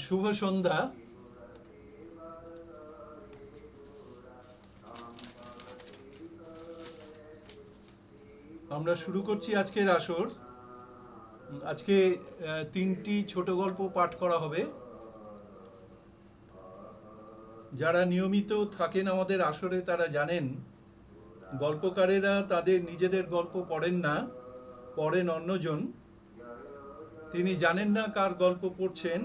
শুভ সন্ধ্যা। আমরা শুরু করছি আজকের আসর। আজকে তিনটি ছোট গল্প পাঠ করা হবে। যারা নিয়মিত থাকেন আমাদের আসরে তারা জানেন, গল্পকারেরা তাদের নিজেদের গল্প পড়েন না, পড়েন অন্যজন। তিনি জানেন না কার গল্প পড়ছেন,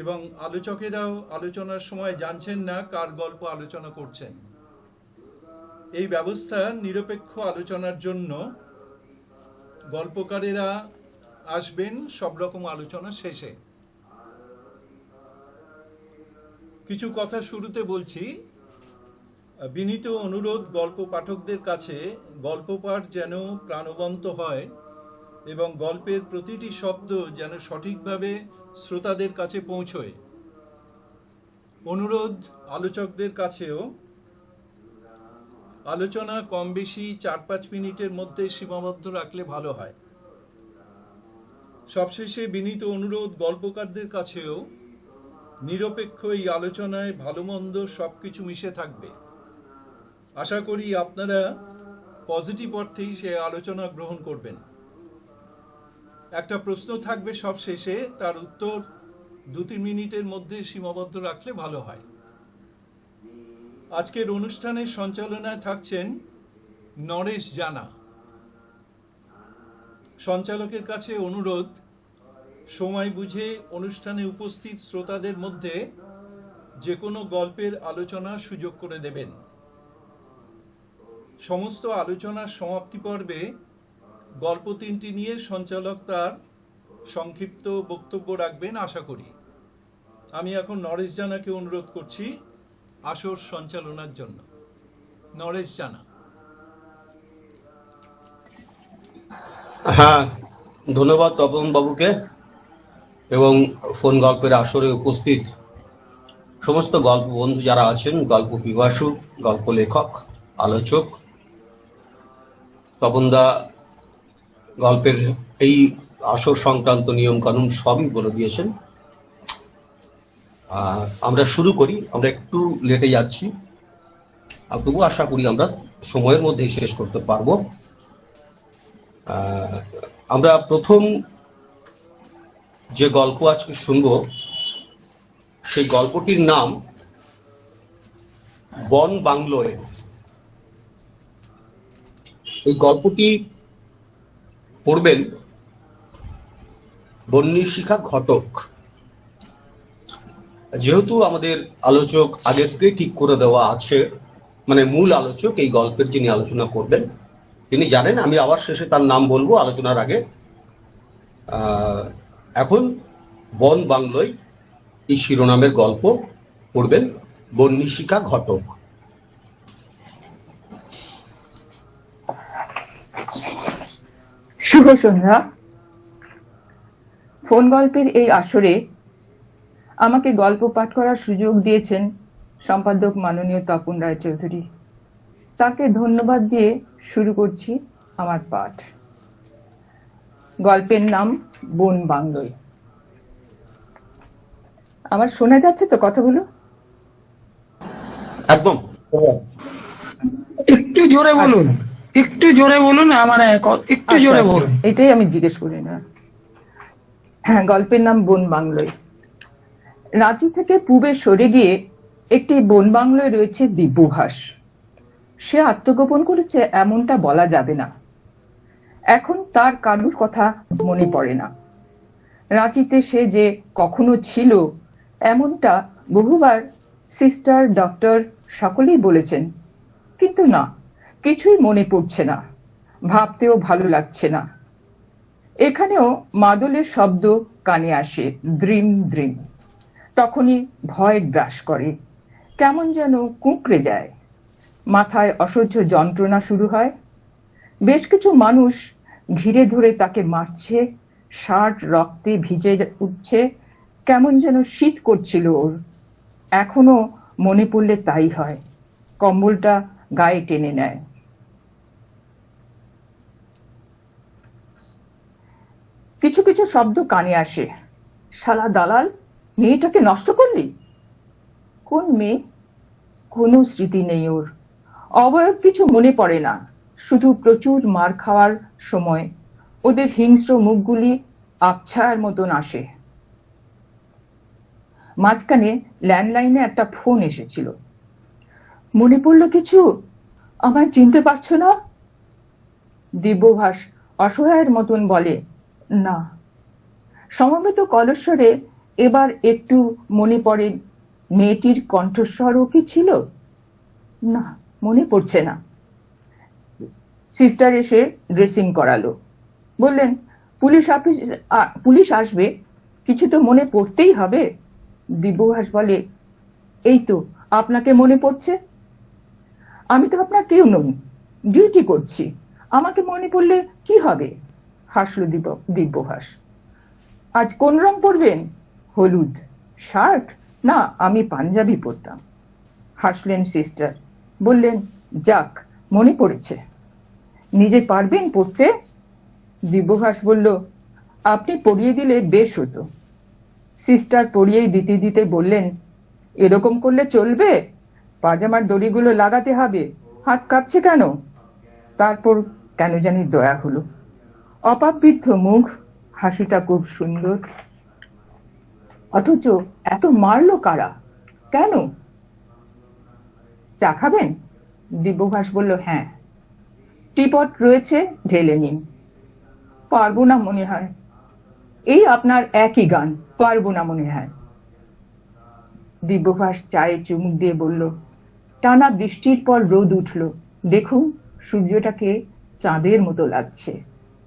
এবং আলোচকেরাও আলোচনার সময় জানছেন না কার গল্প আলোচনা করছেন। এই ব্যবস্থা নিরপেক্ষ আলোচনার জন্য। গল্পকারেরা আসবেন সব রকম আলোচনা শেষে। কিছু কথা শুরুতে বলছি। বিনীত অনুরোধ গল্প পাঠকদের কাছে, গল্প পাঠ যেন প্রাণবন্ত হয় এবং গল্পের প্রতিটি শব্দ যেন সঠিকভাবে শ্রোতাদের কাছে পৌঁছয়। অনুরোধ আলোচকদের কাছেও। আলোচনা কম বেশি 4-5 মিনিটের মধ্যে সীমাবদ্ধ রাখলে ভালো হয়। সবশেষে বিনীত অনুরোধ গল্পকারদের কাছেও, নিরপেক্ষ এই আলোচনায় ভালো মন্দ সব কিছু মিশে থাকবে। আশা করি আপনারা পজিটিভ অর্থেই সে আলোচনা গ্রহণ করবেন। একটা প্রশ্ন থাকবে সব শেষে, তার উত্তর 2-3 মিনিটের মধ্যে সীমাবদ্ধ রাখলে ভালো হয়। আজকের অনুষ্ঠানের সঞ্চালনায় থাকছেন নরেশ জানা। সঞ্চালকের কাছে অনুরোধ, সময় বুঝে অনুষ্ঠানে উপস্থিত শ্রোতাদের মধ্যে যে কোনো গল্পের আলোচনার সুযোগ করে দেবেন। সমস্ত আলোচনার সমাপ্তি পর্বে গল্প তিনটি নিয়ে সঞ্চালক তার সংক্ষিপ্ত বক্তব্য রাখবেন আশা করি। আমি এখন নরেশ জানাকে অনুরোধ করছি আসর সঞ্চালনার জন্য। নরেশ জানা। হ্যাঁ, ধন্যবাদ তপন বাবুকে এবং ফোন গল্পের আসরে উপস্থিত সমস্ত গল্প বন্ধু যারা আছেন, গল্প পিপাসু, গল্প লেখক, আলোচক। তপনদা গল্পের এই আসর সংক্রান্ত নিয়ম কানুন সবই বলে দিয়েছেন। আমরা শুরু করি। আমরা একটু লেটে যাচ্ছি, তবু আশা করি আমরা সময়ের মধ্যেই শেষ করতে পারবো। আমরা প্রথম যে গল্প আজকে শুনবো সেই গল্পটির নাম বন বাংলোয়। এই গল্পটি পড়বেন বন্যশিখা ঘটক। যেহেতু আমাদের আলোচক আগে থেকে ঠিক করে দেওয়া আছে, মানে মূল আলোচক এই গল্পের যিনি আলোচনা করবেন তিনি জানেন, আমি আবার শেষে তার নাম বলবো আলোচনার আগে। এখন বন বাংলোয় এই শিরোনামের গল্প পড়বেন বন্যশিখা ঘটক। শুভ সন্ধ্যা। ফোন গল্পের এই আসরে আমাকে গল্প পাঠ করার সুযোগ দিয়েছেন সম্পাদক মাননীয় তপন রায়চৌধুরী। তাকে ধন্যবাদ দিয়ে শুরু করছি আমার পাঠ। গল্পের নাম বন বাংলোয়। আমার শোনা যাচ্ছে তো কথাগুলো? একদম। একটু জোরে বলুন, একটু জোরে বলুন, আমার একটু জোরে বলুন। এটাই আমি জিজ্ঞেস করি না। হ্যাঁ, গল্পের নাম বন বাংলোয়। রাঁচি থেকে পূবে সরে গিয়ে একটি বন বাংলোয় রয়েছে দিব্যভাস। সে আত্মগোপন করেছে এমনটা বলা যাবে না। এখন তার কারুর কথা মনে পড়ে না। রাঁচিতে সে যে কখনো ছিল এমনটা বহুবার সিস্টার, ডক্টর সকলেই বলেছেন, কিন্তু না, কিছুই মনে পড়ছে না, ভাবতেও ভালো লাগছে না। এখানেও মাদলের শব্দ কানে আসে, দ্রিম দ্রিম। তখনই ভয় গ্রাস করে, কেমন যেন কুঁকড়ে যায়। মাথায় অসহ্য যন্ত্রণা শুরু হয়। বেশ কিছু মানুষ ঘিরে ধরে তাকে মারছে, শার্ট রক্তে ভিজে উঠছে, কেমন যেন শীত করছিল ওর। এখনো মনে পড়লে তাই হয়, কম্বলটা গায়ে টেনে নেয়। কিছু কিছু শব্দ কানে আসে, শালা দালাল, মেয়েটাকে নষ্ট করলি। কোন মেয়ে? কোনো স্মৃতি নেই ওর, অবয়ব কিছু মনে পড়ে না, শুধু প্রচুর মার খাওয়ার সময় ওদের হিংস্র মুখগুলি আবছায়ার মতন আসে। মাঝখানে ল্যান্ডলাইনে একটা ফোন এসেছিল। মনে পড়লো কিছু? আমায় চিনতে পারছো না? দিব্যভাস অসহায়ের মতন বলে, না। সমবেত কলস্বরে এবার একটু মনে পড়ে মেয়েটির কণ্ঠস্বরও কি ছিল? না, মনে পড়ছে না। সিস্টার এসে ড্রেসিং করালো, বললেন পুলিশ আসবে, কিছু তো মনে পড়তেই হবে। দিব্যভাস বলে, এই তো আপনাকে মনে পড়ছে। আমি তো আপনার কেউ নই, ডিউটি করছি, আমাকে মনে পড়লে কি হবে? হাসল দিব্যভাস। আজ কোন রং পরবেন? হলুদ। শার্ট? না, আমি পাঞ্জাবি পরতাম। হাসলেন সিস্টার, বললেন, যাক, মনে পড়েছে। নিজে পারবেন পড়তে? দিব্যভাস বলল, আপনি পড়িয়ে দিলে বেশ হতো। সিস্টার পড়িয়ে দিতে দিতে বললেন, এরকম করলে চলবে? পাজামার দড়িগুলো লাগাতে হবে, হাত কাঁপছে কেন? তারপর কেন জানি দয়া হলো। অপাবৃদ্ধ মুখ, হাসিটা খুব সুন্দর, অথচ এত মারলো কারা, কেন? চা খাবেন? দিব্যভাস বলল, হ্যাঁ। টিপট রয়েছে, ঢেলে নিন। পারবো না মনে হয়। এই আপনার একই গান, পারবো না মনে হয়। দিব্যভাস চায়ে চুমুক দিয়ে বলল, টানা বৃষ্টির পর রোদ উঠল, দেখুন সূর্যটাকে চাঁদের মতো লাগছে,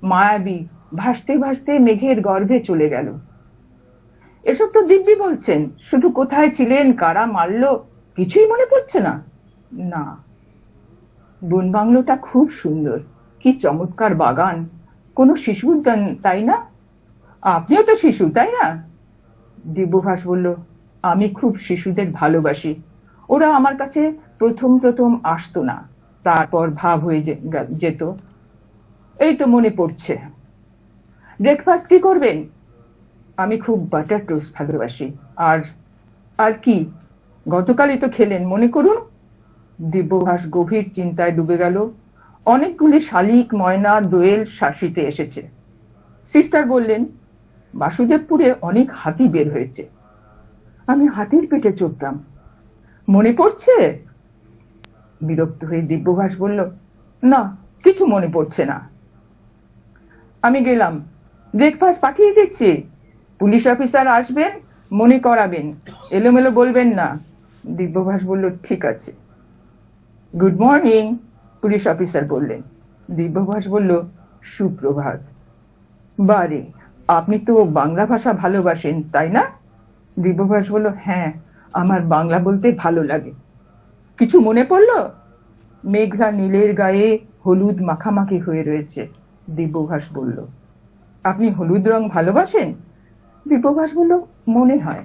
মায়াবী, ভাসতে ভাসতে মেঘের গর্ভে চলে গেল। এসব তো দিব্যি বলছেন, শুধু কোথায় ছিলেন, কারা মারলো, কিছুই মনে পড়ছে না। না, বন বাংলোটা খুব সুন্দর, কি চমৎকার বাগান, কোনো শিশু উদ্যান, তাই না? আপনিও তো শিশু, তাই না? দিব্যভাস বলল, আমি খুব শিশুদের ভালোবাসি, ওরা আমার কাছে প্রথম প্রথম আসতো না, তারপর ভাব হয়ে যেত। এই তো মনে পড়ছে। ব্রেকফাস্ট কি করবেন? আমি খুব বাটার টোস্ট ভালোবাসি। আর আর কি? গতকালই তো খেলেন, মনে করুন। দিব্যভাস গভীর চিন্তায় ডুবে গেল। অনেকগুলি শালিক, ময়না, দোয়েল শাসিতে এসেছে। সিস্টার বললেন, বাসুদেবপুরে অনেক হাতি বের হয়েছে, আমি হাতির পেটে চড়তাম, মনে পড়ছে? বিরক্ত হয়ে দিব্যভাস বলল, না, কিছু মনে পড়ছে না। আমি গেলাম, ব্রেকফাস্ট পাঠিয়ে দিচ্ছি। পুলিশ অফিসার আসবেন, মনে করাবেন, এলোমেলো বলবেন না। দিব্যভাস বলল, ঠিক আছে। গুড মর্নিং, পুলিশ অফিসার বললেন। দিব্যভাস বলল, সুপ্রভাত। বারে, আপনি তো বাংলা ভাষা ভালোবাসেন, তাই না? দিব্যভাস বলল, হ্যাঁ, আমার বাংলা বলতে ভালো লাগে। কিছু মনে পড়ল? মেঘলা নীলের গায়ে হলুদ মাখামাখি হয়ে রয়েছে। দিব্যভাস বলল, আপনি হলুদ রং ভালোবাসেন? দিব্যভাস বলল, মনে হয়।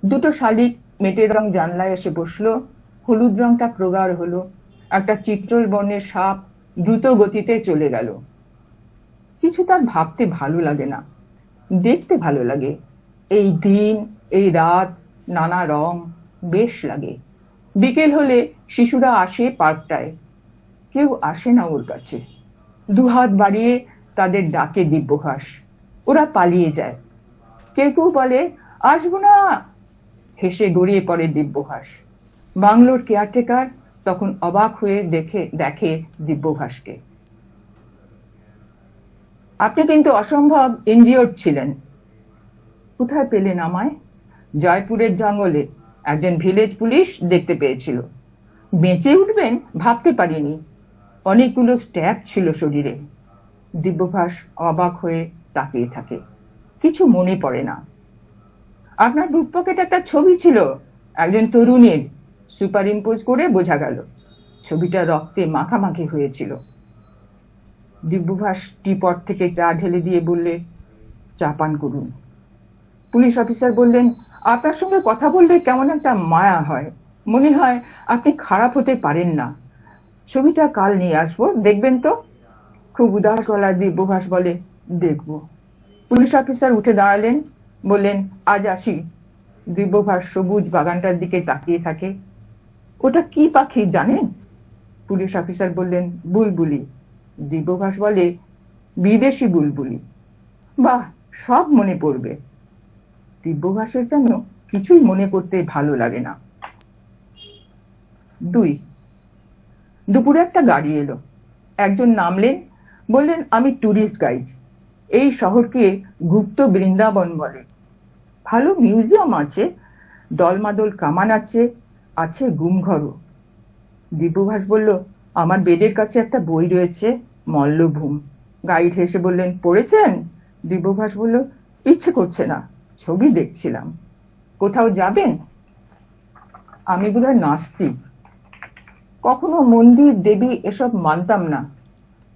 দুটো শালিক মেটের রং জানলায় এসে বসলো, হলুদ রংটা প্রগাঢ় হলো, একটা চিত্রল বর্ণের সাপ দ্রুত গতিতে চলে গেল। কিছু তার ভাবতে ভালো লাগে না, দেখতে ভালো লাগে। এই দিন, এই রাত, নানা রং, বেশ লাগে। বিকেল হলে শিশুরা আসে পার্কটায়, কেউ আসে না ওর কাছে। দুহাত বাড়িয়ে তাদের ডাকে দিব্যভাস, ওরা পালিয়ে যায়। কেউ কেউ বলে, আসবো না, হেসে গড়িয়ে পড়ে দিব্যভাস। বাংলোর কেয়ারটেকার তখন অবাক হয়ে দেখে দিব্যভাসকে। আপনি কিন্তু অসম্ভব ইনজিওর্ড ছিলেন। কোথায় পেলেন আমায়? জয়পুরের জঙ্গলে একজন ভিলেজ পুলিশ দেখতে পেয়েছিল। বেঁচে উঠবেন ভাবতে পারিনি, অনেকগুলো স্ট্যাব ছিল শরীরে। দিব্যভাস অবাক হয়ে তাকিয়ে থাকে, কিছু মনে পড়ে না। আপনার বুক পকেটে একটা ছবি ছিল একজন তরুণীর, সুপার ইম্পোজ করে বোঝা গেল ছবিটা রক্তে মাখামাখি হয়েছিল। দিব্যভাস টিপট থেকে চা ঢেলে দিয়ে বললে, চা পান করুন। পুলিশ অফিসার বললেন, আপনার সঙ্গে কথা বললে কেমন একটা মায়া হয়, মনে হয় আপনি খারাপ হতে পারেন না। ছবিটা কাল নিয়ে আসবো, দেখবেন তো? খুব উদাস গলায় দিব্যভাস বলে, দেখব। পুলিশ অফিসার উঠে দাঁড়ালেন, বললেন, আজ আসি। দিব্যভাস সবুজ বাগানটার দিকে তাকিয়ে থাকে। ওটা কি পাখি জানেন? পুলিশ অফিসার বললেন, বুলবুলি। দিব্যভাস বলে, বিদেশি বুলবুলি। বাহ, সব মনে পড়বে। দিব্যভাসের যেন কিছুই মনে করতে ভালো লাগে না। 2, দুপুরে একটা গাড়ি এলো। একজন নামলেন, বললেন, আমি ট্যুরিস্ট গাইড। এই শহরকে গুপ্ত বৃন্দাবন বলে। ভালো মিউজিয়াম আছে, দলমাদল কামান আছে, আছে গুমঘরও। দিব্যভাস বলল, আমার বেডের কাছে একটা বই রয়েছে, মল্লভূম। গাইড হেসে বললেন, পড়েছেন? দিব্যভাস বলল, ইচ্ছে করছে না, ছবি দেখছিলাম। কোথাও যাবেন? আমি বোধহয় নাস্তিক, কখনো মন্দির দেবী এসব মানতাম না।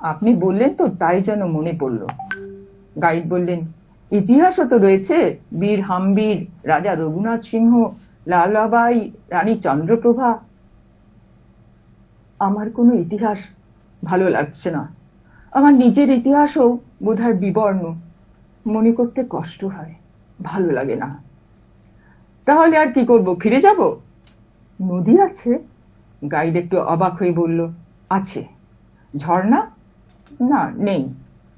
আপনি বললেন তো তাই যেন মনে পড়ল। গাইড বললেন, ইতিহাসও তো রয়েছে, বীর হাম্বীর, রাজা রঘুনাথ সিংহ, লালাবাই, রানী চন্দ্রপ্রভা। আমার কোনো ইতিহাস ভালো লাগছে না। আমার নিজের ইতিহাসও বোধহয় বিবর্ণ, মনে করতে কষ্ট হয়, ভালো লাগে না। তাহলে আর কি করব, ফিরে যাব? নদী আছে? গাইড একটু অবাক হয়ে বলল, আছে। ঝর্ণা? না, নেই,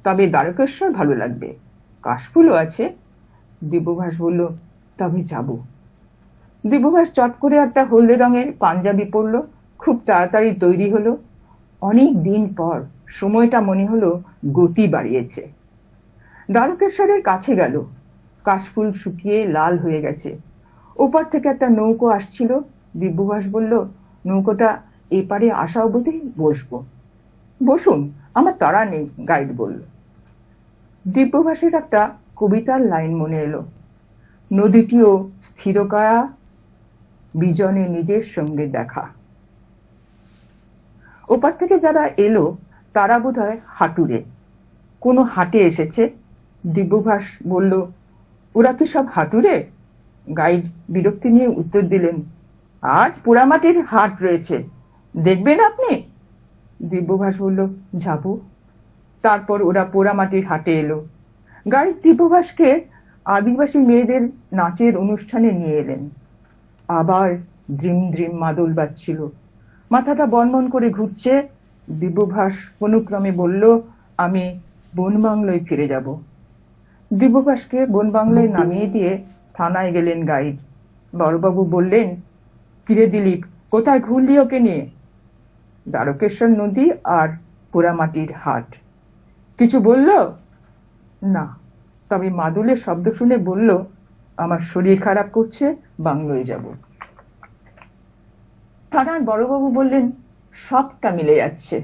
তবে দ্বারকেশ্বর ভালো লাগবে, কাশফুলও আছে। দিব্যভাস বলল, তবে যাব। দিব্যভাস চট করে একটা হলদে রঙের পাঞ্জাবি পরল, খুব তাড়াতাড়ি তৈরি হলো। অনেক দিন পর সময়টা মনে হলো গতি বাড়িয়েছে। দ্বারকেশ্বরের কাছে গেল। কাশফুল শুকিয়ে লাল হয়ে গেছে। ওপার থেকে একটা নৌকো আসছিল। দিব্যভাস বলল, নৌকোটা এপারে আসা অবধি বসবো। বসুন, আমার তাড়া নেই, গাইড বলল। দিব্যভাসের একটা কবিতার লাইন মনে এলো, নদীটিও স্থিরকায়া, বিজনে নিজের সঙ্গে দেখা। ওপার থেকে যারা এলো তারা বোধহয় হাটুরে, কোনো হাটে এসেছে। দিব্যভাস বলল, ওরা কি সব হাটুরে? গাইড বিরক্তি নিয়ে উত্তর দিলেন, আজ পোড়ামাটির হাট রয়েছে, দেখবেন আপনি? দিব্যভাস বলল, যাব। তারপর ওরা পোড়ামাটির হাটে এলো। গাইড দিব্যভাসকে আদিবাসী মেয়েদের নাচের অনুষ্ঠানে নিয়ে এলেন। আবার দ্রিম দ্রিম মাদল বাজছিল, মাথাটা বনবন করে ঘুরছে। দিব্যভাস কোনক্রমে বলল, আমি বনবাংলোয় ফিরে যাব। দিব্যভাসকে বনবাংলোয় নামিয়ে দিয়ে থানায় গেলেন গাইড। বড়বাবু বললেন, কিরে দিলীপ, কোথায় ঘুরলি ওকে নিয়ে? দ্বারকেশ্বর নদী আর পোড়ামাটির হাট। কিছু বলল না, তবে মাদুলের শব্দ শুনে বলল, আমার শরীর খারাপ করছে, বাংলোয় যাব। থানার বড়বাবু বললেন, সবটা মিলে যাচ্ছে,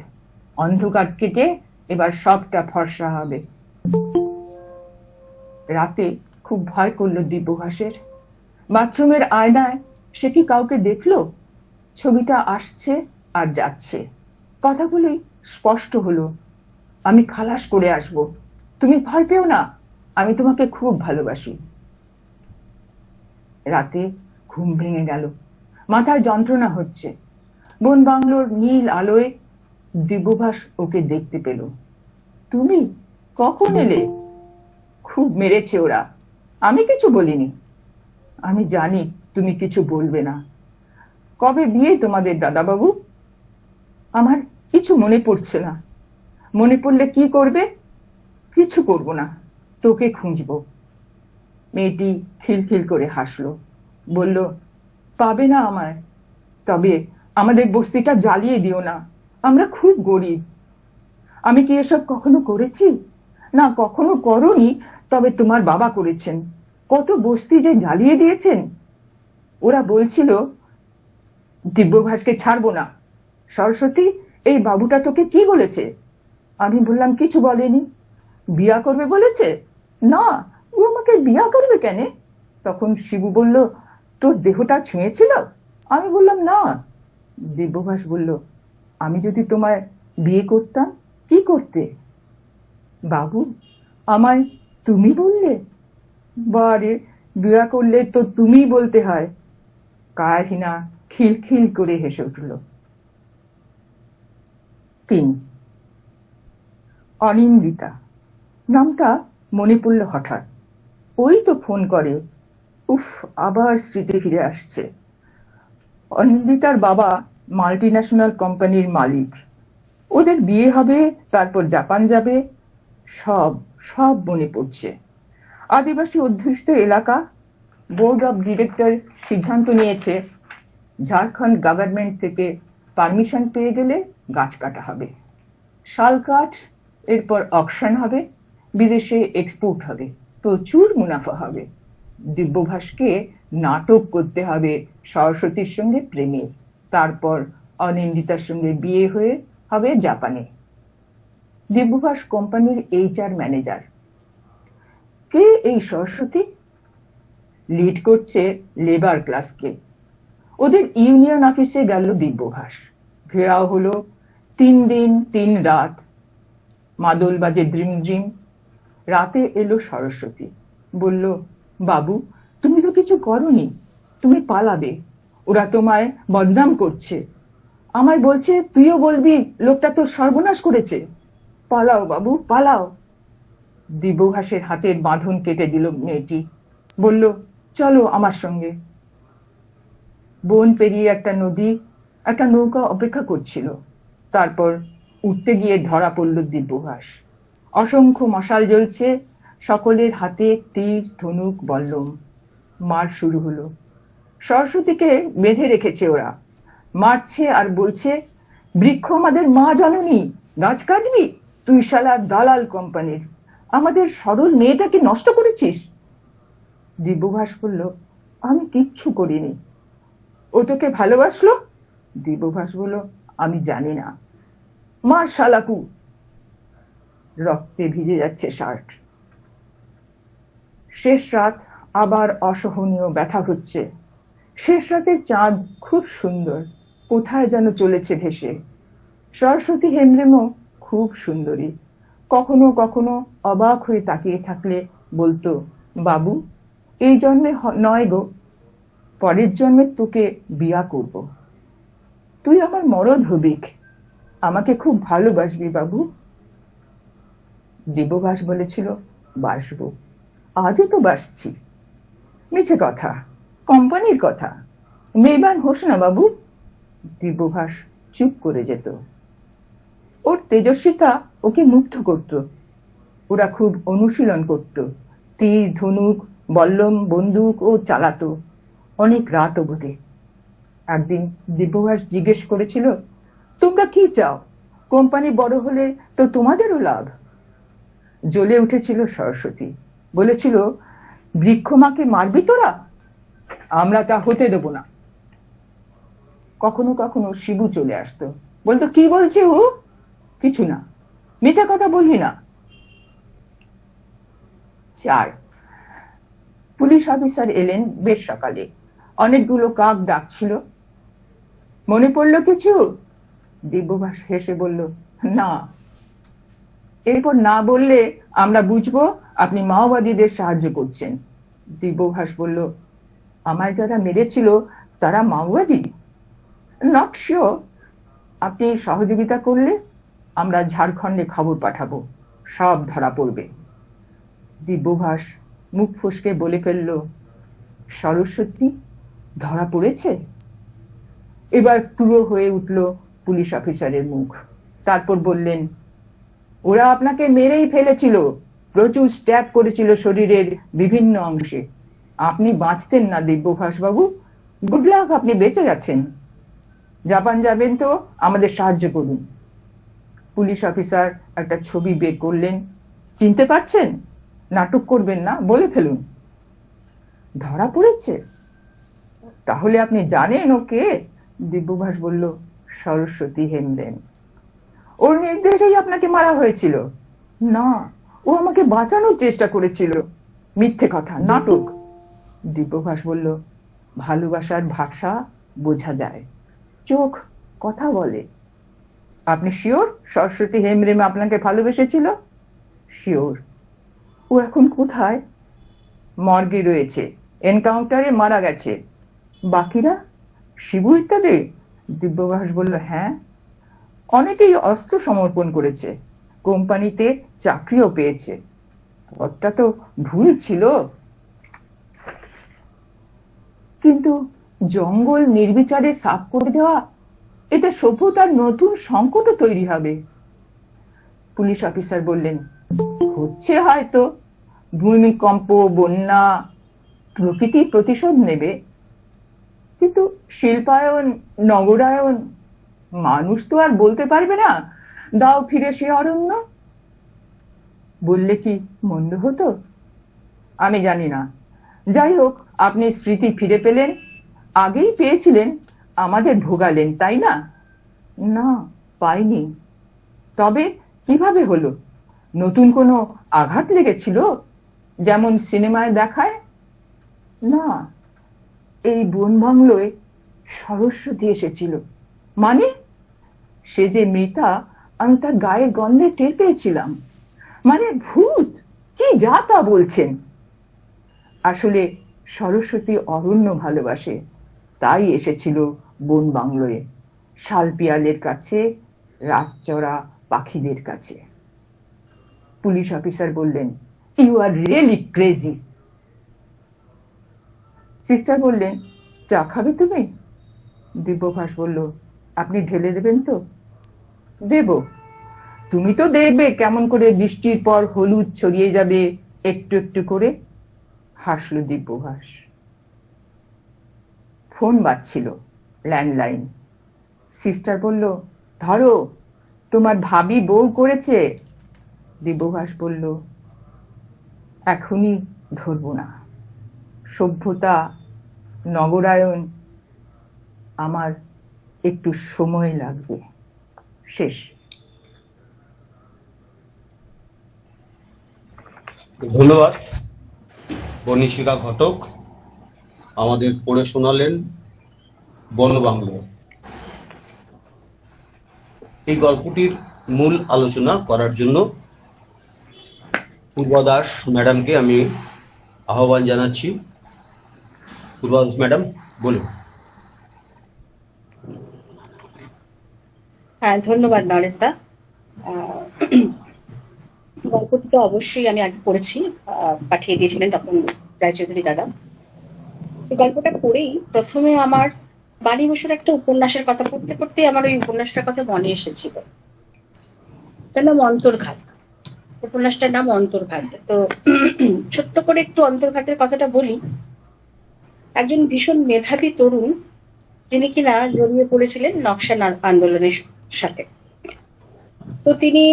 অন্ধকার কেটে এবার সবটা ফর্সা হবে। রাতে খুব ভয় করলো দিব্যভাসের। বাথরুমের আয়নায় সে কি কাউকে দেখলো? ছবিটা আসছে আর যাচ্ছে, কথাগুলোই স্পষ্ট হলো, আমি খালাস করে আসব, তুমি ভয় পেও না, আমি তোমাকে খুব ভালোবাসি। রাতে ঘুম ভেঙে গেল, মাথায় যন্ত্রণা হচ্ছে। বন বাংলোর নীল আলোয় দিব্যভাস ওকে দেখতে পেল। তুমি কখন এলে? খুব মেরেছে ওরা, আমি কিছু বলিনি। আমি জানি তুমি কিছু বলবে না। কবে বিয়ে তোমাদের দাদাবাবু? আমার কিছু মনে পড়ছে না। মনে পড়লে কি করবে? কিছু করব না, তোকে খুঁজবো। মেয়েটি খিলখিল করে হাসলো, বলল, পাবে না আমায়, তবে আমাদের বস্তিটা জ্বালিয়ে দিও না, আমরা খুব গরিব। আমি কি এসব কখনো করেছি? না, কখনো করনি, তবে তোমার বাবা করেছেন, কত বস্তি যে জ্বালিয়ে দিয়েছেন। ওরা বলছিল দিব্যভাসকে ছাড়বো না। সরস্বতী, এই বাবুটা তোকে কি বলেছে? আমি বললাম, কিছু বলেনি। বিয়া করবে বলেছে? না, ও আমাকে বিয়া করবে কেন? তখন শিবু বলল, তোর দেহটা ছুঁয়েছিল? আমি বললাম, না। দিব্যভাস বলল, আমি যদি তোমায় বিয়ে করতাম, কি করতে? বাবু, আমায় তুমি বললে? বারে, বিয়া করলে তো তুমি বলতে হয়। কাহিনা খিলখিল করে হেসে উঠল। 3, অনিন্দিতা নামটা মনে পড়ল হঠাৎ, ওই তো ফোন করে। উফ, আবার স্মৃতি ফিরে আসছে। অনিন্দিতার বাবা মাল্টি ন্যাশনাল কোম্পানির মালিক। ওদের বিয়ে হবে, তারপর জাপান যাবে। সব সব মনে পড়ছে। আদিবাসী অধ্যুষিত এলাকা, বোর্ড অফ ডিরেক্টর সিদ্ধান্ত নিয়েছে ঝাড়খণ্ড গভর্নমেন্ট থেকে পারমিশন পেয়ে গেলে গাছ কাটা হবে। শাল কাঠ, এরপর অকশন হবে, বিদেশে এক্সপোর্ট হবে, প্রচুর মুনাফা হবে। দিব্যভাসকে নাটক করতে হবে সরস্বতীর সঙ্গে প্রেমের, তারপর অনিন্দিতার সঙ্গে বিয়ে হয়ে হবে জাপানে। দিব্যভাস কোম্পানির HR ম্যানেজার। কে এই সরস্বতী? লিড করছে লেবার ক্লাসকে। ওদের ইউনিয়ন অফিসে গেল দিব্যভাস। ঘেরাও হলো 3 দিন 3 রাত, মাদল বাজে দ্রিম দ্রিম। রাতে এলো সরস্বতী, বলল, বাবু তুমি তো কিছু করনি, তুমি পালাবে, ওরা তোমায় বদনাম করছে। আমায় বলছে তুইও বলবি লোকটা তো সর্বনাশ করেছে। পালাও বাবু, পালাও। দিব্যভাসের হাতের বাঁধন কেটে দিল মেয়েটি, বলল, চলো আমার সঙ্গে। বন পেরিয়ে একটা নদী, একটা নৌকা অপেক্ষা করছিল। তারপর উঠতে গিয়ে ধরা পড়ল দিব্যভাস। অসংখ্য মশাল জ্বলছে, সকলের হাতে তীর, ধনুক, বল্লম। মার শুরু হলো। সরস্বতীকে বেঁধে রেখেছে ওরা, মারছে আর বলছে, বৃক্ষ আমাদের মা জাননি, গাছ কাটবি তুই শালা দালাল কোম্পানির, আমাদের সরল মেয়েটাকে নষ্ট করেছিস। দিব্যভাস বলল, আমি কিচ্ছু করিনি। ও তোকে ভালোবাসলো? দিব্যভাস বলল, আমি জানি না। মার শালাকু। রক্তে ভিজে যাচ্ছে শার্ট। শেষ রাত, আবার অসহনীয় ব্যথা হচ্ছে। শেষ রাতের চাঁদ খুব সুন্দর, কোথায় যেন চলেছে ভেসে। সরস্বতী হেমব্রেমও খুব সুন্দরী। কখনো কখনো অবাক হয়ে তাকিয়ে থাকলে বলতো, বাবু এই জন্মে নয় গো, পরের জন্মে তোকে বিয়া করব। তুই আমার মরদ হবিক, আমাকে খুব ভালোবাসবি বাবু। দিব্যভাস বলেছিল, বাসবো, আজও তো বাসছি। মিছে কথা, কোম্পানির কথা, মেয়েবান হোস না বাবু। দিব্যভাস চুপ করে যেত। ওর তেজস্বিতা ওকে মুগ্ধ করত। ওরা খুব অনুশীলন করত, তীর, ধনুক, বল্লম, বন্দুক ও চালাতো অনেক রাত অবধি। একদিন দিব্যভাস জিজ্ঞেস করেছিল, তোমরা কি চাও? কোম্পানি বড় হলে তো তোমাদেরও লাভ। জ্বলে উঠেছিল সরস্বতী, বলেছিল, বৃক্ষ মাকে মারবি তোরা? আমরা তা হতে দেব না। কখনো কখনো শিবু চলে আসতো, বলতো, কি বলছে ও? কিছু না, মিছা কথা বলবি না। 4, পুলিশ অফিসার এলেন বেশ সকালে। অনেকগুলো কাক ডাকছিল। মনে পড়লো কিছু? দিব্যভাস হেসে বলল, না। এরপর না বললে আমরা বুঝবো আপনি মাওবাদীদের সাহায্য করছেন। দিব্যভাস বলল, আমায় যারা মেরেছিল তারা মাওবাদী? Not sure. আপনি সহযোগিতা করলে আমরা ঝাড়খণ্ডে খবর পাঠাবো, সব ধরা পড়বে। দিব্যভাস মুখ ফসকে বলে ফেলল, সরস্বতী ধরা পড়েছে? এবার পুরো হয়ে উঠল পুলিশ অফিসারের মুখ। তারপর বললেন, ওরা আপনাকে মেরেই ফেলেছিল, প্রচুর স্ট্যাব করেছিল শরীরের বিভিন্ন অংশে। আপনি বাঁচতেন না দিব্যভাস বাবু, গুড লাক, আপনি বেঁচে গেছেন। জাপান যাবেন তো আমাদের সাহায্য করুন। পুলিশ অফিসার একটা ছবি বের করলেন। চিনতে পারছেন? নাটক করবেন না, বলে ফেলুন। ধরা পড়েছে? তাহলে আপনি জানেন ও কে? দিব্যভাস বলল, সরস্বতী হেমব্রেম। ওর নির্দেশেই আপনাকে মারা হয়েছিল? না, ও আমাকে বাঁচানোর চেষ্টা করেছিল। মিথ্যে কথা, নাটক। দিব্যভাস বলল, ভালোবাসার ভাষা বোঝা যায়, চোখ কথা বলে। আপনি শিওর সরস্বতী হেমব্রেম আপনাকে ভালোবেসেছিল? শিওর। ও এখন কোথায়? মর্গে রয়েছে, এনকাউন্টারে মারা গেছে। বাকিরা? শিবু ইত্যাদি? দিব্যভাস বলল, হ্যাঁ, অনেকেই অস্ত্র সমর্পণ করেছে, কোম্পানিতে চাকরিও পেয়েছে। পথটা তো ভুল ছিল, কিন্তু জঙ্গল নির্বিচারে সাফ করে দেওয়া, এতে সভ্যতার নতুন সংকটও তৈরি হবে। পুলিশ অফিসার বললেন, হচ্ছে হয়তো, ভূমিকম্প, বন্যা, প্রকৃতি প্রতিশোধ নেবে, কিন্তু শিল্পায়ন, নগরায়ন, মানুষ তো আর বলতে পারবে না দাও ফিরে সে অরণ্য। বললে কি মন্দ হতো? আমি জানি না। যাই হোক, আপনি স্মৃতি ফিরে পেলেন, আগেই পেয়েছিলেন, আমাদের ভোগালেন, তাই না? না, পাইনি। তবে কিভাবে হলো? নতুন কোনো আঘাত লেগেছিল, যেমন সিনেমায় দেখায়? না, এই বন বাংলোয় সরস্বতী এসেছিল। মানে? সে যে মৃতা, আমি তার গায়ের গন্ধে টের পেয়েছিলাম। মানে ভূত? কি যা তা বলছেন! আসলে সরস্বতী অরণ্য ভালোবাসে, তাই এসেছিল বন বাংলোয়, শালপিয়ালের কাছে, রাতচরা পাখিদের কাছে। পুলিশ অফিসার বললেন, you are really crazy. Sister বললেন, চা খাবে তুমি? দিব্যভাস বলল, আপনি ঢেলে দেবেন তো? দেব। তুমি তো দেখবে কেমন করে বৃষ্টির পর হলুদ ছড়িয়ে যাবে একটু একটু করে, হাসলো দিব্যভাস। ফোন বাজছিল, ল্যান্ডলাইন। সিস্টার বলল, ধরো, তোমার ভাবি বউ করেছে। দিব্যভাস বলল, এখনই ধরবো না। সভ্যতা, নগরায়ন, আমার একটু সময় লাগবে। শেষ। ধন্যবাদ বনিশিকা ঘটক, আমাদের পড়ে শোনালেন বন বাংলো। এই গল্পটির মূল আলোচনা করার জন্য পূর্বা দাস ম্যাডামকে আমি আহ্বান জানাচ্ছি। পূর্বা দাস ম্যাডাম, বলুন। হ্যাঁ, ধন্যবাদ নরেশদা। গল্পটি তো অবশ্যই আমি আগে পড়েছি, পাঠিয়ে দিয়েছিলেন তখন রায়চৌধুরী দাদা। এই গল্পটা পড়েই প্রথমে আমার বাণী বসুর একটা উপন্যাসের কথা পড়তে পড়তে আমার ওই উপন্যাসটার কথা মনে এসেছিল। তার নাম অন্তর্ঘাত। উপন্যাসটার নাম অন্তর্ঘাত। তো ছোট্ট করে একটু অন্তর্ঘাতের কথাটা বলি। একজন ভীষণ মেধাবী তরুণ, যিনি কিনা জড়িয়ে পড়েছিলেন নকশা আন্দোলনের সাথে। তো তিনি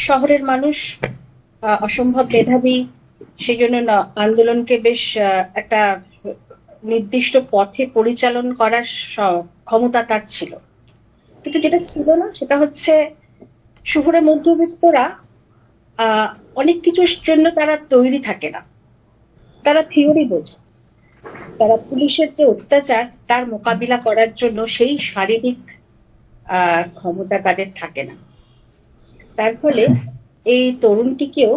শহরের মানুষ, অসম্ভব মেধাবী, সেই জন্য আন্দোলনকে বেশ একটা নির্দিষ্ট পথে পরিচালন করার ক্ষমতা তার ছিল। কিন্তু যেটা ছিল না সেটা হচ্ছে শহুরে মধ্যবিত্তরা অনেক কিছুর জন্য তারা তৈরি থাকে না, তারা থিওরি বোঝে। তারা পুলিশের যে অত্যাচার তার মোকাবিলা করার জন্য সেই শারীরিক ক্ষমতা তাদের থাকে না। তার ফলে এই তরুণটিকেও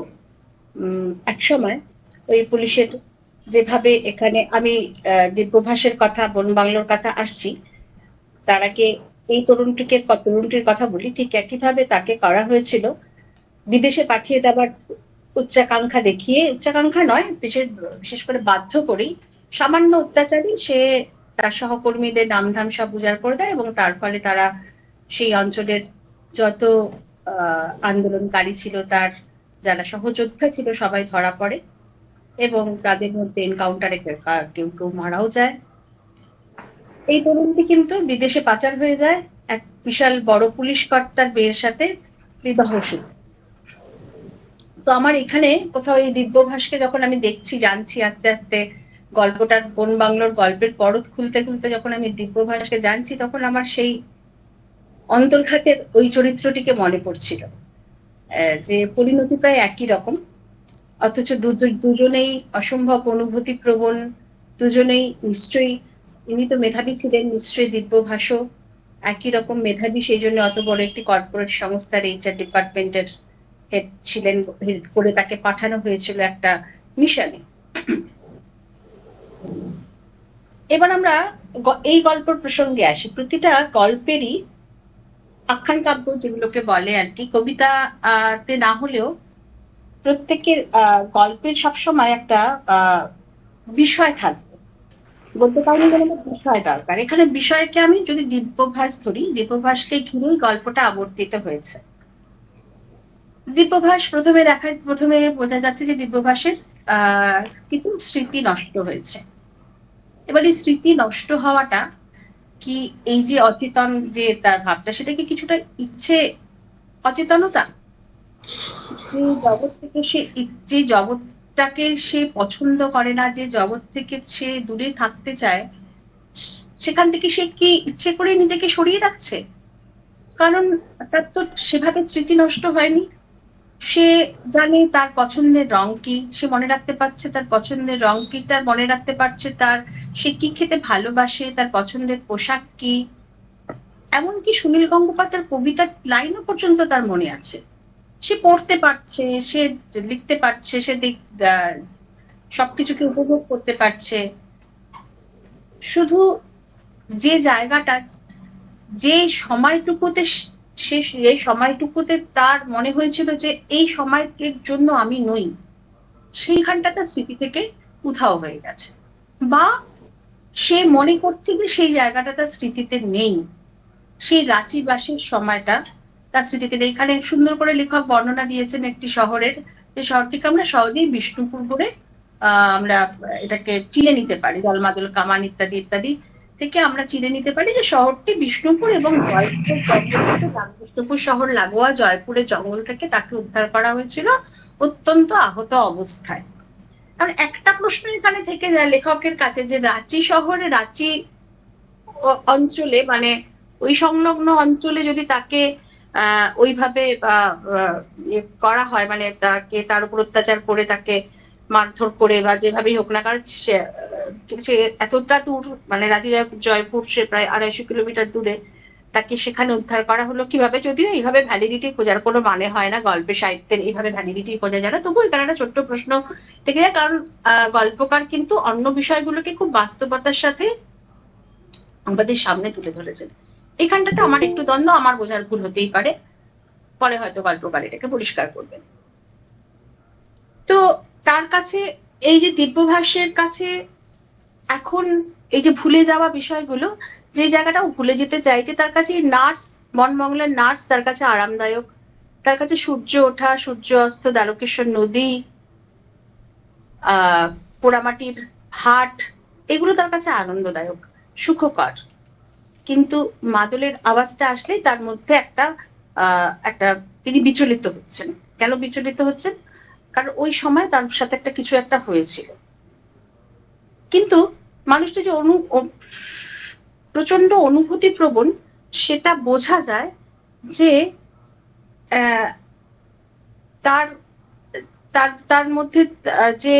একসময় ওই পুলিশের যেভাবে, এখানে আমি দিব্যভাসের কথা, বন বাংলোর কথা আসছি, তার আগে এই তরুণটির কথা বলি। ঠিক একইভাবে তাকে করা হয়েছিল, বিদেশে পাঠিয়ে দেওয়ার উচ্চাকাঙ্ক্ষা দেখিয়ে, উচ্চাকাঙ্ক্ষা নয়, বিশেষ করে বাধ্য করেই, সামান্য অত্যাচারী সে তার সহকর্মীদের নামধাম সব উজাড় করে দেয় এবং তার ফলে তারা সেই অঞ্চলের যত আন্দোলনকারী ছিল, তার যারা সহযোদ্ধা ছিল, সবাই ধরা পড়ে এবং তাদের মধ্যে এনকাউন্টারে কেউ কেউ মারাও যায়। এই তরুণটি কিন্তু বিদেশে পাচার হয়ে যায় এক বিশাল বড় পুলিশ কর্তার মেয়ের সাথে বিবাহ সূত্রে। তো আমার এখানে কোথাও এই দিব্যভাসকে যখন আমি দেখছি, জানছি আস্তে আস্তে গল্পটার, বন বাংলোর গল্পের পরত খুলতে খুলতে যখন আমি দিব্যভাসকে জানছি, তখন আমার সেই অন্তর্ঘাতের ওই চরিত্রটিকে মনে পড়ছিল, যে পরিণতি প্রায় একই রকম, অথচ দুজনেই অসম্ভব অনুভূতি প্রবণ, দুজনেই নিশ্চয়ই, ইনি তো মেধাবী ছিলেন, নিশ্চয়ই দিব্যভাসও একই রকম মেধাবী, সেই জন্য অত বড় একটি কর্পোরেট সংস্থার HR ডিপার্টমেন্টের হেড ছিলেন, হেড করে তাকে পাঠানো হয়েছিল একটা মিশনে। এবার আমরা এই গল্পের প্রসঙ্গে আসি। প্রতিটা গল্পেরই আখ্যান কাব্য যেগুলোকে বলে আর কি, কবিতাতে না হলেও প্রত্যেকের গল্পের সবসময় একটা বিষয় থাকবে, বলতে পারি যেন বিষয় দরকার। এখানে বিষয়কে আমি যদি দিব্যভাস ধরি, দিব্যভাসকে ঘিরেই গল্পটা আবর্তিত হয়েছে। দিব্যভাস প্রথমে বোঝা যাচ্ছে যে দিব্যভাসের কিন্তু স্মৃতি নষ্ট হয়েছে। এবার এই স্মৃতি নষ্ট হওয়াটা কি এই যে অচেতন যে তার ভাবটা, সেটা কি কিছুটা ইচ্ছে অচেতনতা? যে জগৎ থেকে যে জগৎটাকে সে পছন্দ করে না, যে জগৎ থেকে সে দূরে থাকতে চায়, সেখান থেকে সে কি ইচ্ছে করে নিজেকে সরিয়ে রাখছে? কারণ তার তো সেভাবে স্মৃতি নষ্ট হয়নি। সে জানে তার পছন্দের রং কি, সে মনে রাখতে পারছে তার পছন্দের রং কি, তার মনে রাখতে পারছে সে কি খেতে ভালোবাসে, তার পছন্দের পোশাক কি। এমনকি সুনীল গঙ্গোপাধ্যায়ের কবিতার লাইনও পর্যন্ত তার মনে আছে। সে পড়তে পারছে, সে লিখতে পারছে, সে সবকিছুকে উপভোগ করতে পারছে। শুধু যে জায়গাটা, যে সময়টুকুতে এই সময়টুকুতে তার মনে হয়েছিল যে এই সময়টির জন্য আমি নই, সেইখানটা তার স্মৃতি থেকে উধাও হয়ে গেছে, বা সে মনে করছে যে সেই জায়গাটা তার স্মৃতিতে নেই, সেই রাঁচিবাসের সময়টা তার স্মৃতিতে নেই। এখানে সুন্দর করে লেখক বর্ণনা দিয়েছেন একটি শহরের, যে শহরটিকে আমরা সহজেই বিষ্ণুপুর বলে আমরা এটাকে চিনে নিতে পারি, দলমাদল কামান ইত্যাদি ইত্যাদি থেকে আমরা চিনে নিতে পারি যে শহরটি বিষ্ণুপুর, এবং বিষ্ণুপুর শহর লাগোয়া জয়পুরের জঙ্গল থেকে তাকে উদ্ধার করা হয়েছিল অত্যন্ত আহত অবস্থায়। কারণ একটা প্রশ্ন এখানে থেকে যায় লেখকের কাছে, যে রাঁচি শহরে, রাঁচি অঞ্চলে, মানে ওই সংলগ্ন অঞ্চলে যদি তাকে ওইভাবে করা হয়, মানে তার উপর অত্যাচার করে, তাকে মারধর করে, বা যেভাবেই হোক না, কারণ সে এতটা দূর, মানে রাঁচি জয়পুর সে প্রায় 250 কিলোমিটার দূরে, তাকে সেখানে উদ্ধার করা হলো কিভাবে? যদিও এইভাবে ভ্যালিডিটি খোঁজার কোনো মানে হয় না, গল্পের সাহিত্যের এইভাবে ভ্যালিডিটি খোঁজা যায় না, তবুও এখানে একটা ছোট্ট প্রশ্ন থেকে যায়। কারণ গল্পকার কিন্তু অন্য বিষয়গুলোকে খুব বাস্তবতার সাথে আমাদের সামনে তুলে ধরেছেন। এখানটাতে আমার একটু দ্বন্দ্ব, আমার বোঝার ভুল হতেই পারে, পরে হয়তো গল্পকার এটাকে পরিষ্কার করবেন। তো তার কাছে এই যে দিব্যভাসের কাছে এখন এই যে ভুলে যাওয়া বিষয়গুলো, যে জায়গাটাও ভুলে যেতে চাইছে, তার কাছে নার্স, বনমঙ্গলার নার্স তার কাছে আরামদায়ক, তার কাছে সূর্য ওঠা, সূর্য অস্ত, দ্বারকেশ্বর নদী, পোড়ামাটির হাট, এগুলো তার কাছে আনন্দদায়ক, সুখকর। কিন্তু মাদলের আওয়াজটা আসলে তার মধ্যে একটা তিনি বিচলিত হচ্ছেন। কেন বিচলিত হচ্ছেন? কারণ ওই সময় তার সাথে কিছু একটা হয়েছিল। কিন্তু মানুষটা যে প্রচন্ড অনুভূতি প্রবণ, সেটা বোঝা যায় যে তার তার তার মধ্যে যে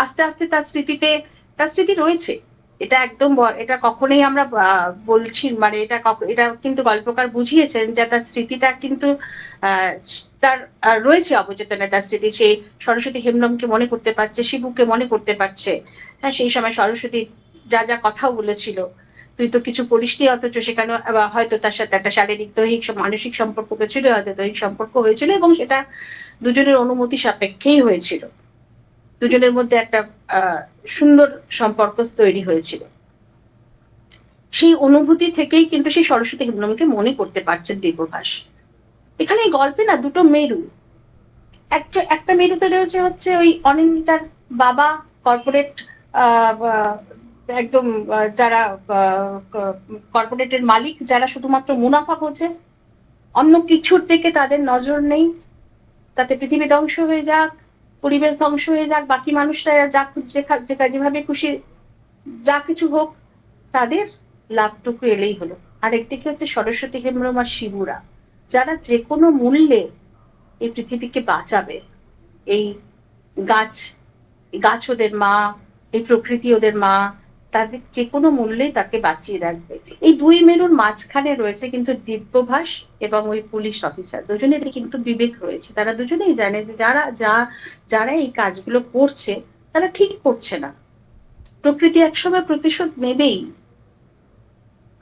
আস্তে আস্তে তার স্মৃতি রয়েছে। এটা একদম, এটা কখনোই আমরা বলছি, মানে এটা কিন্তু গল্পকার বুঝিয়েছেন যে তার স্মৃতিটা কিন্তু তার রয়েছে অবচেতনে, তার স্মৃতি। সেই সরস্বতী হেমব্রমকে মনে করতে পারছে, শিবুকে মনে করতে পারছে। হ্যাঁ, সেই সময় সরস্বতী যা যা কথাও বলেছিল, তুই তো কিছু করিসনি, অথচ সেখানে হয়তো তার সাথে একটা শারীরিক, দৈহিক, মানসিক সম্পর্ক ছিল, হয়তো দৈহিক সম্পর্ক হয়েছিল, এবং সেটা দুজনের অনুমতি সাপেক্ষেই হয়েছিল। দুজনের মধ্যে একটা সুন্দর সম্পর্ক তৈরি হয়েছিল। সেই অনুভূতি থেকেই কিন্তু সেই সরস্বতী হেমব্রমকে মনে করতে পারছেন দিব্যভাস। এখানে এই গল্পে না দুটো মেরু, একটা মেরুতে রয়েছে হচ্ছে ওই অনিন্দিতার বাবা, কর্পোরেট, একদম যারা কর্পোরেটের মালিক, যারা শুধুমাত্র মুনাফা খোঁজে, অন্য কিছুর দিকে তাদের নজর নেই, তাতে পৃথিবী ধ্বংস হয়ে যাক, পরিবেশ ধ্বংস হয়ে যাক, বাকি মানুষরা যেভাবে খুশি যা কিছু হোক, তাদের লাভটুকু এলেই হলো। আর একদিকে হচ্ছে সরস্বতী হেমব্রম আর শিবুরা, যারা যে কোনো মূল্যে এই পৃথিবীকে বাঁচাবে। এই গাছ ওদের মা, এই প্রকৃতি ওদের মা, তাদের যে কোনো মূল্যে তাকে বাঁচিয়ে রাখবে। এই দুই মেরুর মাঝখানে রয়েছে কিন্তু দিব্যভাস এবং ওই পুলিশ অফিসার, দুজনেরই কিন্তু বিবেক রয়েছে। তারা দুজনেই জানে যে যারা এই কাজগুলো করছে তারা ঠিক করছে না। প্রকৃতি একসময় প্রতিশোধ নেবেই।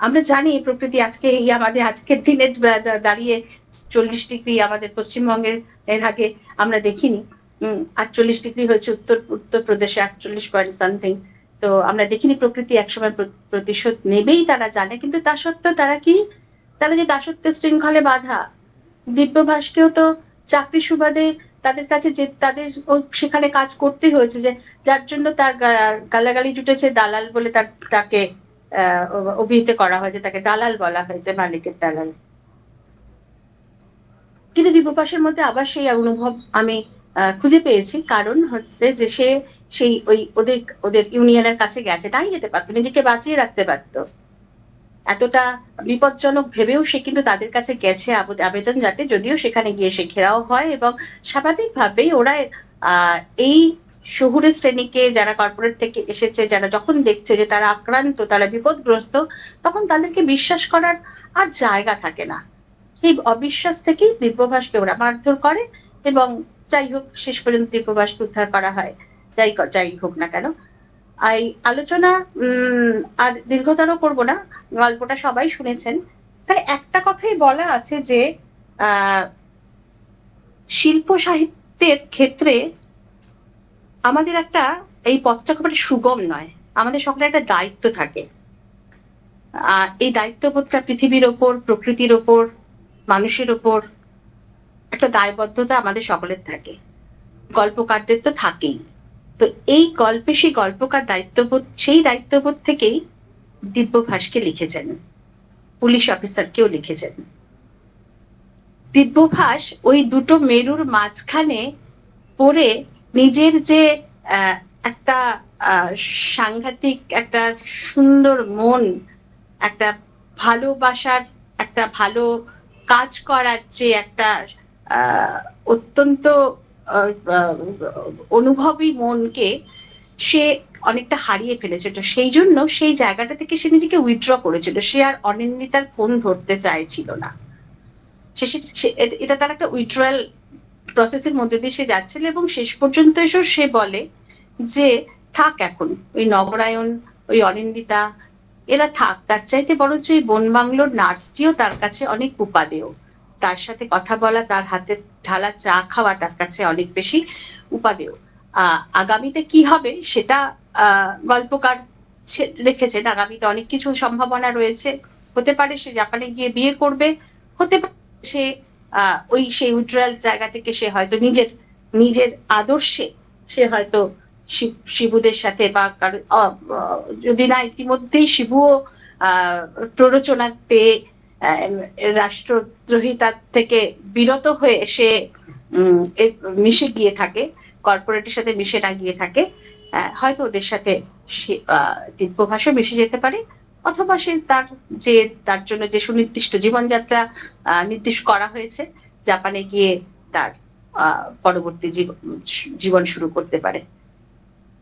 আমরা জানি প্রকৃতি আজকে এই আমাদের আজকের দিনে দাঁড়িয়ে 40 ডিগ্রি আমাদের পশ্চিমবঙ্গের এর আগে আমরা দেখিনি। 48 ডিগ্রি হয়েছে উত্তরপ্রদেশে, 48 পয়েন্ট সামথিং। তো আমরা দেখিনি প্রকৃতি একসময় প্রতিশোধ নেবেই, তারা জানে। কিন্তু তা সত্ত্বেও তারা যে দাসত্বের শৃঙ্খলে বাঁধা, দিব্যভাসকেও তো চাকরি সুবাদে তাদের কাছে যে তাদের সেখানে কাজ করতে হয়েছে, যে যার জন্য তার গালাগালি জুটেছে, দালাল বলে তাকে অভিহিত করা হয়েছে, তাকে দালাল বলা হয়েছে, মালিকের দালাল। কিন্তু দিব্যভাসের মধ্যে আবার সেই অনুভব আমি খুঁজে পেয়েছি। কারণ হচ্ছে যে সে সেই ওদের ইউনিয়নের কাছে গেছে, তাই যেতে পারতো, নিজেকে বাঁচিয়ে রাখতে পারতো। এতটা বিপজ্জনক ভেবেও সে কিন্তু তাদের কাছে গেছে আবেদন জানাতে, যদিও সেখানে গিয়ে সে ঘেরাও হয়। এবং স্বাভাবিকভাবেই ওরা এই শহুরে শ্রেণীকে, যারা কর্পোরেট থেকে এসেছে, যারা যখন দেখছে যে তারা আক্রান্ত, তারা বিপদগ্রস্ত, তখন তাদেরকে বিশ্বাস করার আর জায়গা থাকে না। সেই অবিশ্বাস থেকেই দিব্যভাসকে ওরা মারধর করে। এবং যাই হোক, শেষ পর্যন্ত দিব্যভাসকে উদ্ধার করা হয়। যাই হোক না কেন, এই আলোচনা আর দীর্ঘতর করব না, গল্পটা সবাই শুনেছেন। তাই একটা কথাই বলা আছে যে শিল্প সাহিত্যের ক্ষেত্রে আমাদের এই পথটা খুব সুগম নয়। আমাদের সকলের একটা দায়িত্ব থাকে। এই দায়িত্ববোধটা পৃথিবীর ওপর, প্রকৃতির ওপর, মানুষের ওপর একটা দায়বদ্ধতা আমাদের সকলের থাকে, গল্পকারদের তো থাকেই। তো এই গল্পে সেই গল্পকার সেই দায়িত্ববোধ থেকেই দিব্যভাসকে লিখেছেন, পুলিশ অফিসারকেও লিখেছেন। দিব্যভাস ওই দুটো মেরুর মাঝখানে পড়ে নিজের যে একটা সাংঘাতিক একটা সুন্দর মন, একটা ভালোবাসার, একটা ভালো কাজ করার যে একটা অত্যন্ত অনুভবী মনকে সে অনেকটা হারিয়ে ফেলেছে। তো সেই জন্য সেই জায়গাটা থেকে সে নিজেকে উইথড্র করেছিল। সে আর অনিন্দিতার ফোন ধরতে চাইছিল না। এটা তার একটা উইথড্রয়াল প্রসেসের মধ্যে দিয়ে সে যাচ্ছিল। এবং শেষ পর্যন্ত এসেও সে বলে যে থাক, এখন ওই নবরায়ণ, ওই অনিন্দিতা, এরা থাক, তার চাইতে বরঞ্চ ওই বনবাংলোর নার্সটিও তার কাছে অনেক উপাদেয়। তার সাথে কথা বলা, তার হাতে ঢালা চা খাওয়া তার কাছে অনেক বেশি উপাদেয়। আগামীতে কি হবে সেটা গল্পকার রেখেছেন। আগামীতে অনেক কিছু সম্ভাবনা রয়েছে। হতে পারে সে জাপানে গিয়ে বিয়ে করবে, হতে পারে সে সেই উইথড্রয়াল জায়গা থেকে সে হয়তো নিজের আদর্শে সে হয়তো শিবুদের সাথে, বা যদি না ইতিমধ্যেই শিবুও প্ররোচনা পেয়ে রাষ্ট্রদ্রোহিতার থেকে বিরত হয়ে সে মিশে গিয়ে থাকে, কর্পোরেটের সাথে মিশে না গিয়ে থাকে, হয়তো ওদের সাথে দিব্যভাসও মিশে যেতে পারে। অথবা সে তার জন্য যে সুনির্দিষ্ট জীবনযাত্রা নির্দিষ্ট করা হয়েছে, জাপানে গিয়ে তার পরবর্তী জীবন শুরু করতে পারে।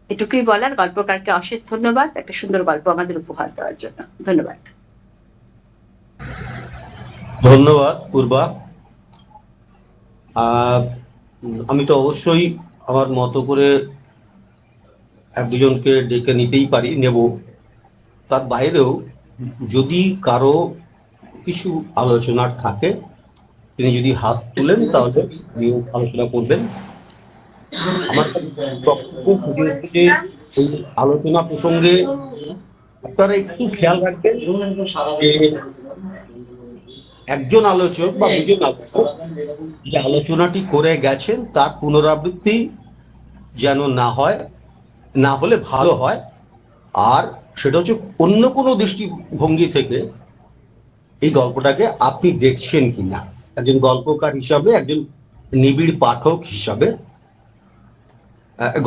এটুকুই বলার। গল্পকারকে অশেষ ধন্যবাদ একটা সুন্দর গল্প আমাদের উপহার দেওয়ার জন্য। ধন্যবাদ। ধন্যবাদ পূর্বা। আমি তো অবশ্যই আমার মতো করে এক দুজনকে ডেকে নিতেই পারি, নেব। তার বাইরেও যদি কারো কিছু আলোচনার থাকে, তিনি যদি হাত তুলেন তাহলে আলোচনা করবেন। আমার যে আলোচনা প্রসঙ্গে আপনারা একটু খেয়াল রাখবেন যে একজন আলোচক বা দুজন আলোচক যে আলোচনাটি করে গেছেন তার পুনরাবৃত্তি যেন না হয়, না হলে ভালো হয়। আর সেটা হচ্ছে অন্য কোনো দৃষ্টিভঙ্গি থেকে এই গল্পটাকে আপনি দেখছেন কিনা, একজন গল্পকার হিসাবে, একজন নিবিড় পাঠক হিসাবে।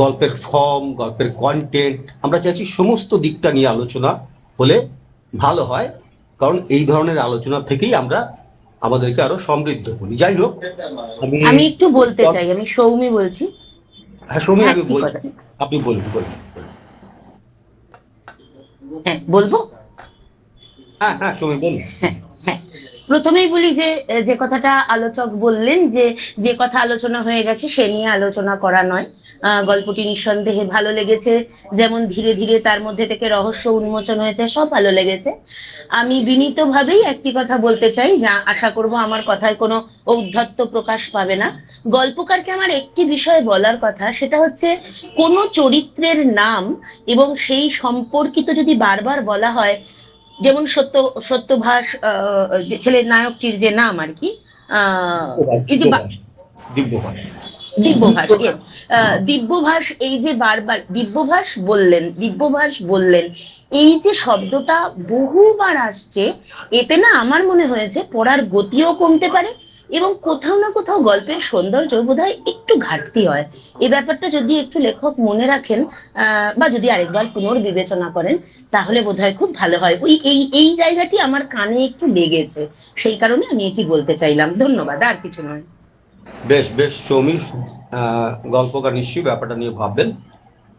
গল্পের ফর্ম, গল্পের কন্টেন্ট, আমরা চাইছি সমস্ত দিকটা নিয়ে আলোচনা হলে ভালো হয়, কারণ এই ধরনের আলোচনা থেকেই আমরা আমাদেরকে আরো সমৃদ্ধ করি। যাই হোক, আমি একটু বলতে চাই। আমি সৌমি বলছি। হ্যাঁ সৌমি, আমি বলছি, আপনি বলুন। হ্যাঁ বলবো। হ্যাঁ সৌমি বলুন। হ্যাঁ, প্রথমেই বলি যে যে কথাটা আলোচক বললেন যে যে কথা আলোচনা হয়ে গেছে সে নিয়ে আলোচনা করা নয়। গল্পটি নিঃসন্দেহে ভালো লেগেছে, যেমন ধীরে ধীরে তার মধ্যে থেকে রহস্য উন্মোচন হয়েছে, সব ভালো লেগেছে। আমি বিনীতভাবেই একটি কথা বলতে চাই, যা আশা করব আমার কথায় কোনো ঔদ্ধত্য প্রকাশ পাবে না। গল্পকারকে আমার একটি বিষয়ে বলার কথা, সেটা হচ্ছে কোনো চরিত্রের নাম এবং সেই সম্পর্কিত যদি বারবার বলা হয়, যেমন সত্যভাষ, যে ছেলের নায়কটির যে নাম আর কি, এই যে দিব্যভাষ। দিব্যভাষ, ইয়েস, দিব্যভাষ, এই যে বারবার দিব্যভাষ বললেন, এই যে শব্দটা বহুবার আসছে, এতে না আমার মনে হয়েছে পড়ার গতিও কমতে পারে এবং কোথাও না কোথাও গল্পের সৌন্দর্য বোধহয় একটু ঘাটতি হয়। এই ব্যাপারটা যদি একটু লেখক মনে রাখেন, বা যদি আরেকবার পুনর্বিবেচনা করেন, তাহলে বোধহয় খুব ভালো হয়। এই জায়গাটি আমার কানে একটু লেগেছে, সেই কারণে আমি এটি বলতে চাইলাম। ধন্যবাদ, আর কিছু নয়। বেশ বেশ সৌমি, গল্পকার নিশ্চয়ই ব্যাপারটা নিয়ে ভাববেন।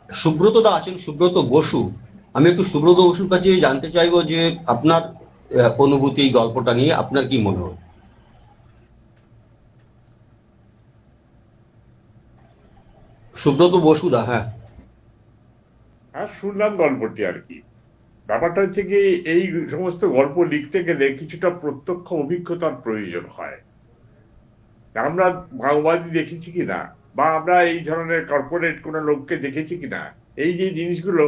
সুব্রত দা আছেন, সুব্রত বসু। আমি একটু সুব্রত বসুর কাছে জানতে চাইবো যে আপনার অনুভূতি এই গল্পটা নিয়ে, আপনার কি মনে হয়? সুব্রত বসু দা। হ্যাঁ হ্যাঁ, শুনলাম গল্পটি আর কি। ব্যাপারটা হচ্ছে কি, এই সমস্ত গল্প লিখতে গেলে কিছুটা প্রত্যক্ষ অভিজ্ঞতার প্রয়োজন হয়। আমরা মাওবাদী দেখেছি কিনা, বা আমরা এই ধরনের কর্পোরেট কোনো লোককে দেখেছি কিনা, এই যে জিনিসগুলো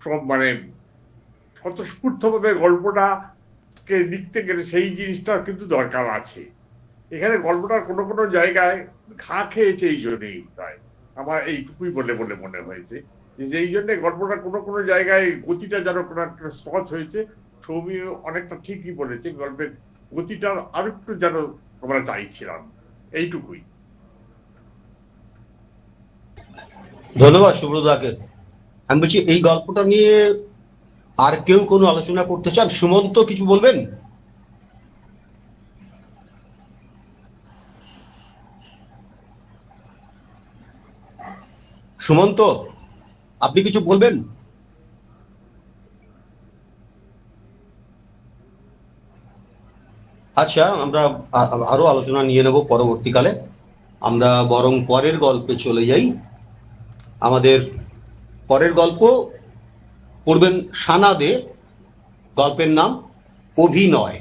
সব মানে স্বতঃস্ফূর্তভাবে গল্পটাকে লিখতে গেলে সেই জিনিসটা কিন্তু দরকার আছে। এখানে গল্পটার কোনো কোনো জায়গায় ঘা খেয়েছে, এই জন্যই প্রায় আমার এইটুকুই বলে বলে মনে হয়েছে যে এই জন্য গল্পটা কোনো কোনো জায়গায় গতিটা যেন কোনো একটা সহজ হয়েছে। ছবি অনেকটা ঠিকই বলেছে, গল্পের গতিটা আর একটু যেন আমরা চাইছিলাম, এইটুকুই। ধন্যবাদ সুব্রত দাকে। আমি বলছি এই গল্পটা নিয়ে আর কেউ কোনো আলোচনা করতে চান? সুমন্ত কিছু বলবেন? সুমন্ত, আপনি কিছু বলবেন? আচ্ছা, আমরা আরো আলোচনা নিয়ে নেব পরবর্তীকালে। আমরা বরং পরের গল্পে চলে যাই। আমাদের পরের গল্প পড়বেন সানা দে। গল্পের নাম অভিনয়।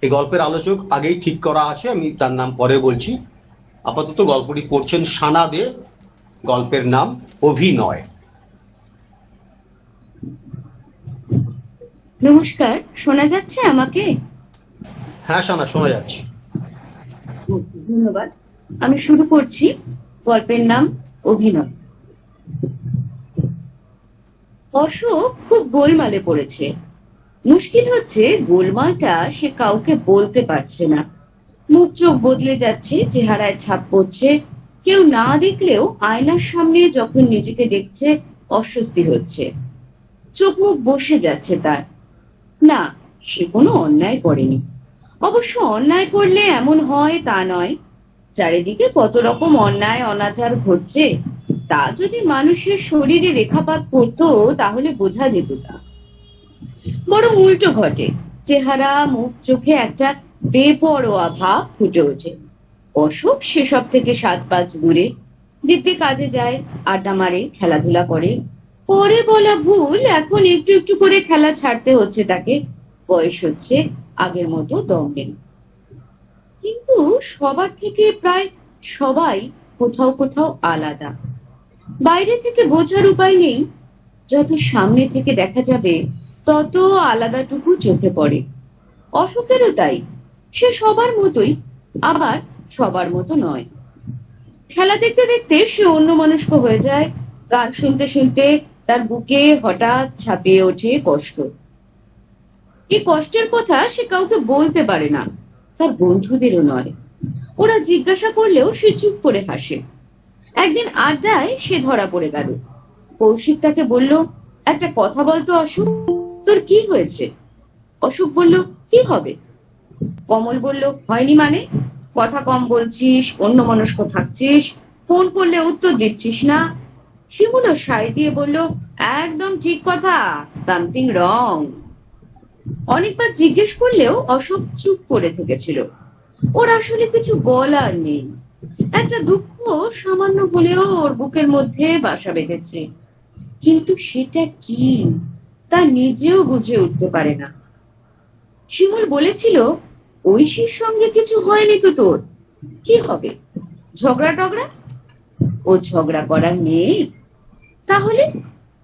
এই গল্পের আলোচক আগেই ঠিক করা আছে, আমি তার নাম পরে বলছি। আপাতত গল্পটি পড়ছেন সানা দে, গল্পের নাম অভিনয়। নমস্কার, শোনা যাচ্ছে আমাকে? হ্যাঁ সানা, শোনা যাচ্ছে। ধন্যবাদ। আমি শুরু করছি। গল্পের নাম অভিনয়। অশোক খুব গোলমালে পড়েছে। মুশকিল হচ্ছে গোলমালটা সে কাউকে বলতে পারছে না। মুখ চোখ বদলে যাচ্ছে, চেহারায় ছাপ পড়ছে। কেউ না দেখলেও আয়নার সামনে যখন নিজেকে দেখছে অস্বস্তি হচ্ছে। চোখ মুখ বসে যাচ্ছে তার। না, সে কোনো অন্যায় করেনি। অবশ্য অন্যায় করলে এমন হয় তা নয়। চারিদিকে কত রকম অন্যায় অনাচার ঘটছে, তা যদি মানুষের শরীরে রেখাপাত করতো তাহলে বোঝা যেত তা। বরং উল্টো ঘটে। চেহারা মুখ চোখে একটা বেপরোয়া ভাব ফুটে ওঠে। অশোক সেসব থেকে 7 পাঁচ দূরে। দিব্যি কাজে যায়, আড্ডা মারে, খেলাধুলা করে। পরে বলা ভুল, এখন একটু একটু করে খেলা ছাড়তে হচ্ছে তাকে। বয়স হচ্ছে, আগের মতো দম নেই। কিন্তু সবার থেকে প্রায় সবাই কোথাও কোথাও আলাদা। বাইরে থেকে বোঝার উপায় নেই, যত সামনে থেকে দেখা যাবে তত আলাদাটুকু চোখে পড়ে। অশোকেরও তাই। সে সবার মতোই, আবার সবার মতো নয়। খেলা দেখতে দেখতে সে অন্যমনস্ক হয়ে যায়। গান শুনতে শুনতে তার বুকে হঠাৎ ছাপিয়ে ওঠে কষ্ট। এই কষ্টের কথা সে কাউকে বলতে পারে না, তার বন্ধুদেরও নয়। ওরা জিজ্ঞাসা করলেও সে চুপ করে হাসে। একদিন আড্ডায় সে ধরা পড়ে গেল। কৌশিক তাকে বলল, একটা কথা বলতো অশোক, তোর কি হয়েছে? অশোক বলল, কি হবে? কমল বলল, হয়নি মানে? কথা কম বলছিস, অন্যমনস্ক থাকছিস, ফোন করলে উত্তর দিচ্ছিস না। শিমুলও সায় দিয়ে বলল, একদম ঠিক কথা, সামথিং রং। অনেকবার জিজ্ঞেস করলেও অশোক চুপ করে থেকেছিল। ওর আসলে কিছু বলার নেই। একটা দুঃখ সামান্য হলেও ওর বুকের মধ্যে বাসা বেঁধেছে, কিন্তু সেটা কি তা নিজেও বুঝে উঠতে পারে না। শিমুল বলেছিল, ঐশীর সঙ্গে কিছু হয়নি তো তোর? কি হবে, ঝগড়া টগড়া? ও ঝগড়া করার মেয়ে? তাহলে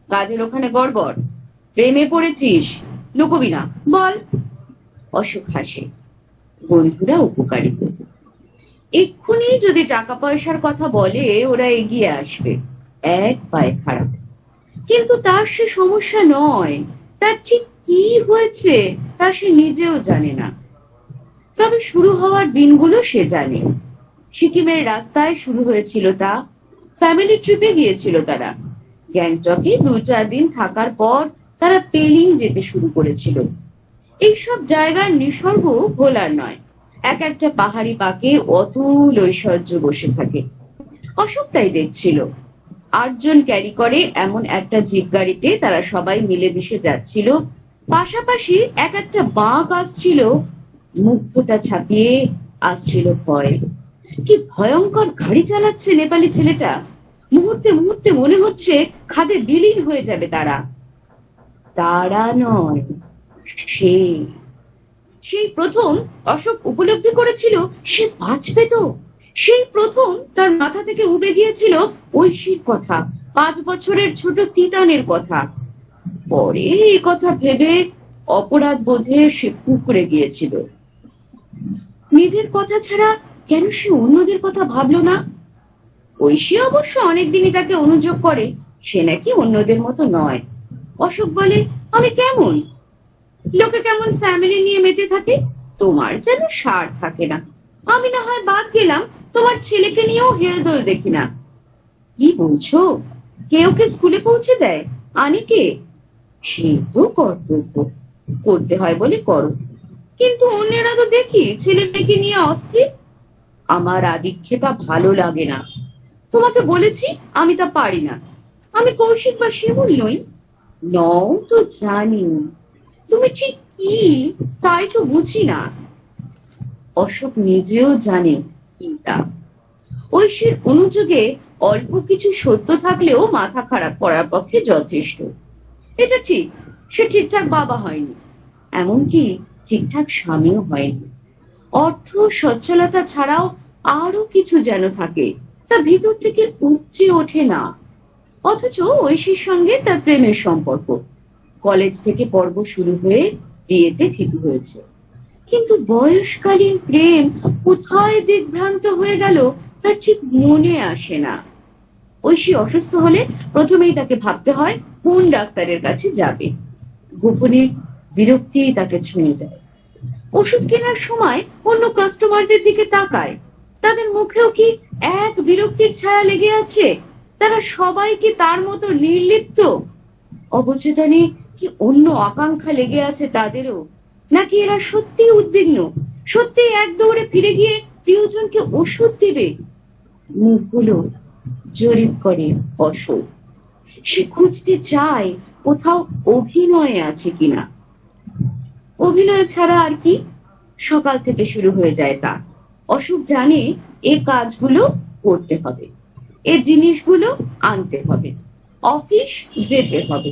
কাজের ওখানে গড়বড়, প্রেমে পড়েছিস, লুকোবি না, বল। অশোক হাসে। বন্ধুরা উপকারী, এক্ষুনি যদি টাকা পয়সার কথা বলে ওরা এগিয়ে আসবে, এক পায়ে খারাপ। কিন্তু তার সে সমস্যা নয়, তার ঠিক কি হয়েছে তা সে নিজেও জানে না। তবে শুরু হওয়ার দিনগুলো সে জানে। সিকিমের রাস্তায় শুরু হয়েছিল তা। ফ্যামিলি ট্রিপে গিয়েছিল তারা। গ্যাংটকে 2-4 দিন থাকার পর তারা পেলিং যেতে শুরু করেছিল। এইসব জায়গার নিসর্গ ভোলার নয়। এক একটা পাহাড়ি পাকে অতুল ঐশ্বর্য বসে থাকে। অশোক তাই দেখছিল। 8 জন ক্যারি করে এমন একটা জিপ গাড়িতে তারা সবাই মিলেমিশে যাচ্ছিল। পাশাপাশি এক একটা বাঁক আসছিল, মুগ্ধতা ছাপিয়ে আসছিল ভয়। কি ভয়ঙ্কর গাড়ি চালাচ্ছে নেপালি ছেলেটা! মুহূর্তে মুহূর্তে মনে হচ্ছে খাদে বিলীন হয়ে যাবে তারা। তারা নয়, সেই প্রথম অশোক উপলব্ধি করেছিল সে বাঁচবে তো। সেই প্রথম তার মাথা থেকে উবে গিয়েছিল ঐশীর কথা, 5 বছরের ছোট তিতানের কথা। পরে এই কথা ভেবে অপরাধ বোধে সে কুঁকড়ে গিয়েছিল। নিজের কথা ছাড়া কেন সে অন্যদের কথা ভাবলো না? ঐশী অবশ্য অনেকদিনই তাকে অনুযোগ করে সে নাকি অন্যদের মতো নয়। অশোক বলে, আমি কেমন? লোকে কেমন ফ্যামিলি নিয়ে মেতে থাকে, তোমার যেন সার থাকে না। আমি না হয় বাদ গেলাম, তোমার ছেলেকে নিয়েও হেলদোল দেখি না। কি বলছো? কে ওকে স্কুলে পৌঁছে দেয়, আনে কে? সে তো কর্তব্য, করতে হয় বলে করো, কিন্তু অন্যেরা তো দেখি ছেলে মেয়েকে নিয়ে অস্থির। আমার আদিক্ষেতা ভালো লাগে না। তোমাকে বলেছি আমি তা পারি না। আমি কৌশিক বা শিমুল নই। নও তো জানি, তুমি ঠিক কি তাই তো বুঝি না। অশোক নিজেও জানে কি তা। ঐশীর অনুযোগে অল্প কিছু সত্য থাকলেও মাথা খারাপ করার পক্ষে যথেষ্ট। এটা ঠিক, সে ঠিকঠাক বাবা হয়নি, এমনকি ঠিকঠাক স্বামীও হয়নি। অর্থ সচ্ছলতা ছাড়াও আরো কিছু যেন থাকে, তা ভিতর থেকে উপচে ওঠে না। অথচ ঐশীর সঙ্গে তার প্রেমের সম্পর্ক কলেজ থেকে পর্ব শুরু হয়ে বিয়েতে থিতু হয়েছে। কিন্তু বয়সকালীন প্রেম কোথায় দিকভ্রান্ত হয়ে গেল তার ঠিক মনে আসে না। ঐশী অসুস্থ হলে প্রথমেই তাকে ভাবতে হয় কোন ডাক্তারের কাছে যাবে। গোপনে বিরক্তি তাকে ছুঁয়ে যায়। ওষুধ কেনার সময় অন্য কাস্টমারদের দিকে তাকায়, তাদের মুখেও কি এক বিরক্তির ছায়া লেগে আছে? তারা সবাই কি তার মতো নির্লিপ্ত? অবচেতনে কি অন্য আকাঙ্ক্ষা লেগে আছে তাদেরও? নাকি এরা সত্যি উদ্বিগ্ন, সত্যি এক দৌড়ে ফিরে গিয়ে প্রিয়জনকে ওষুধ দিবে? মুখগুলো জরিপ করে অশোক। সে খুঁজতে চায় কোথাও অভিনয় আছে কিনা। অভিনয় ছাড়া আর কি? সকাল থেকে শুরু হয়ে যায় তা। অশোক জানে এ কাজগুলো করতে হবে, এ জিনিসগুলো আনতে হবে, অফিস যেতে হবে,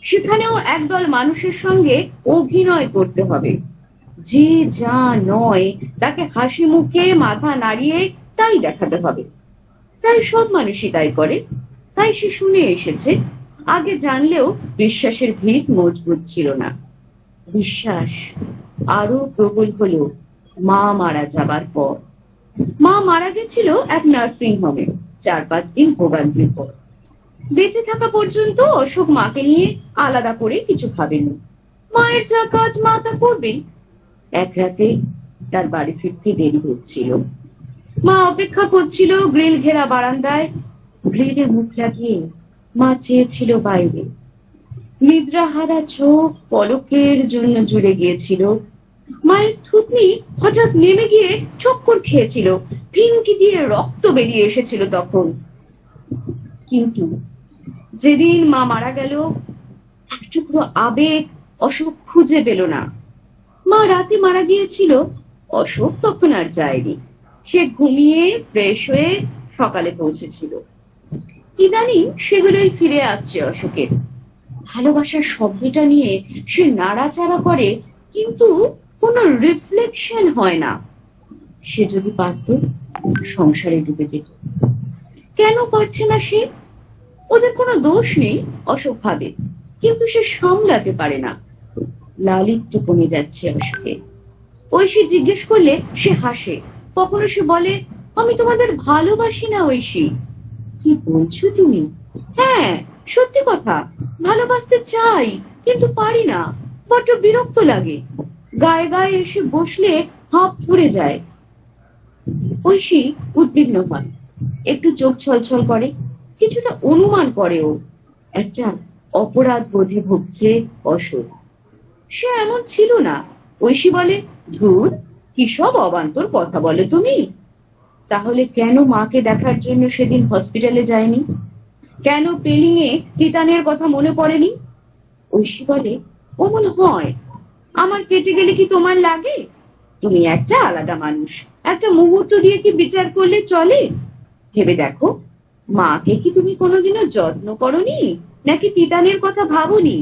সেখানেও একদল মানুষের সঙ্গে অভিনয় করতে হবে। যে যা নয় তাকে হাসি মুখে মাথা নাড়িয়ে তাই দেখাতে হবে। প্রায় সব মানুষই তাই করে, তাই সে শুনে এসেছে। আগে জানলেও বিশ্বাসের ভিত মজবুত ছিল না। বিশ্বাস আরো প্রবল হলো মা মারা যাবার পর। মা মারা গেছিল এক নার্সিং হোমে 4-5 দিন ভোগান্তির পর। বেঁচে থাকা পর্যন্ত অশোক মাকে নিয়ে আলাদা করে কিছু ভাবেনি। মায়ের যা কাজ মা তা করবেন। এক রাতে তার বাড়ি ফিরতে দেরি হচ্ছিল। মা অপেক্ষা করছিল গ্রিল ঘেরা বারান্দায়। গ্রিলে মুখ লাগিয়ে মা চেয়েছিল বাইরে। নিদ্রাহারা চোখ পলকের জন্য জুড়ে গিয়েছিল। মায়ের থুতনি হঠাৎ নেমে গিয়ে চক্কর খেয়েছিল, ফিনকি দিয়ে রক্ত বেরিয়ে এসেছিল তখন। কিন্তু যেদিন মা মারা গেল এক টুকরো আবেগ অশোক খুঁজে পেল না। মা রাতে মারা গিয়েছিল, অশোক তখন আর যায়নি। সে ঘুমিয়ে ফ্রেশ হয়ে সকালে পৌঁছেছিল। ইদানিং সেগুলোই ফিরে আসছে অশোকের। ভালোবাসার শব্দটা নিয়ে সে নাড়াচাড়া করে, কিন্তু কোনো রিফ্লেকশন হয় না। সে যদি পারত, সংসারে ডুবে যেত। কেন পারছে না সে? ওদের কোনো দোষ নেই অশোক ভাবে, কিন্তু সে সামলাতে পারে না। লালিত্য কমে যাচ্ছে অশোকের। ঐশী জিজ্ঞেস করলে সে হাসে। কখনো সে বলে, আমি তোমাদের ভালোবাসি না ঐশী। কি বলছো তুমি? হ্যাঁ, সত্যি কথা। ভালোবাসতে চাই, কিন্তু পারি না। বড্ড বিরক্ত লাগে। গায়ে গায়ে এসে বসলে হাঁপ ধরে যায়। ঐশী উদ্বিগ্ন হয়, একটু চোখ ছলছল করে, কিছুটা অনুমান করে ও একটা অপরাধ বোধে ভুগছে অশোক। সে এমন ছিল না। ঐশী বলে, ধুর, কি সব অবান্তর কথা বলে তুমি। তাহলে কেন মাকে দেখার জন্য সেদিন হসপিটালে যায়নি? কেন পেলিং এ তিতানের কথা মনে পড়েনি? ঐশী বলে, ও মনে হয় আমার কেটে গেলে কি তোমার লাগে? তুমি একটা আলাদা মানুষ, একটা মুহূর্ত দিয়ে কি বিচার করলে চলে? ভেবে দেখো, মাকে কি তুমি কোনোদিনও যত্ন করনি, নাকি তিতানের কথা ভাবনি?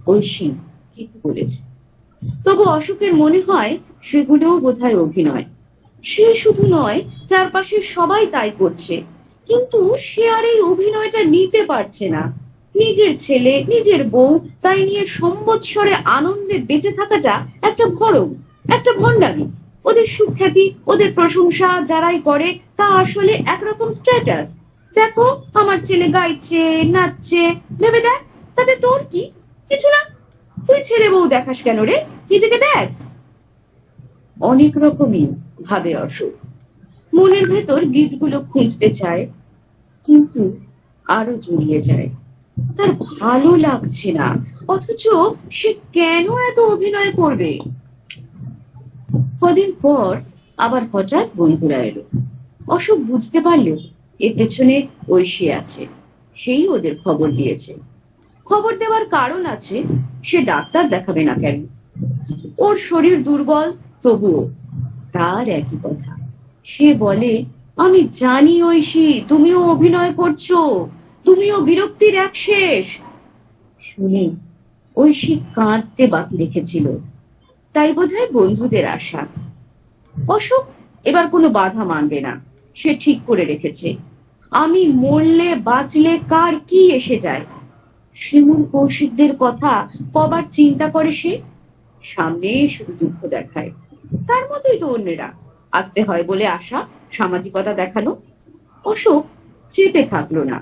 ঐশী ঠিক বলেছে। তবু অশোকের মনে হয় সেগুলোও বোধহয় অভিনয়। সে শুধু নয়, চারপাশের সবাই তাই করছে, কিন্তু সে আর এই অভিনয়টা নিতে পারছে না। নিজের ছেলে, নিজের বউ, তাই নিয়ে সম্বৎসরে আনন্দে বেঁচে থাকাটা একটা ভরম, একটা ভণ্ডামি। ওদের সুখ্যাতি, ওদের প্রশংসা যারাই করে, তা আসলে একরকম স্ট্যাটাস। দেখো, আমার ছেলে গাইছে, নাচছে, ভেবে দেখ, তাতে তোর কি? কিছু না। তুই ছেলে বউ দেখাস কেন রে? নিজেকে দেখ। অনেক রকমই ভাবে অশোক। মনের ভেতর গিটগুলো খুঁজতে চায়, কিন্তু আরো জড়িয়ে যায়। তার ভালো লাগছে না, অথচ সে কেন এত অভিনয় করবে? কদিন পর আবার হঠাৎ বন্ধুরা এলো। অশোক বুঝতে পারল এর পেছনে ঐশী আছে। সেই ওদের খবর দিয়েছে। খবর দেওয়ার কারণ আছে, সে ডাক্তার দেখাবে না কেন? ওর শরীর দুর্বল, তবুও তার একই কথা। সে বলে, আমি জানি ঐশী, তুমিও অভিনয় করছো, তুমিও বিরক্তির এক শেষ। শুনে ঐশী কাঁদতে বাকি রেখেছিল। তাই বোধহয় বন্ধুদের আশা। অশোক এবার কোনো বাধা মানবে না। সে ঠিক করে রেখেছে, আমি মরলে বাঁচলে কার কি এসে যায়। শিমুল কৌশিকদের কথা কবার চিন্তা করে সে? সামনে শুধু দুঃখ দেখায়। তার মতোই তো অন্যেরা। আসতে হয় বলে আশা, সামাজিকতা দেখানো। অশোক চেপে থাকলো না।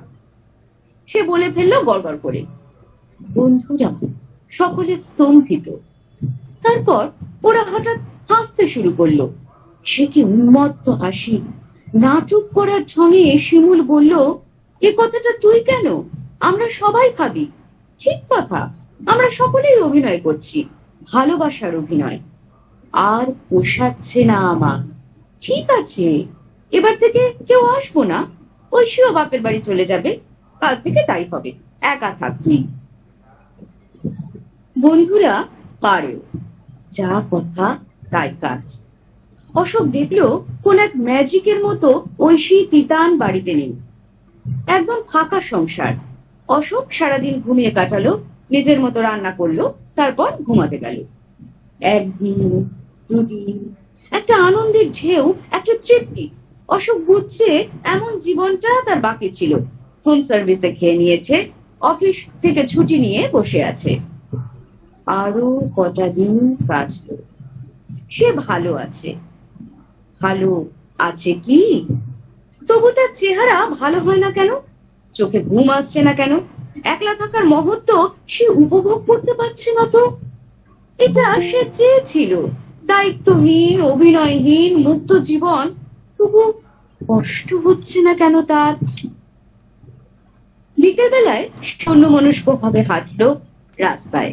সে বলে ফেললো গড়গড় করে, বন্ধুরা সকলে স্তম্ভিত। তারপর ওরা হঠাৎ হাসতে শুরু করলো। সে কি উন্মত্ত হাসি! নাটক করার ঢঙে শিমুল বলল, এ কথাটা তুই কেন? আমরা সবাই ভাবি। ঠিক কথা, আমরা সকলেই অভিনয় করছি, ভালোবাসার অভিনয়। আর পোষাচ্ছে না আমার। ঠিক আছে, এবার থেকে কেউ আসবো না। ঐশীও বাপের বাড়ি চলে যাবে। কাল থেকে তাই হবে, একা থাক তুই। বন্ধুরা পারেও, যা কথা তাই কাজ। অশোক দেখলো কোন এক ম্যাজিকের মতো ঐশী তিতান বাড়িতে নেই। একদম ফাঁকা সংসার। অশোক সারাদিন ঘুমিয়ে কাটালো, নিজের মতো রান্না করলো, তারপর ঘুমাতে গেল। একদিন, দুদিন, একটা আনন্দের ঢেউ, একটা তৃপ্তি। অশোক বুঝছে এমন জীবনটা তার বাকি ছিল। হোম সার্ভিসে খেয়ে নিয়েছে, অফিস থেকে ছুটি নিয়ে বসে আছে। আরো কটা দিন কাটলো। সে ভালো আছে। ভালো আছে কি? তবু তার চেহারা ভালো হয় না কেন? চোখে ঘুম আসছে না কেন? একলা থাকার মহত্ব সে উপভোগ করতে পারছে না তো। এটা সে চেয়েছিল, দায়িত্বহীন, অভিনয়হীন, মুক্ত জীবন। তবু কষ্ট হচ্ছে না কেন তার? বিকেল বেলায় অন্যমনস্ক ভাবে হাঁটলো রাস্তায়।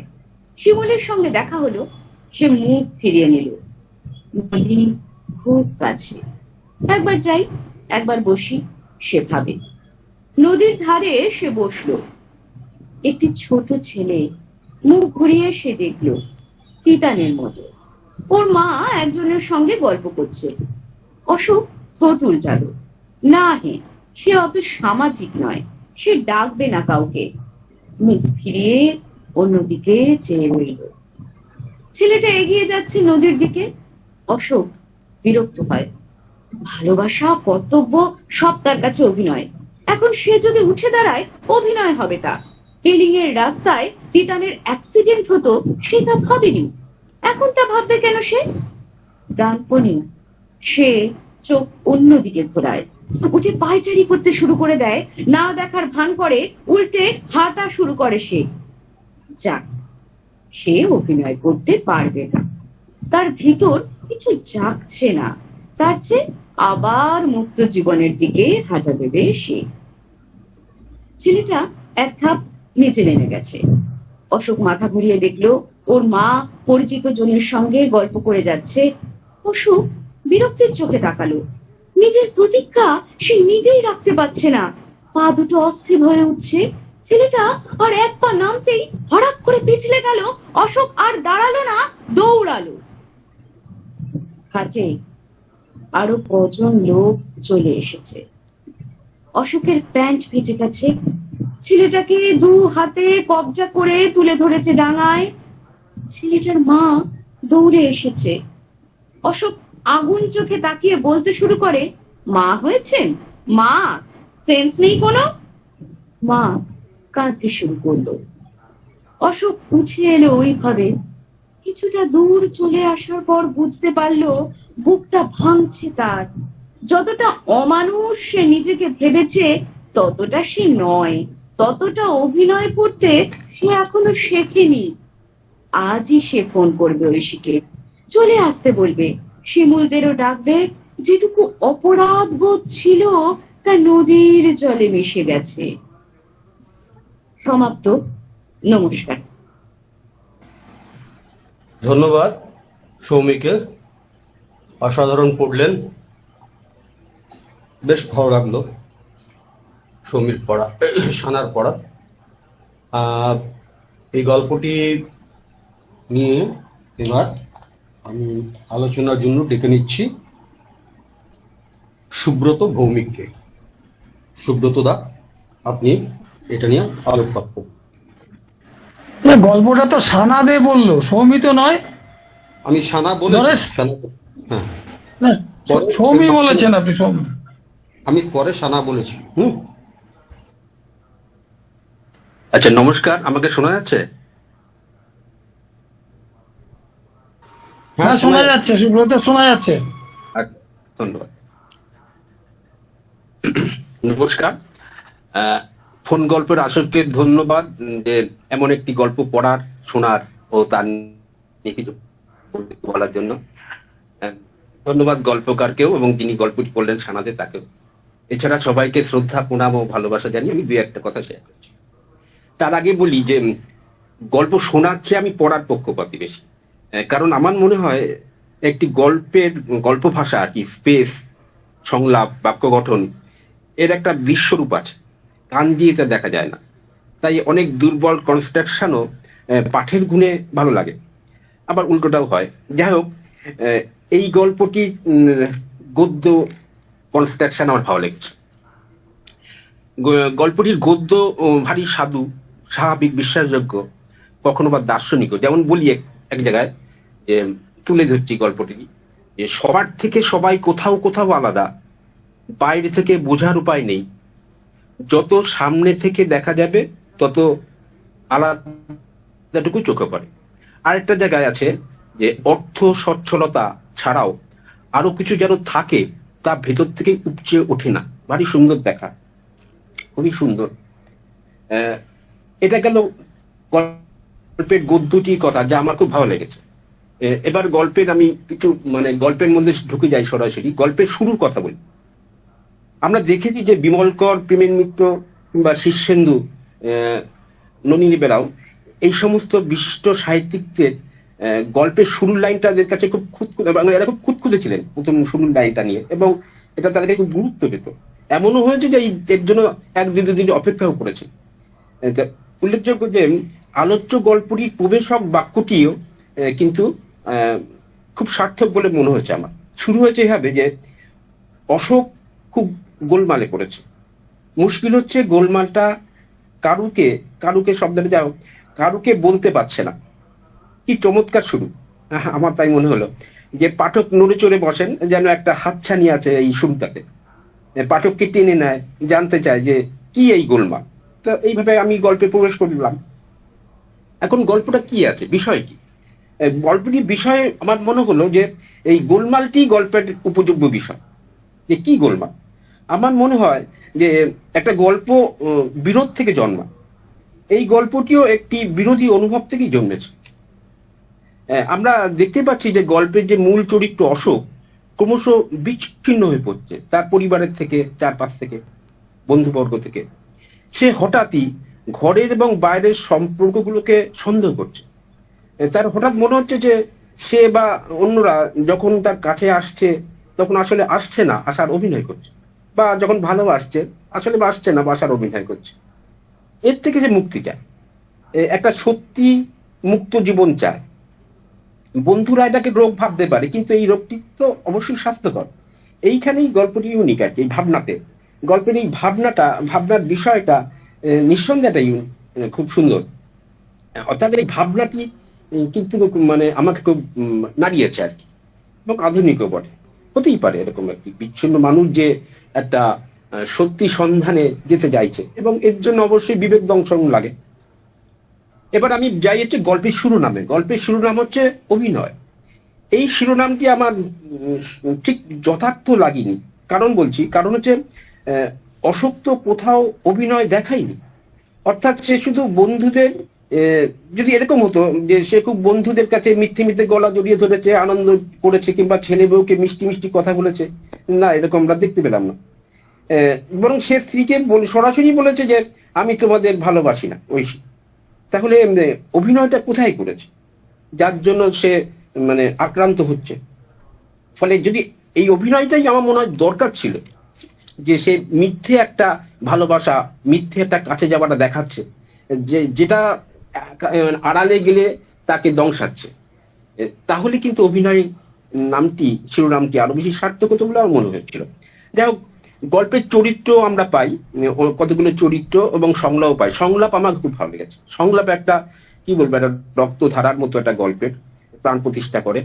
শিমুলের সঙ্গে দেখা হলো। সে মুখ ফিরিয়ে নিল। নদী খুব কাছে। একবার যাই, একবার বসি, সে ভাবে। নদীর ধারে সে বসলো। একটি ছোট ছেলে। মুখ ঘুরিয়ে সে দেখলো তিতানের মতো। ওর মা একজনের সঙ্গে গল্প করছে। অশোক ঠোঁট উল্টালো। না হে, সে অত সামাজিক নয়, সে ডাকবে না কাউকে। মুখ ফিরিয়ে অন্যদিকে চেয়ে রইল। ছেলেটা এগিয়ে যাচ্ছে নদীর দিকে। অশোক বিরক্ত হয়। ভালোবাসা, কর্তব্য সব তার কাছে অভিনয়। এখন সে যদি উঠে দাঁড়ায়, অভিনয় হবে তা। কেলিং এর রাস্তায় তিতানের অ্যাক্সিডেন্ট হতো, সে তা ভাবেনি। এখন তা ভাববে কেন সে? প্রাণপণে সে চোখ অন্যদিকে ঘোরায়, উঠে পায়চারি করতে শুরু করে দেয়। না দেখার ভান করে, উল্টে হাঁটা শুরু করে সে। যাক, সে অভিনয় করতে পারবে না। তার ভিতর কিছু জাগছে না। তার চেয়ে আবার মুক্ত জীবনের দিকে হাঁটা দেবে সে। ছেলেটা এক ধাপ নিচে নেমে গেছে। অশোক মাথা ঘুরিয়ে দেখলো ওর মা পরিচিত জনের সঙ্গে গল্প করে যাচ্ছে। অশোক বিরক্তির চোখে তাকালো। নিজের প্রতিজ্ঞা সে নিজেই রাখতে পারছে না। পা দুটো অস্থির হয়ে উঠছে। ছেলেটা আর এক পা নামতেই হঠাৎ করে পিছলে গেল। অশোক আর দাঁড়ালো না, দৌড়ালো। ঘাটে আরো কজন লোক চলে এসেছে। অশোকের প্যান্ট ভিজে গেছে। ছেলেটাকে দু হাতে কবজা করে তুলে ধরেছে ডাঙায়। ছেলেটার মা দৌড়ে এসেছে। অশোক আগুন চোখে তাকিয়ে বলতে শুরু করে, মা হয়েছেন? মা, সেন্স নেই কোনো? মা কাঁদতে শুরু করলো। অশোক উঠে এলো ওইভাবে। কিছুটা দূর চলে আসার পর বুঝতে পারলো বুকটা ভাঙছে তার। যতটা অমানুষ সে নিজেকে ভেবেছে, ততটা সে নয়। ততটা অভিনয় করতে সে এখনো শেখেনি। আজই সে ফোন করবে ঐশীকে, চলে আসতে বলবে। শিমুলদেরও ডাকবে। যেটুকু অপরাধ বোধ ছিল তা নদীর জলে মিশে গেছে। সমাপ্ত। নমস্কার। ধন্যবাদ সৌমিকে, অসাধারণ পড়লেন, বেশ ভালো লাগলো সৌমির পড়া, সানার পড়া। এই গল্পটি নিয়ে এবার আমি আলোচনার জন্য ডেকে নিচ্ছি সুব্রত ভৌমিককে। সুব্রত দা, আপনি এটা নিয়ে আলোকপাত করুন। গল্পটা তো সানা দে বললো, সৌমি তো নয়। আমি সানা বলেছি। নরেশ? সানা, হ্যাঁ, না, সৌমি বলেছেন আপনি, সৌমি। আমি পরে সানা বলেছি। আচ্ছা, নমস্কার, আমাকে শোনা যাচ্ছে? হ্যাঁ, শোনা যাচ্ছে সুব্রত, শোনা যাচ্ছে। ধন্যবাদ। নমস্কার। ফোন গল্পের আসরকে ধন্যবাদ যে এমন একটি গল্প পড়ার, শোনার ও তার নিয়ে কিছু বলার জন্য। ধন্যবাদ গল্পকারকেও এবং যিনি গল্পটি পড়লেন সানাদে তাকেও। এছাড়া সবাইকে শ্রদ্ধা, প্রণাম ও ভালোবাসা জানিয়ে আমি দুই একটা কথা শেয়ার করছি। তার আগে বলি যে গল্প শোনার চেয়ে আমি পড়ার পক্ষপাতী বেশি। কারণ আমার মনে হয় একটি গল্পের গল্প ভাষা আর কি, স্পেস, সংলাপ, বাক্য গঠন, এর একটা বিশ্বরূপ আছে, কান দিয়ে তা দেখা যায় না। তাই অনেক দুর্বল কনস্ট্রাকশনও পাঠের গুণে ভালো লাগে, আবার উল্টোটাও হয়। যাই হোক, এই গল্পটি গদ্য কনস্ট্রাকশন আমার ভালো লেগেছে। গল্পটির গদ্য ভারী সাধু, স্বাভাবিক, বিশ্বাসযোগ্য, কখনো বা দার্শনিকও। যেমন বলি এক জায়গায় যে তুলে ধরছি গল্পটি, যে সবার থেকে সবাই কোথাও কোথাও আলাদা, বাইরে থেকে বোঝার উপায় নেই, যত সামনে থেকে দেখা যাবে তত আলাদাটুকু চোখে পড়ে। আরেকটা জায়গায় আছে যে অর্থ সচ্ছলতা ছাড়াও আরো কিছু যেন থাকে, তা ভেতর থেকে উপচে ওঠে না। ভারী সুন্দর দেখা, খুবই সুন্দর। এটা গেল গল্পের গদ্যটির কথা, যা আমার খুব ভালো লেগেছে। এবার গল্পের আমি কিছু গল্পের মধ্যে ঢুকে যাই সরাসরি। গল্পের শুরুর কথা বলি। আমরা দেখেছি যে বিমলকর, প্রেমের মিত্র কিংবা শীর্ষেন্দু, ননিনী বেরাও, এই সমস্ত বিশিষ্ট সাহিত্যিকদের গল্পের শুরুর লাইনটা তাদের কাছে খুব এরা খুব খুঁতখুঁতে ছিলেন প্রথম শুরুর লাইনটা নিয়ে, এবং এটা তাদেরকে খুব গুরুত্ব পেত। এমনও হয়েছে যে এর জন্য এক দিন অপেক্ষাও করেছে। উল্লেখযোগ্য যে আলোচ্য গল্পটির প্রবেশক বাক্যটিও কিন্তু খুব সার্থক বলে মনে হয়েছে আমার। শুরু হয়েছে এভাবে যে অশোক খুব গোলমালে পড়েছে। মুশকিল হচ্ছে গোলমালটা কারুকে শব্দটা যাও, কারুকে বলতে পারছে না। কি চমৎকার শুরু! আমার তাই মনে হলো যে পাঠক নড়ে চড়ে বসেন, যেন একটা হাতছানি আছে এই শুরুটাতে। পাঠককে টেনে নেয়, জানতে চায় যে কি এই গোলমাল। তো এইভাবে আমি গল্পে প্রবেশ করলাম। এখন গল্পটা কি আছে, বিষয় কি? গল্পটির বিষয়ে আমার মনে হলো যে এই গোলমালটি গল্পের উপযোগ্য বিষয়। যে কি গোলমাল? আমার মনে হয় যে একটা গল্প বিরোধ থেকে জন্মায়। এই গল্পটিও একটি বিরোধী অনুভব থেকেই জন্মেছে। আমরা দেখতে পাচ্ছি যে গল্পের যে মূল চরিত্র অশোক ক্রমশ বিচ্ছিন্ন হয়ে পড়ছে তার পরিবারের থেকে, চারপাশ থেকে, বন্ধুবর্গ থেকে। সে হঠাৎই ঘরের এবং বাইরের সম্পর্কগুলোকে সন্দেহ করছে। তার হঠাৎ মনে হচ্ছে যে সে বা অন্যরা যখন তার কাছে আসছে তখন আসলে আসছে না, আসার অভিনয় করছে, বা যখন ভালোবাসছে আসলে আসছে না, বাসার অভিনয় করছে। এর থেকে সে মুক্তি চায়, একটা সত্যি মুক্ত জীবন চায়। বন্ধুরা এটাকে রোগ ভাবতে পারে, কিন্তু এই রোগটি তো অবশ্যই স্বাস্থ্যকর। এইখানেই গল্পটি ইউনিক আর কি, এই ভাবনাতে। গল্পের এই ভাবনার বিষয়টা নিঃসন্দেহে খুব সুন্দর। অর্থাৎ এই ভাবনাটি কিন্তু মানে আমাকে খুব নাড়িয়েছে আর কি, এবং আধুনিকও বটে। হতেই পারে এরকম একটি বিচ্ছিন্ন মানুষ যে একটা সত্যি সন্ধানে যেতে চাইছে, এবং এর জন্য অবশ্যই বিবেক দংশন লাগে। এবার আমি যাই হচ্ছে গল্পের শিরোনামে। গল্পের শিরোনাম হচ্ছে অভিনয়। এই শিরোনামটি আমার ঠিক যথার্থ লাগেনি। কারণ হচ্ছে অশোক তো কোথাও অভিনয় দেখায়নি। অর্থাৎ সে শুধু বন্ধুদের, যদি এরকম হতো যে সে খুব বন্ধুদের কাছে মিথ্যে গলা জড়িয়ে ধরেছে, আনন্দ করেছে, কিংবা ছেলে বউকে মিষ্টি মিষ্টি কথা বলেছে, না, এরকম আমরা দেখতে পেলাম না। বরং সে স্ত্রীকে সরাসরি বলেছে যে আমি তোমাদের ভালোবাসি না, ঐশী। তাহলে অভিনয়টা কোথায় করেছে, যার জন্য সে মানে আক্রান্ত হচ্ছে? ফলে যদি এই অভিনয়টাই আমার মনে হয় দরকার ছিল, যে সে মিথ্যে একটা ভালোবাসা, মিথ্যে একটা কাছে যাওয়াটা দেখাচ্ছে, যেটা আড়ালে গেলে তাকে দংশাচ্ছে, তাহলে কিন্তু অভিনয় শিরোনামটি আরো বেশি সার্থক হতো বলে আমার মনে হয়েছিল। যাই হোক, গল্পের চরিত্র আমরা পাই, কতগুলো চরিত্র, এবং সংলাপ পাই। সংলাপ আমার খুব ভালো লেগেছে। সংলাপ একটা কি বলবো, একটা রক্তধারার মতো একটা গল্পের প্রাণ প্রতিষ্ঠা করে।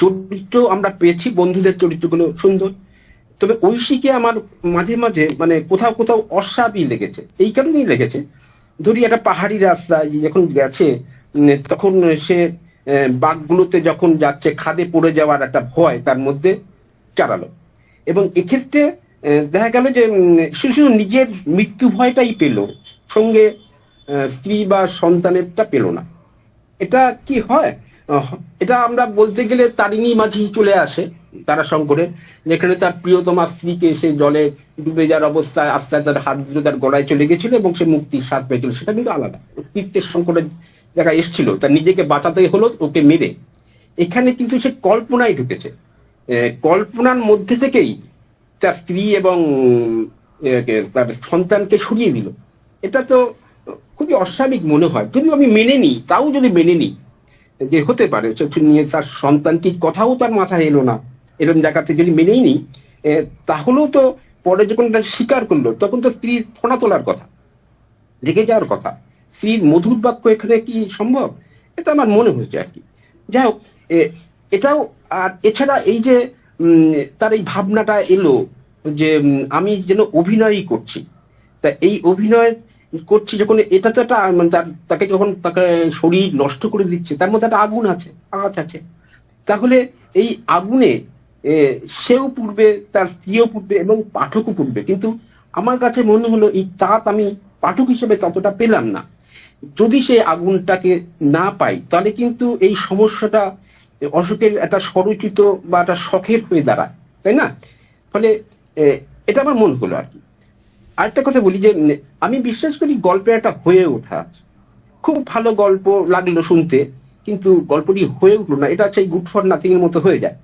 চরিত্র আমরা পেয়েছি, বন্ধুদের চরিত্রগুলো সুন্দর। তবে ঐশীকে আমার মাঝে মাঝে মানে কোথাও অস্বাভাবিক লেগেছে। এই কারণেই লেগেছে, ধরি একটা পাহাড়ি রাস্তায় যখন গেছে, তখন সে বাঘগুলোতে যখন যাচ্ছে, খাদে পড়ে যাওয়ার একটা ভয় তার মধ্যে চালালো। এবং এক্ষেত্রে দেখা গেল যে শুধু নিজের মৃত্যু ভয়টাই পেল, সঙ্গে স্ত্রী বা সন্তানেরটা পেল না। এটা কি হয়? এটা আমরা বলতে গেলে তারিণী মাঝি চলে আসে তারাশঙ্করে, যেখানে তার প্রিয়তমা স্ত্রীকে সে জলে ডুবে যাওয়ার অবস্থায় আস্তে আস্তে তার হাত ধরে তার গলায় চলে গেছিল, এবং সে মুক্তির স্বাদ পেয়েছিল। সেটা কিন্তু আলাদা, অস্তিত্বের সংকটের জায়গায় এসেছিল, তার নিজেকে বাঁচাতে হলো ওকে মেরে। এখানে কিন্তু সে কল্পনায় ঢুকেছে, কল্পনার মধ্যে থেকেই তার স্ত্রী এবং তার সন্তানকে সরিয়ে দিল। এটা তো খুবই অস্বাভাবিক মনে হয়। যদি আমি মেনে নিই, তাও যদি মেনে নিই যে হতে পারে নিয়ে তার সন্তানটির কথাও তার মাথায় এলো না, এরকম জায়গাতে যদি মেনেই নিই, তাহলেও তো পরে যখন এটা স্বীকার করলো, তখন তো স্ত্রীর ফোনা তোলার কথা, রেগে যাওয়ার কথা। স্ত্রীর মধুর বাক্য এখানে কি সম্ভব? এটা আমার মনে হয়েছে আর কি। যাই হোক, এটাও। আর এছাড়া এই যে তার এই ভাবনাটা এলো যে আমি যেন অভিনয়ই করছি, তা এই অভিনয় করছি যখন, এটা তো একটা মানে তাকে যখন তাকে শরীর নষ্ট করে দিচ্ছে, তার মধ্যে একটা আগুন আছে, আঁচ আছে। তাহলে এই আগুনে সেও পুড়বে, তার স্ত্রীও পুড়বে, এবং পাঠকও পুড়বে। কিন্তু আমার কাছে মনে হলো এই তাত আমি পাঠক হিসেবে ততটা পেলাম না। যদি সে আগুনটাকে না পাই, তাহলে কিন্তু এই সমস্যাটা অশোকের একটা স্বরচিত বা একটা শখের হয়ে দাঁড়ায়, তাই না? ফলে এটা আমার মন হলো আর কি। আরেকটা কথা বলি যে আমি বিশ্বাস করি গল্পের একটা হয়ে ওঠা আছে। খুব ভালো গল্প লাগলো শুনতে, কিন্তু গল্পটি হয়ে উঠলো না। এটা হচ্ছে গুড ফর নাথিং এর মতো হয়ে যায়।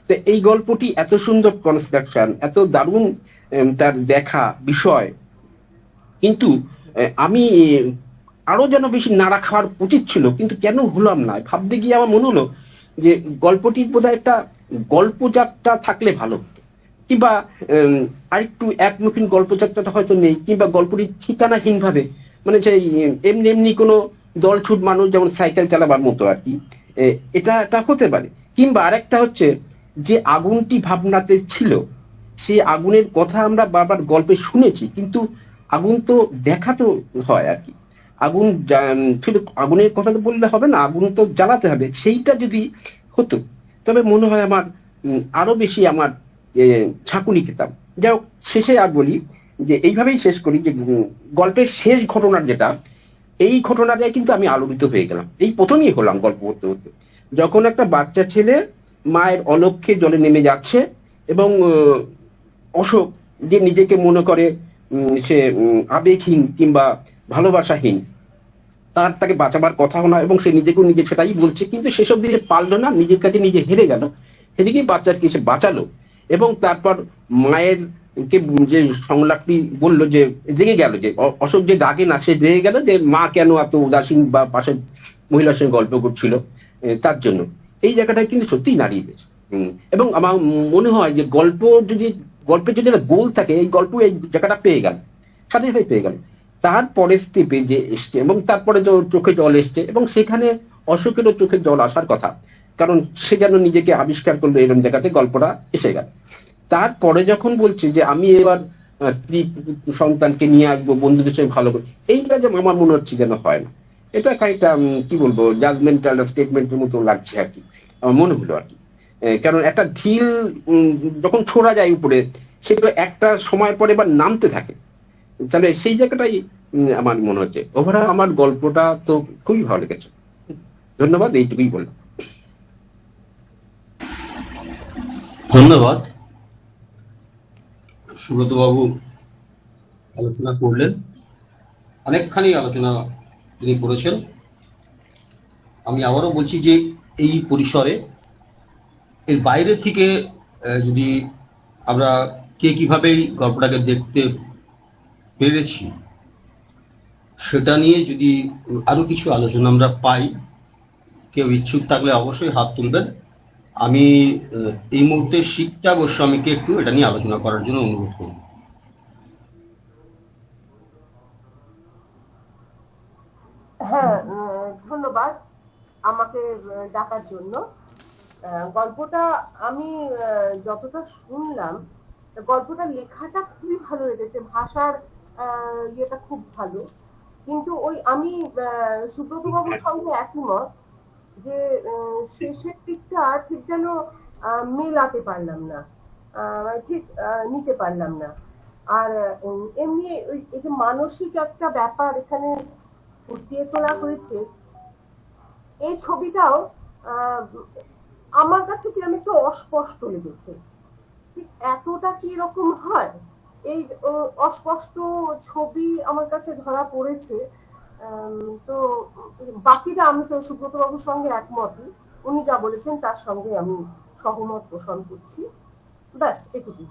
তো এই গল্পটি এত সুন্দর কনস্ট্রাকশন, এত দারুণ তার দেখা বিষয়, কিন্তু আমি আরো যেন বেশি নাড়া খাওয়ার উচিত ছিল, কিন্তু কেন হলাম না ভাবতে গিয়ে আমার মনে হলো যে গল্পটির বোধহয় একটা গল্পযাত্রা থাকলে ভালো হতো, কিংবা আরেকটু একমুখী গল্পযাত্রাটা হয়তো নেই, কিংবা গল্পটি ঠিকানাহীন ভাবে, মানে সেই এমনি এমনি কোনো দলছুট মানুষ যেমন সাইকেল চালাবার মতো আর কি, এটা হতে পারে। কিংবা আরেকটা হচ্ছে যে আগুনটি ভাবনাতে ছিল, সেই আগুনের কথা আমরা বারবার গল্পে শুনেছি, কিন্তু আগুন তো দেখাতে হয় আর কি, আগুন শুধু আগুনের কথা তো বললে হবে না, আগুন তো জ্বালাতে হবে। সেইটা যদি হতো তবে মনে হয় আমার আরো বেশি আমার ঝাঁকুনি খেতাম। যাই হোক, শেষে আর বলি যে এইভাবেই শেষ করি যে গল্পের শেষ ঘটনার যেটা, এই ঘটনাটাই কিন্তু আমি আলোড়িত হয়ে গেলাম। এই প্রথমেই হলাম গল্প করতে করতে, যখন একটা বাচ্চা ছেলে মায়ের অলক্ষ্যে জলে নেমে যাচ্ছে এবং অশোক যে নিজেকে মনে করে সে আবেগহীন কিংবা ভালোবাসাহীন, তাকে বাঁচাবার কথা না, এবং সে নিজেকেও নিজে সেটাই বলছে, কিন্তু সেসব দিকে পারলো না, নিজের কাছে নিজে হেরে গেল। সেদিকেই বাচ্চাকে সে বাঁচালো, এবং তারপর মায়ের কে যে সংলাপটি বললো যে রেগে গেল, যে অশোক যে ডাকে না, সে রেগে গেল যে মা কেন এত উদাসীন বা পাশের মহিলার সঙ্গে গল্প করছিল তার জন্য। এই জায়গাটা কিন্তু সত্যিই নাড়িয়ে দিয়েছে। এবং আমার মনে হয় যে গল্পের যদি একটা গোল থাকে, এই গল্প এই জায়গাটা পেয়ে গেল, সাথে সাথে পেয়ে গেল। তারপরে স্টেপে যে এসছে, এবং তারপরে যে চোখে জল এসছে, এবং সেখানে অশোকেরও চোখে জল আসার কথা, কারণ সে যেন নিজেকে আবিষ্কার করলো, এরকম জায়গাতে গল্পটা এসে গেল। তারপরে যখন বলছে যে আমি এবার স্ত্রী সন্তানকে নিয়ে আসবো, বন্ধুদের সঙ্গে ভালো করে, এইটা যে আমার মনে হচ্ছে যেন হয় না। এটা একটা কি বলবো, জাজমেন্টাল স্টেটমেন্টের মতো লাগছে আর কি, আমার মনে হলো আর কি। কারণ একটা ঢিল যখন ছোড়া যায় উপরে, সেটা একটা সময় পরে এবার নামতে থাকে, তাহলে সেই জায়গাটাই আমার মনে হচ্ছে। ওভারঅল আমার গল্পটা তো খুবই ভালো লেগেছে। ধন্যবাদ, এইটুকুই বললাম। ধন্যবাদ। সুব্রত বাবু আলোচনা করলেন, অনেকখানি আলোচনা তিনি করেছেন। আমি আবারও বলছি যে এই পরিসরে এর বাইরে থেকে যদি আমরা কে কিভাবে গল্পটাকে দেখতে পেরেছি সেটা নিয়ে যদি আরো কিছু আলোচনা আমরা পাই, কেউ ইচ্ছুক থাকলে অবশ্যই হাত তুলবেন। আমি এই মুহূর্তে শিক্ষা গোস্বামীকে একটু এটা নিয়ে আলোচনা করার জন্য অনুরোধ করব। হ্যাঁ, ধন্যবাদ আমাকে ডাকার জন্য। গল্পটা আমি যতটা শুনলাম, গল্পটা লেখাটা খুবই ভালো লেগেছে, ভাষার ইয়েটা খুব ভালো, কিন্তু ওই আমি সুব্রত বাবুর সঙ্গে একমত যে শেষের দিকটা ঠিক যেন মেলাতে পারলাম না, ঠিক নিতে পারলাম না। আর এমনি এই যে মানসিক একটা ব্যাপার এখানে ফুটিয়ে তোলা হয়েছে, এই ছবিটাও আমার কাছে কিরকম একটু অস্পষ্ট লেগেছে। ঠিক এতটা কি এরকম হয়, এই অস্পষ্ট ছবি আমার কাছে ধরা পড়েছে। তো বাকিটা আমি তো সুব্রত বাবুর সঙ্গে একমতই, উনি যা বলেছেন তার সঙ্গে আমি সহমত পোষণ করছি। ব্যাস এটুকু।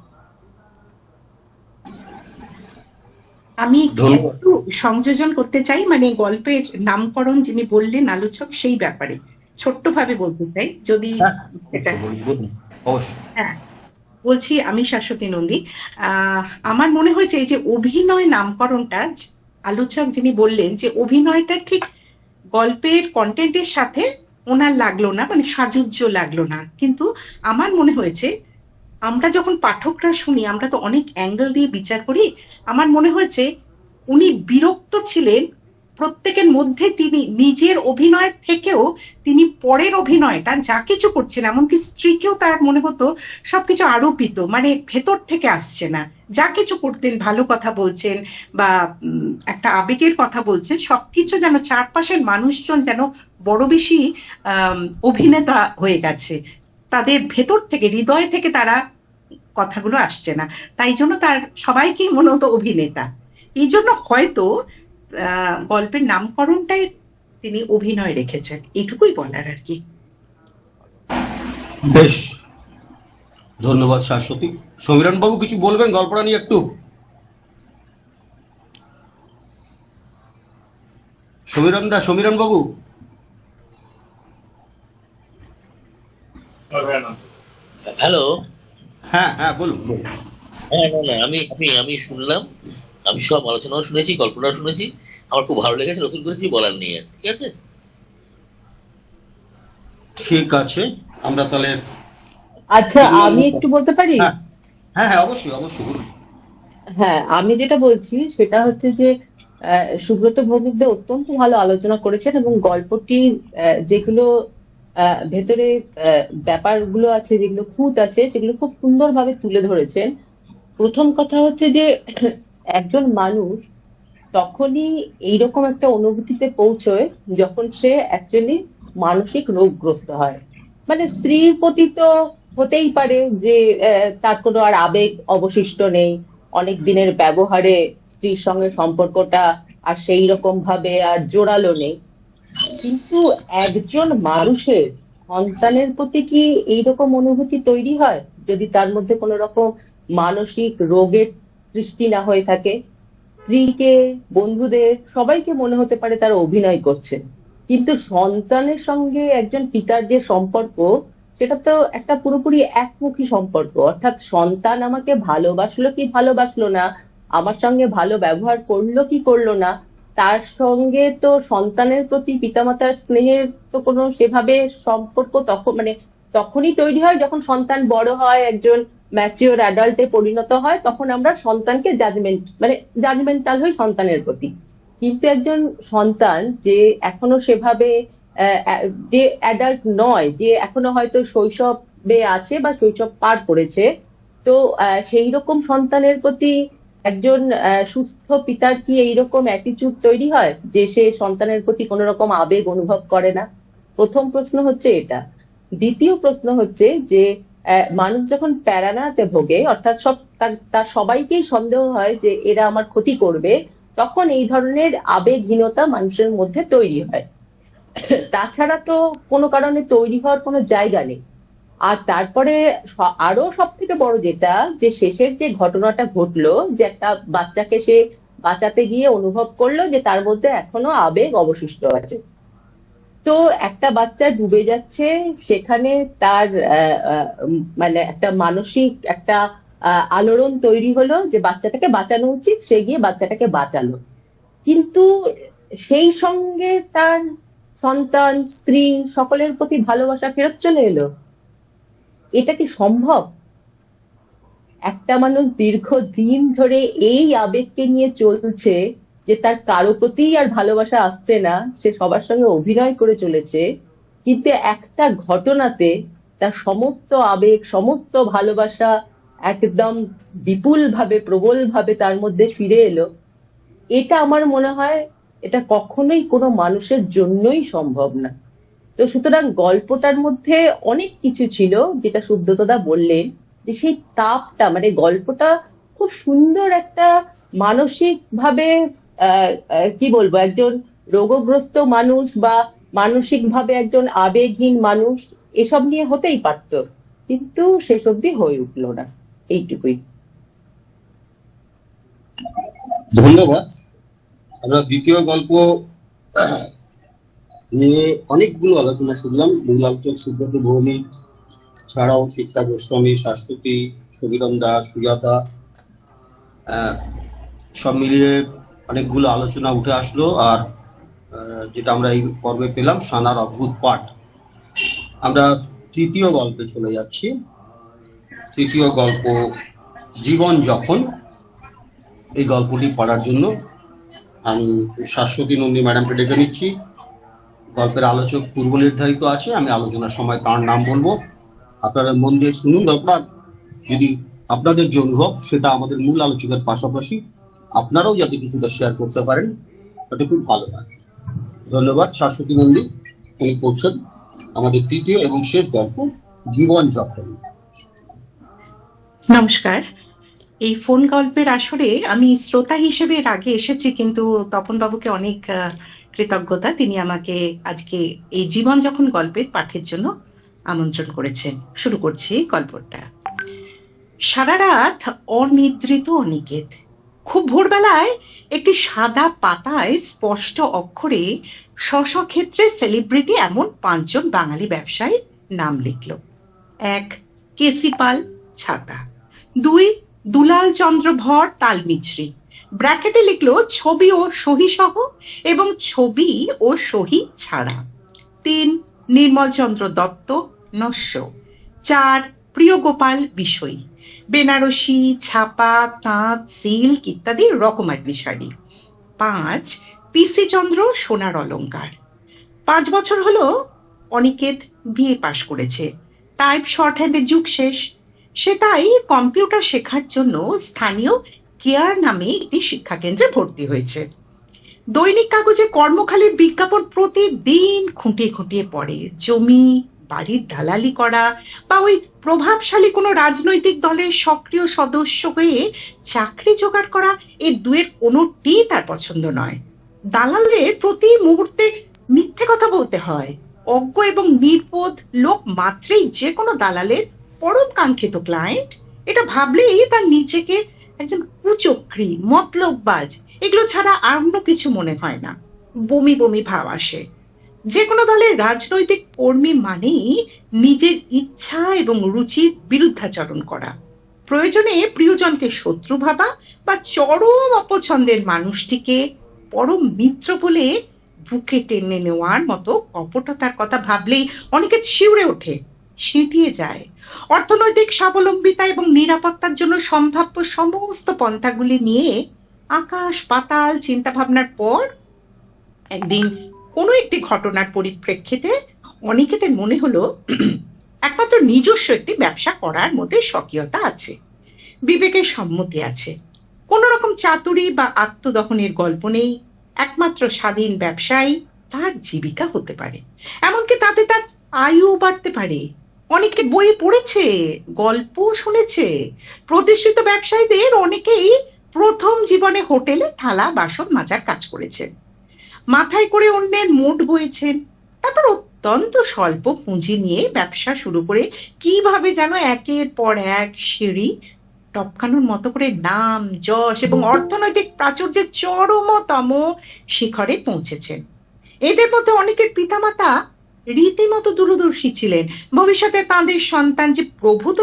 আমি একটু সংযোজন করতে চাই, মানে গল্পের নামকরণ যিনি বললেন আলোচক, সেই ব্যাপারে ছোট্টভাবে বলতে চাই যদি। হ্যাঁ, বলছি আমি শাশ্বতী নন্দী। আমার মনে হয়েছে এই যে অভিনয় নামকরণটা, আলোচক যিনি বললেন যে অভিনয়টা ঠিক গল্পের কন্টেন্টের সাথে ওনার লাগলো না, মানে সাজুজ্য লাগলো না। কিন্তু আমার মনে হয়েছে আমরা যখন পাঠকরা শুনি, আমরা তো অনেক অ্যাঙ্গেল দিয়ে বিচার করি, আমার মনে হয়েছে উনি বিরক্ত ছিলেন প্রত্যেকের মধ্যে। তিনি নিজের অভিনয় থেকেও তিনি পরের অভিনয়টা যা কিছু করছেন, এমনকি স্ত্রীকেও তার মনে হতো সবকিছু আরোপিত, মানে ভেতর থেকে আসছে না। যা কিছু করতেন, ভালো কথা বলছেন বা একটা আবেগের কথা বলছেন, সবকিছু যেন চারপাশের মানুষজন যেন বড় বেশি অভিনেতা হয়ে গেছে, তাদের ভেতর থেকে, হৃদয় থেকে তারা কথাগুলো আসছে না। তাই জন্য তার সবাইকেই মনে হতো অভিনেতা। এই জন্য হয়তো গল্পের নামকরণটাই তিনি অভিনয় রেখেছেন, এইটুকুই বলার আর কি। বেশ, ধন্যবাদ শাশ্বতী। সমীরণ বাবু কিছু বলবেন গল্পটা নিয়ে একটু? সমীরণ বাবু। হ্যালো। হ্যাঁ হ্যাঁ, বলুন বলুন। হ্যাঁ, না না, আমি শুনলাম, আমি সব আলোচনাও শুনেছি, গল্পটাও শুনেছি, আমার খুব ভালো লেগেছে, নতুন করে কিছু বলার নেই আর, ঠিক আছে? ঠিক আছে, আমরা তাহলে আচ্ছা, আমি একটু বলতে পারি? হ্যাঁ হ্যাঁ হ্যাঁ, অবশ্যই অবশ্যই বলুন। হ্যাঁ, আমি যেটা বলছি সেটা হচ্ছে যে সুব্রত ভৌমিকদা অত্যন্ত ভালো আলোচনা করেছেন এবং গল্পটির যেগুলো ভেতরে ব্যাপারগুলো আছে, যেগুলো খুঁত আছে, সেগুলো খুব সুন্দরভাবে তুলে ধরেছেন। প্রথম কথা হচ্ছে যে একজন মানুষ তখনই এইরকম একটা অনুভূতিতে পৌঁছয় যখন সে অ্যাকচুয়ালি মানসিক রোগগ্রস্ত হয়। মানে স্ত্রীর প্রতি তো হতেই পারে যে তার কোনো আর আবেগ অবশিষ্ট নেই, অনেক দিনের ব্যবহারে স্ত্রীর সঙ্গে সম্পর্কটা আর সেই রকম ভাবে আর জোরালো নেই। কিন্তু একজন মানুষের সন্তানের প্রতি কি এইরকম অনুভূতি তৈরি হয় যদি তার মধ্যে কোনো রকম মানসিক রোগের সৃষ্টি না হয়ে থাকে? স্ত্রীকে, বন্ধুদের সবাইকে মনে হতে পারে তারা অভিনয় করছে, কিন্তু সন্তানের সঙ্গে একজন পিতার যে সম্পর্ক, সেটা তো একটা পুরোপুরি একমুখী সম্পর্ক। অর্থাৎ সন্তান আমাকে ভালোবাসলো কি ভালোবাসলো না, আমার সঙ্গে ভালো ব্যবহার করলো কি করলো না, তার সঙ্গে তো সন্তানের প্রতি পিতামাতার স্নেহের তো কোনো সেভাবে সম্পর্ক তখনই তৈরি হয় যখন সন্তান বড় হয়, একজন ম্যাচিওর অ্যাডাল্টে পরিণত হয়, তখন আমরা সন্তানকে জাজমেন্টাল হই সন্তানের প্রতি। কিন্তু একজন সন্তান যে এখনো সেভাবে যে অ্যাডাল্ট নয়, যে এখনো হয়তো শৈশবে আছে বা শৈশব পার করেছে, তো সেই রকম সন্তানের প্রতি একজন সুস্থ পিতার কি এইরকম অ্যাটিচিউড তৈরি হয় যে সে সন্তানের প্রতি কোনো রকম আবেগ অনুভব করে না? প্রথম প্রশ্ন হচ্ছে এটা। দ্বিতীয় প্রশ্ন হচ্ছে যে মানুষ যখন প্যারানাতে ভোগে, অর্থাৎ তার সবাইকেই সন্দেহ হয় যে এরা আমার ক্ষতি করবে, তখন এই ধরনের আবেগহীনতা মানুষের মধ্যে তৈরি হয়। তাছাড়া তো কোনো কারণে তৈরি হওয়ার কোনো জায়গা নেই। আর তারপরে আরো সব থেকে বড় যেটা, যে শেষের যে ঘটনাটা ঘটলো, যে একটা বাচ্চাকে সে বাঁচাতে গিয়ে অনুভব করলো যে তার মধ্যে এখনো আবেগ অবশিষ্ট আছে। তো একটা বাচ্চা ডুবে যাচ্ছে, সেখানে তার মানে একটা মানসিক একটা আলোড়ন তৈরি হলো যে বাচ্চাটাকে বাঁচানো উচিত, সে গিয়ে বাচ্চাটাকে বাঁচালো। কিন্তু সেই সঙ্গে তার সন্তান, স্ত্রী, সকলের প্রতি ভালোবাসা ফেরত চলে এলো। এটা কি সম্ভব? একটা মানুষ দীর্ঘদিন ধরে এই আবেগকে নিয়ে চলছে যে তার কারো প্রতি আর ভালোবাসা আসছে না, সে সবার সঙ্গে অভিনয় করে চলেছে, কিন্তু একটা ঘটনাতে তার সমস্ত আবেগ, সমস্ত ভালোবাসা একদম বিপুল ভাবে, প্রবল ভাবে তার মধ্যে ফিরে এলো। এটা আমার মনে হয় এটা কখনোই কোনো মানুষের জন্যই সম্ভব না। তো সুতরাং গল্পটার মধ্যে অনেক কিছু ছিল, যেটা সুব্রতদা বললেন, যে সেই তাপটা, মানে গল্পটা খুব সুন্দর একটা মানসিক ভাবে কি বলবো, একজন রোগগ্রস্ত মানুষ বা মানসিক ভাবে একজন আবেগহীন মানুষ, এসব নিয়ে হতেই পারত, কিন্তু শেষ অবধি হয়ে উঠলো না। এইটুকুই। ধন্যবাদ। আমরা দ্বিতীয় গল্প নিয়ে অনেকগুলো আলোচনা শুনলাম। মূল আলোচক সুব্রত ভৌমিক ছাড়াও শিক্ষা গোস্বামী, শাশ্বতী, সমীরণ দাস, সুজাতা, সব মিলিয়ে অনেকগুলো আলোচনা উঠে আসলো। আর যেটা আমরা এই পর্বে পেলাম, সানার অদ্ভুত পাঠ। আমরা তৃতীয় গল্পে চলে যাচ্ছি। তৃতীয় গল্প জীবন যখন। এই গল্পটি পড়ার জন্য আমি শাশ্বতী নন্দী ম্যাডামকে ডেকে নিচ্ছি। গল্পের আলোচক পূর্ব নির্ধারিত আছে, আমি আলোচনার সময় তার নাম বলবো। আপনারা মন দিয়ে শুনুন গল্পটা। যদি আপনাদের যে অনুভব, সেটা আমাদের মূল আলোচকের পাশাপাশি আপনারাও যাতে কিছুটা শেয়ার করতে পারেন, এটা খুব ভালো হয়। ধন্যবাদ। শাশ্বতী নন্দী, উনি পড়ছেন আমাদের তৃতীয় এবং শেষ গল্প জীবন যখন। নমস্কার। এই ফোন গল্পের আসরে আমি শ্রোতা হিসেবে এর আগে এসেছি, কিন্তু তপন বাবুকে অনেক কৃতজ্ঞতা, তিনি আমাকে আজকে এই জীবন যখন গল্পের পাঠের জন্য আমন্ত্রণ করেছেন। শুরু করছি গল্পটা। সারা রাত অনিদ্রিত অনিকেত, খুব ভোরবেলায় একটি সাদা পাতায় স্পষ্ট অক্ষরে স্বস্বক্ষেত্রে সেলিব্রিটি এমন 5 জন বাঙালি ব্যবসায়ীর নাম লিখল। 1 কেসি পাল, ছাতা। 2 দুলাল চন্দ্র ভর, তালমিছরি। ব্র্যাকেটে লিখলো ছবি ও সহি সহ এবং ছবি ও সহি ছাড়া। 3 নির্মল চন্দ্র দত্ত, নস্য। 4 প্রিয় গোপাল বিষয়ী, বেনারসি, ছাপা, তাঁত, সিল্ক ইত্যাদি রকমারি শাড়ি। 5 পিসি চন্দ্র, সোনার অলংকার। 5 বছর হলো অনিকেত বিএ পাশ করেছে। টাইপ শর্ট হ্যান্ডের যুগ শেষ। সে তাই কম্পিউটার শেখার জন্য স্থানীয় কেয়ার নামে একটি শিক্ষাকেন্দ্রে ভর্তি হয়েছে। দৈনিক কাগজে কর্মখালির বিজ্ঞাপন প্রতিদিন খুঁটিয়ে খুঁটিয়ে পড়ে। জমি বাড়ির দালালি করা বা ওই প্রভাবশালী কোনো রাজনৈতিক দলের সক্রিয় সদস্য হয়ে চাকরি জোগাড় করা, এই দুয়ের কোনোটি তার পছন্দ নয়। দালালদের প্রতি মুহূর্তে মিথ্যে কথা বলতে হয়। অজ্ঞ এবং নির্বোধ লোক মাত্রেই যে কোনো দালালের পরম কাঙ্ক্ষিত ক্লায়েন্ট, এটা ভাবলেই তার নিজেকে একজন কুচক্রী, মতলববাজ, এগুলো ছাড়া আর অন্য কিছু মনে হয় না। বমি বমি ভাব আসে। যে কোনো দলের রাজনৈতিক কর্মী মানেই নিজের ইচ্ছা এবং রুচির বিরুদ্ধাচরণ করা, প্রয়োজনে প্রিয়জনকে শত্রু ভাবা বা চরম অপছন্দের মানুষটিকে পরম মিত্র বলে বুকে টেনে নেওয়ার মতো কপটতার কথা ভাবলেই অনেকে শিউরে ওঠে, সিঁটিয়ে যায়। অর্থনৈতিক স্বাবলম্বিতা এবং নিরাপত্তার জন্য সম্ভাব্য সমস্ত পন্থাগুলি নিয়ে আকাশ পাতাল চিন্তা ভাবনার পর একদিন কোনো একটি ঘটনার পরিপ্রেক্ষিতে অনিকেতের মনে হলো একমাত্র নিজস্ব একটি ব্যবসা করার মধ্যে স্বকীয়তা আছে, বিবেকের সম্মতি আছে। কোন রকম চাতুরি বা আত্মদহনের গল্প নেই। একমাত্র স্বাধীন ব্যবসায়ী তার জীবিকা হতে পারে, এমনকি তাতে তার আয়ু বাড়তে পারে। অনেকে বই পড়েছে, গল্প শুনেছে। প্রতিষ্ঠিত ব্যবসায়ীদের অনেকেই প্রথম জীবনে হোটেলে থালা বাসন মাজার কাজ করেছেন, মাথায় করে অন্যের মোট বইছেন, তারপর অত্যন্ত স্বল্প পুঁজি নিয়ে ব্যবসা শুরু করে কিভাবে যেন একের পর এক সিঁড়ি টপকানোর মতো করে নাম, যশ এবং অর্থনৈতিক প্রাচুর্যের চরমতম শিখরে পৌঁছেছেন। এদের মধ্যে অনেকের পিতামাতা রীতিমতো দূরদর্শী ছিলেন। ভবিষ্যতে তাঁদের সন্তান যে প্রভূত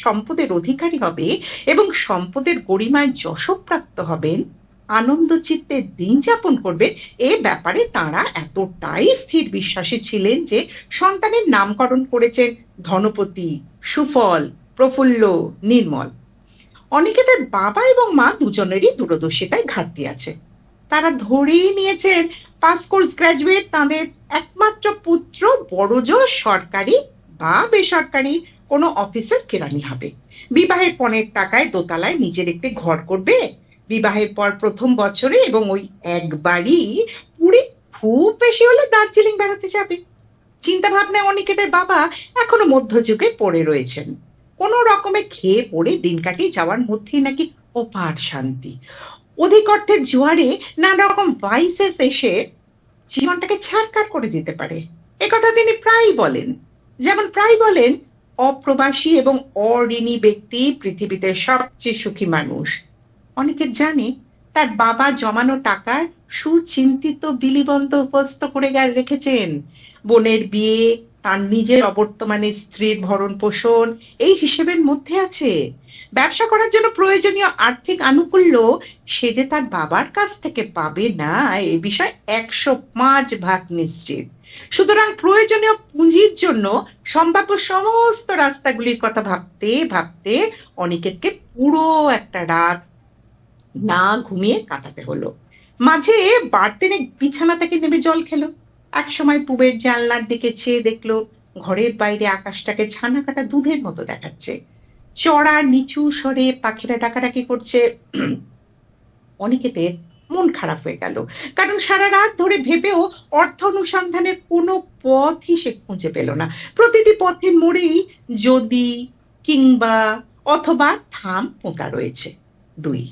সম্পদের অধিকারী হবে এবং সম্পদের গরিমায় যশপ্রাপ্ত হবেন, আনন্দ চিত্তে দিন যাপন করবে, এ ব্যাপারে তাঁরা এতটাই স্থির বিশ্বাসী ছিলেন যে সন্তানের নামকরণ করেছেন ধনপতি, সুফল, প্রফুল্ল, নির্মল। অনিকেতের বাবা এবং মা দুজনেরই দূরদর্শিতায় ঘাটতি আছে। তারা ধরেই নিয়েছেন পাস কোর্স গ্রাজুয়েট তাদের একমাত্র পুত্র বড়জোর সরকারি বা বেসরকারি কোনো অফিসের কেরানি হবে, বিবাহের পণের টাকায় দোতলায় নিজের একটি ঘর করবে, বিবাহের পর প্রথম বছরে এবং ওই একবারই পুরী, খুব বেশি হলে দার্জিলিং বেড়াতে যাবে। চিন্তা ভাবনায় অনিকেতের বাবা এখনো মধ্যযুগে পড়ে রয়েছেন। কোনো রকমে খেয়ে পড়ে দিন কাটিয়ে যাওয়ার মধ্যেই নাকি অপার শান্তি। অধিক অর্থের জোয়ারে নানা রকম ভাইসেস এসে জীবনটাকে ছারকার করে দিতে পারে, একথা তিনি প্রায়ই বলেন। যেমন প্রায় বলেন, অপ্রবাসী এবং অঋণী ব্যক্তি পৃথিবীতে সবচেয়ে সুখী মানুষ। অনেকে জানে তার বাবা জমানো টাকার সুচিন্তিত বিলিবন্ধ উপস্থ করে রেখেছেন। বোনের বিয়ে, তার নিজের অবর্তমানে স্ত্রীর ভরণ পোষণ এই হিসেবের মধ্যে আছে। ব্যবসা করার জন্য প্রয়োজনীয় আর্থিক আনুকূল্য সে যে তার বাবার কাছ থেকে পাবে না, এ বিষয় 105 ভাগ নিশ্চিত। সুতরাং প্রয়োজনীয় পুঁজির জন্য সম্ভাব্য সমস্ত রাস্তাগুলির কথা ভাবতে ভাবতে অনিকেতকে পুরো একটা রাত না ঘুমিয়ে কাটাতে হলো। মাঝে বাড়তিনে বিছানা থেকে নেমে জল খেলো। এক সময় পুবের জানলার দিকে চেয়ে দেখলো ঘরের বাইরে আকাশটাকে ছানা কাটা দুধের মতো দেখাচ্ছে। চড়া নিচু স্বরে পাখিরা ডাকাডাকি করছে। অনিকেতের মন খারাপ হয়ে গেল, কারণ সারা রাত ধরে ভেবেও অর্থ অনুসন্ধানের কোনো পথই সে খুঁজে পেল না। প্রতিটি পথে মোড়েই যদি, কিংবা, অথবা থাম পোঁতা রয়েছে। 2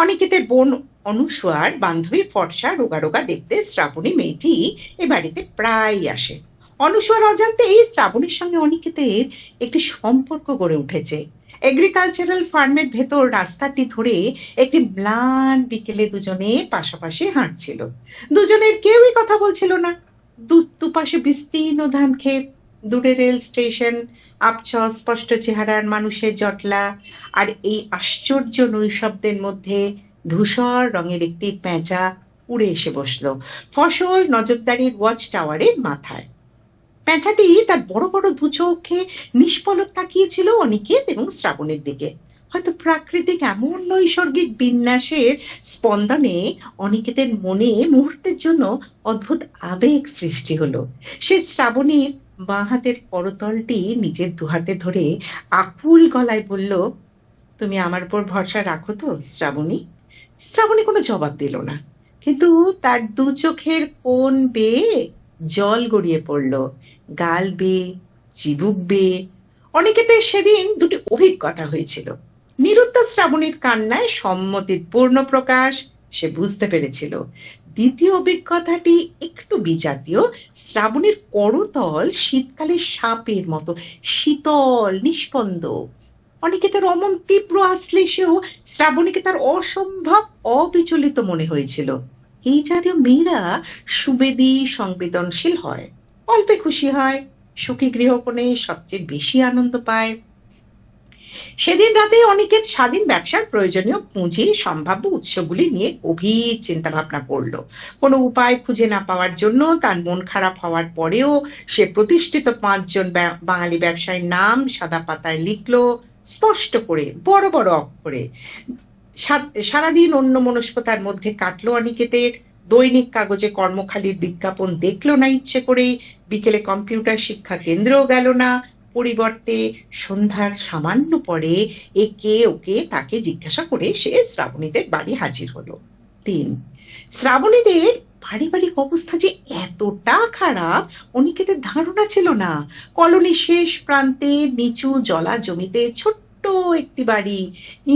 অনিকেতের বোন অনুসুয়ার বান্ধবী ফর্সা রোগা রোগা দেখতে শ্রাবণী মেয়েটি এ বাড়িতে প্রায় আসে। অনুসুয়ার অজান্তে এই শ্রাবণীর সঙ্গে অনিকেতের একটি সম্পর্ক গড়ে উঠেছে। এগ্রিকালচারাল ফার্মের ভেতর রাস্তাটি ধরে একটি ম্লান বিকেলে দুজনে পাশাপাশি হাঁটছিল। দুজনের কেউই কথা বলছিল না। দুপাশে বিস্তীর্ণ ধান ক্ষেত, দূরে রেল স্টেশন, আবছা স্পষ্ট চেহারার মানুষের জটলা, আর এই আশ্চর্য নৈশব্দের মধ্যে ধূসর রঙের একটি পেঁচা উড়ে এসে বসলো ফসল নজরদারির ওয়াচ টাওয়ারের মাথায়। পেঁচাটি তার বড় বড় দু চোখে নিষ্পলক তাকিয়েছিল অনিকেত এবং শ্রাবণের দিকে। হয়তো প্রাকৃতিক এমন নৈসর্গিক বিন্যাসের স্পন্দনে অনিকেতের মনে মুহূর্তের জন্য অদ্ভুত আবেগ সৃষ্টি হলো। সে শ্রাবণীর বাঁ হাতের করতলটি নিজের দুহাতে ধরে আকুল গলায় বলল, তুমি আমার উপর ভরসা রাখো তো শ্রাবণী? শ্রাবণী কোনো জবাব দিল না, কিন্তু তার দু চোখের কোণ বেয়ে জল গড়িয়ে পড়ল, গাল বেয়ে, চিবুক বেয়ে। অনিকেতের সেদিন দুটি অভিজ্ঞতা হয়েছিল। নিরুত্তর শ্রাবণীর কান্নায় সম্মতির পূর্ণ প্রকাশ সে বুঝতে পেরেছিল। দ্বিতীয় অভিজ্ঞতাটি একটু বিজাতীয়। শ্রাবণীর করতল শীতকালের সাপের মতো শীতল, নিষ্পন্দ। অনিকেতের অমন তীব্র আশ্লেষেও শ্রাবণীকে তার অসম্ভব অবিচলিত মনে হয়েছিল। এই জাতীয় মেয়েরা সুবেদী, সংবেদনশীল হয়, অল্পে খুশি হয়, সুখী গৃহকোণে সবচেয়ে বেশি আনন্দ পায়। সেদিন রাতে অনিকেত স্বাধীন ব্যবসার প্রয়োজনীয় পুঁজি, সম্ভাব্য উৎসগুলি নিয়ে গভীর চিন্তা ভাবনা করলো। কোনো উপায় খুঁজে না পাওয়ার জন্য তার মন খারাপ হওয়ার পরেও সে প্রতিষ্ঠিত 5 জন বাঙালি ব্যবসায়ীর নাম সাদা পাতায় লিখলো, স্পষ্ট করে, বড় বড় অক্ষরে। সারাদিন অন্যমনস্কতার মধ্যে কাটলো অনিকেতের। দৈনিক কাগজে কর্মখালির বিজ্ঞাপন দেখলো না ইচ্ছে করেই। বিকেলে কম্পিউটার শিক্ষা কেন্দ্রেও গেল না। পরিবর্তে সন্ধ্যার সামান্য পরে একে ওকে তাকে জিজ্ঞাসা করে সে শ্রাবণীদের বাড়ি হাজির হলো। 3, শ্রাবণীদের পারিবারিক অবস্থা যে এতটা খারাপ অনিকেতের ধারণা ছিল না। কলোনির শেষ প্রান্তে নিচু জলা জমিতে ছোট্ট একটি বাড়ি,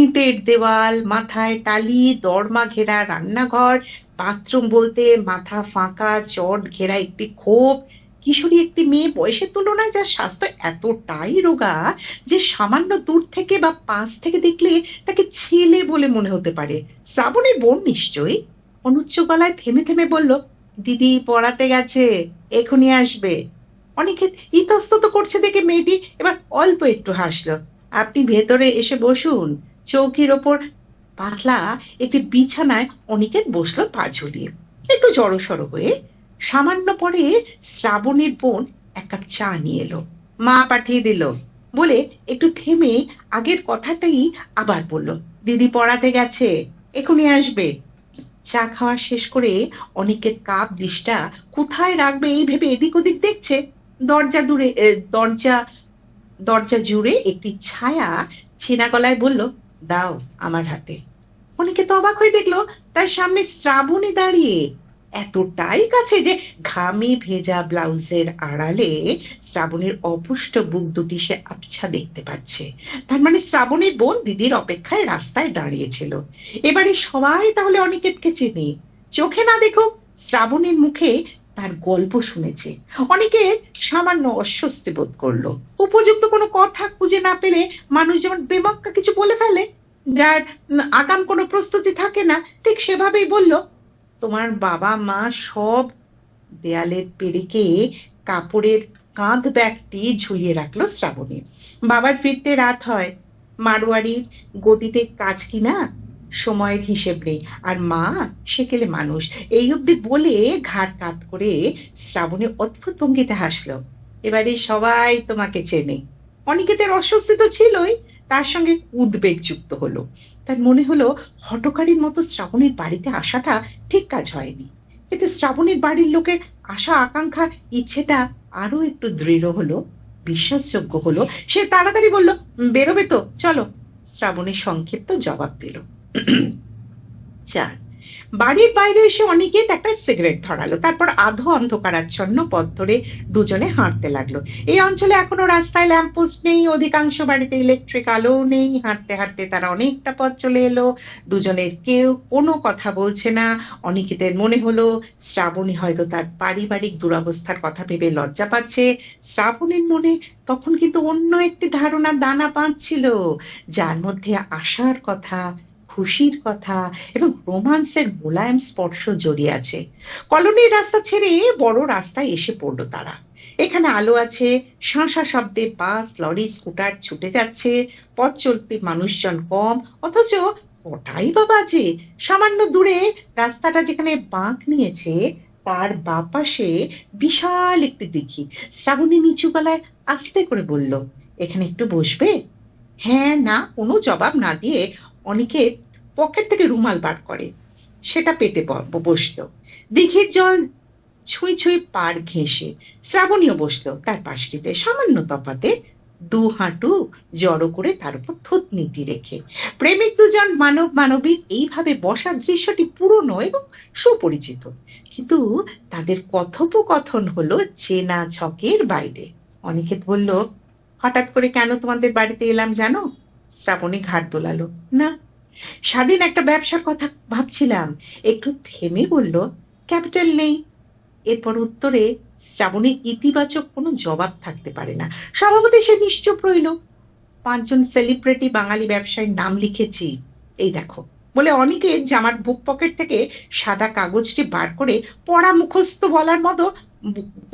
ইটের দেওয়াল, মাথায় টালি, দরমা ঘেরা রান্নাঘর, বাথরুম বলতে মাথা ফাঁকা চট ঘেরা একটি খোপ, কিশোরী একটি মেয়ে, বয়সের তুলনায় যার স্বাস্থ্য এতটাই রোগা যে সামান্য দূর থেকে বা পাশ থেকে দেখলে তাকে ছেলে বলে মনে হতে পারে। শ্রাবণের বোন নিশ্চয়ই। অনুচ্চ গলায় থেমে থেমে বলল, দিদি পড়াতে গেছে, এখনই আসবে। অনিকেত ইতস্তত করছে দেখে মেয়েটি এবার অল্প একটু হাসলো। আপনি ভেতরে এসে বসুন। চৌকির ওপর পাতলা একটি বিছানায় অনিকেত বসলো পা ঝুলিয়ে, একটু জড়সড় হয়ে। সামান্য পরে শ্রাবণীর বোন 1 কাপ চা নিয়ে এলো। মা পাঠিয়ে দিল বলে একটু থেমে আগের কথাটাই আবার বলল, দিদি পড়াতে গেছে, এখনই আসবে। চা খাওয়া শেষ করে অনিকেত কাপ ডিশটা কোথায় রাখবে এই ভেবে এদিক ওদিক দেখছে। দরজা জুড়ে একটি ছায়া ছেঁড়া গলায় বলল, দাও আমার হাতে। অনিকেত অবাক হয়ে দেখলো তার সামনে শ্রাবণী দাঁড়িয়ে, এতটাই কাছে যে ঘামে ভেজা ব্লাউজের আড়ালে শ্রাবণীর অপুষ্ট বুক দুটি সে আবছা দেখতে পাচ্ছে। তার মানে শ্রাবণীর বোন দিদির অপেক্ষায় রাস্তায় দাঁড়িয়েছিল। এবারে সবাই তাহলে অনিকেতকে চেনে। চোখে না দেখুক শ্রাবণীর মুখে তার গল্প শুনেছে। অনিকেত সামান্য অস্বস্তি বোধ করলো। উপযুক্ত কোনো কথা খুঁজে না পেলে মানুষ যেমন বেমক্কা কিছু বলে ফেলে, যার আগাম কোনো প্রস্তুতি থাকে না, ঠিক সেভাবেই বলল, তোমার বাবা মা সব। দেয়ালের পেরেকে কাপড়ের কাঁধ ব্যাগটি ঝুলিয়ে রাখলো শ্রাবণী। বাবার ফিরতে রাত হয়, মারোয়ারির গদিতে কাজ কিনা, সময়ের হিসেব নেই, আর মা সেকেলে মানুষ। এই অবধি বলে ঘাড় কাত করে শ্রাবণী অদ্ভুত ভঙ্গিতে হাসলো। এবারে সবাই তোমাকে চেনে। অনিকেতের অস্বস্তি তো ছিলই, তার সঙ্গে উদ্বেগ যুক্ত হলো। তার মনে হলো হঠকারীর মতো শ্রাবণীর বাড়িতে আসাটা ঠিক কাজ হয়নি। এতে শ্রাবণীর বাড়ির লোকের আশা আকাঙ্ক্ষা ইচ্ছেটা আরো একটু দৃঢ় হলো, বিশ্বাসযোগ্য হলো। সে তাড়াতাড়ি বলল, বেরোবে তো, চলো। শ্রাবণী সংক্ষিপ্ত জবাব দিল। 4, বাড়ির বাইরে এসে অনিকেত একটা সিগারেট ধরালো, তারপর আধো অন্ধকারাচ্ছন্ন পথ ধরে দুজনে হাঁটতে লাগলো। এই অঞ্চলে এখনো রাস্তায় ল্যাম্পপোস্ট নেই, অধিকাংশ বাড়িতে ইলেকট্রিক আলো নেই। হাঁটতে হাঁটতে তারা অনেকটা পথ চলে এলো। দুজনের কেউ কোনো কথা বলছে না। অনিকেতের মনে হলো শ্রাবণী হয়তো তার পারিবারিক দুরবস্থার কথা ভেবে লজ্জা পাচ্ছে। শ্রাবণীর মনে তখন কিন্তু অন্য একটি ধারণা দানা বাঁধছিল, যার মধ্যে আশার কথা, খুশির কথা এবং রোমান্সের মোলায়েম স্পর্শ জড়িয়ে আছে। কলোনির রাস্তা ছেড়ে বড় রাস্তায় এসে পড়লো তারা। এখানে আলো আছে, শাঁসা শব্দে বাস, লরি, স্কুটার ছুটে যাচ্ছে। পথ চলতে মানুষজন কম, অথচ কটাই বা বাজে। সামান্য দূরে রাস্তাটা যেখানে বাঁক নিয়েছে তার বাপাশে বিশাল একটি দিঘি। শ্রাবণী নিচু গলায় আস্তে করে বলল, এখানে একটু বসবে? হ্যাঁ না কোনো জবাব না দিয়ে অনিকেত পকেট থেকে রুমাল বার করে, সেটা পেতে বসলো। দিঘির জল ছুঁই ছুঁই পাড় ঘেঁষে শ্রাবণীও বসলো তার পাশটিতে, সামান্য তফাতে দু হাঁটু জড়ো করে তার উপর থুতনিটি রেখে। প্রেমিক দুজন মানব মানবীর এইভাবে বসার দৃশ্যটি পুরনো এবং সুপরিচিত, কিন্তু তাদের কথোপকথন হলো চেনা ছকের বাইরে। অনিকেত বলল, হঠাৎ করে কেন তোমাদের বাড়িতে এলাম জানো? শ্রাবণী ঘাড় দোলালো, না স্বাধীন একটা ব্যবসার কথা ভাবছিলাম। একটু থেমে বলল, ক্যাপিটাল নেই। এরপর উত্তরে শ্রাবণীর ইতিবাচক কোনো জবাব থাকতে পারে না। স্বভাবতই সে নিশ্চুপ রইল। 5 জন সেলিব্রিটি বাঙালি ব্যবসায়ীর নাম লিখেছি, এই দেখো বলে অনিকেত জামার বুক পকেট থেকে সাদা কাগজটি বার করে পড়া মুখস্থ বলার মতো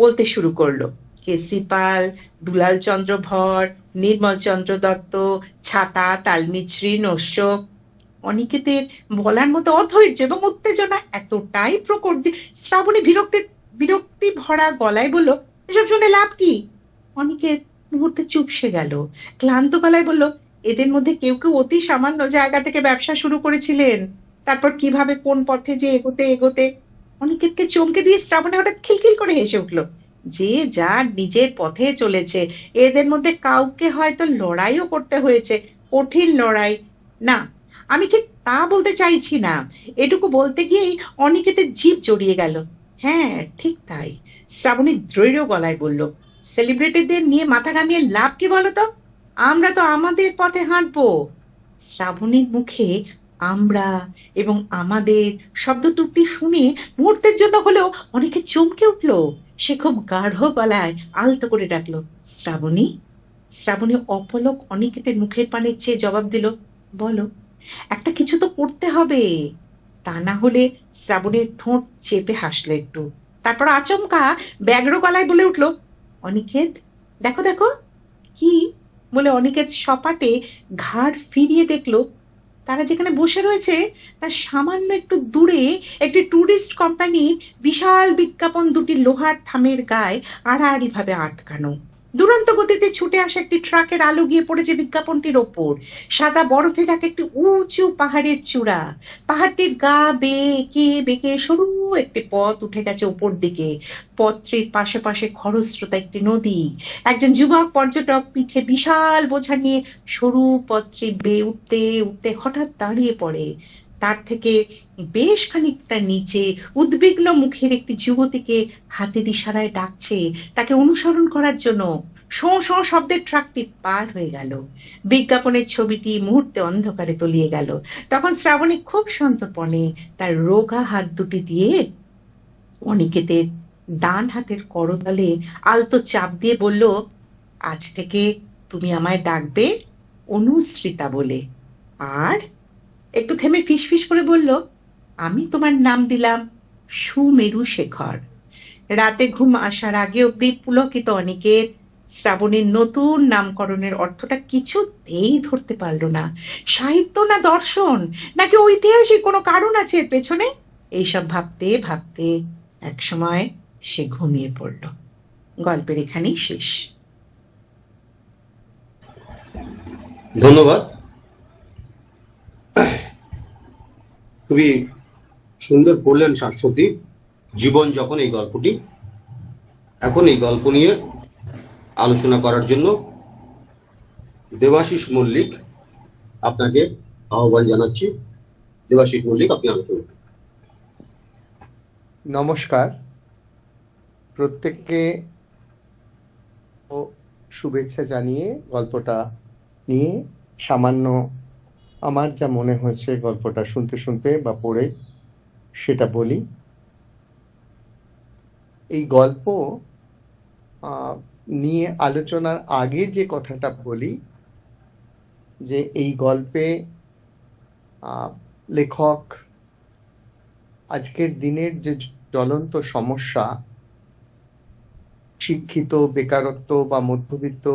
বলতে শুরু করলো। কেসি পাল, দুলাল চন্দ্র ভর, নির্মল চন্দ্র দত্ত, ছাতা, তালমিছরি, নস্য। অনিকেতের বলার মতো অধৈর্য এবং উত্তেজনা এতটাই প্রকট যে শ্রাবণী বিরক্তি ভরা গলায় বলল, এসব শুনে লাভ কি? অনিকেত মুহূর্তে চুপসে গেল, ক্লান্ত গলায় বলল, এদের মধ্যে কেউ কেউ অতি সামান্য জায়গা থেকে ব্যবসা শুরু করেছিলেন, তারপর কিভাবে কোন পথে যে এগোতে এগোতে। অনিকেতকে চমকে দিয়ে শ্রাবণী হঠাৎ খিলখিল করে হেসে উঠল। যে যার নিজের পথে চলেছে, এদের মধ্যে কাউকে হয়তো লড়াইও করতে হয়েছে, কঠিন লড়াই। না, আমি ঠিক তা বলতে চাইছি না। এটুকু বলতে গিয়েই অনিকেতের জিভ জড়িয়ে গেল। হ্যাঁ ঠিক তাই, শ্রাবণী দৃঢ় গলায় বলল, সেলিব্রিটিদের নিয়ে মাথা ঘামিয়ে লাভ কি বলতো? আমরা তো আমাদের পথে হাঁটবো। শ্রাবণীর মুখে আমরা এবং আমাদের শব্দ দুটি শুনে মুহূর্তের জন্য হলেও অনেকে চমকে উঠলো। সে খুব গাঢ় গলায় আলতো করে ডাকলো, শ্রাবণী। শ্রাবণী অপলক অনিকেতের মুখের পানে চেয়ে জবাব দিল, বলো, একটা কিছু তো করতে হবে। তা না হলে শ্রাবণীর ঠোঁট চেপে হাসলো একটু, তারপর আচমকা ব্যগ্র গলায় বলে উঠলো, অনিকেত দেখো দেখো। কি? বলে অনিকেত সপাটে ঘাড় ফিরিয়ে দেখলো তারা যেখানে বসে রয়েছে তার সামান্য একটু দূরে একটি ট্যুরিস্ট কোম্পানির বিশাল বিজ্ঞাপন দুটি লোহার থামের গায়ে আড়াআড়ি ভাবে আটকানো। দুরন্ত গতিতে ছুটে আসা একটি ট্রাকের আলো গিয়ে পড়েছে বিজ্ঞাপনটির ওপর। সাদা বরফে ঢাকা একটি উঁচু পাহাড়ের চূড়া, পাহাড়টির গা বেয়ে এঁকে বেঁকে সরু একটি পথ উঠে গেছে উপর দিকে। পথটির পাশে পাশে খরস্রোতা একটি নদী। একজন যুবক পর্যটক পিঠে বিশাল বোঝা নিয়ে সরু পথটি বেয়ে উঠতে উঠতে হঠাৎ দাঁড়িয়ে পড়ে। তার থেকে বেশ খানিকটা নিচে উদ্বিগ্ন মুখের একটি যুবতীকে হাতের ইশারায় ডাকছে তাকে অনুসরণ করার জন্য। শোঁ শোঁ শব্দের ট্রাকটি পার হয়ে গেল। বিজ্ঞাপনের ছবিটি মুহূর্তে অন্ধকারে তলিয়ে গেল। তখন শ্রাবণী খুব সন্তর্পণে তার রোগা হাত দুটি দিয়ে অনিকেতের ডান হাতের করতালে আলতো চাপ দিয়ে বলল, আজ থেকে তুমি আমায় ডাকবে অনুসৃতা বলে। আর একটু থেমে ফিসফিস করে বলল, আমি তোমার নাম দিলাম সুমেরু শেখর। রাতে ঘুম আসার আগে অব্দি পুলকিত অনিকেত শ্রাবণীর নতুন নামকরণের অর্থটা কিছুতেই ধরতে পারল না। সাহিত্য না দর্শন নাকি ঐতিহাসিক কোনো কারণ আছে এর পেছনে? এইসব ভাবতে ভাবতে একসময় সে ঘুমিয়ে পড়ল। গল্পের এখানেই শেষ। ধন্যবাদ। খুবই সুন্দর পড়লেন শাশ্বতী। জীবন যখন এই গল্পটি, এখন এই গল্প নিয়ে আলোচনা করার জন্য দেবাশিস মল্লিক আপনাকে আহ্বান জানাচ্ছি। দেবাশিস মল্লিক, আপনি আলোচনা। নমস্কার, প্রত্যেককে ও শুভেচ্ছা জানিয়ে গল্পটা নিয়ে সামান্য আমার যা মনে হয়েছে গল্পটা শুনতে শুনতে বা পড়ে সেটা বলি। এই গল্প নিয়ে আলোচনার আগে যে কথাটা বলি যে এই গল্পে লেখক আজকের দিনের যে জ্বলন্ত সমস্যা, শিক্ষিত, বেকারত্ব বা মধ্যবিত্ত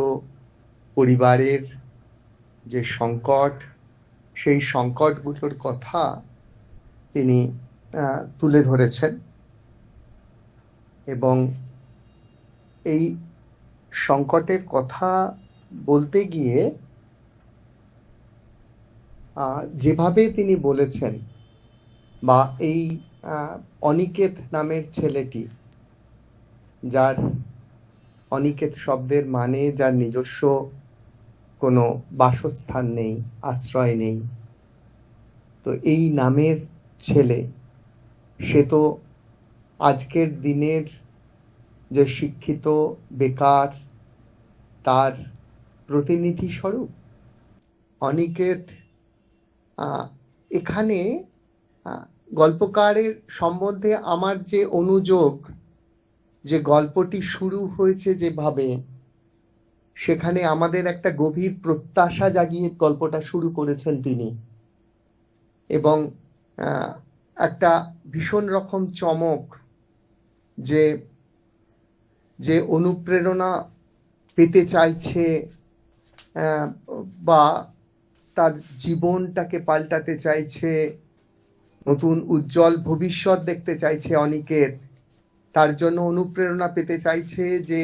পরিবারের যে সংকট, সেই সংকটগুলোর কথা তিনি তুলে ধরেছেন এবং এই সংকটের কথা বলতে গিয়ে যেভাবে তিনি বলেছেন বা এই অনিকেত নামের ছেলেটি, যার অনিকেত শব্দের মানে যার নিজস্ব কোনো বাসস্থান নেই, আশ্রয় নেই, তো এই নামের ছেলে সে তো আজকের দিনের যে শিক্ষিত বেকার তার প্রতিনিধি স্বরূপ। অনিকেত এখানে গল্পকারের সম্বন্ধে আমার যে অনুযোগ, যে গল্পটি শুরু হয়েছে যেভাবে, সেখানে আমাদের একটা গভীর প্রত্যাশা জাগিয়ে গল্পটা শুরু করেছেন তিনি এবং একটা ভীষণ রকম চমক, যে যে অনুপ্রেরণা পেতে চাইছে বা তার জীবনটাকে পাল্টাতে চাইছে, নতুন উজ্জ্বল ভবিষ্যৎ দেখতে চাইছে অনিকেত, তার জন্য অনুপ্রেরণা পেতে চাইছে যে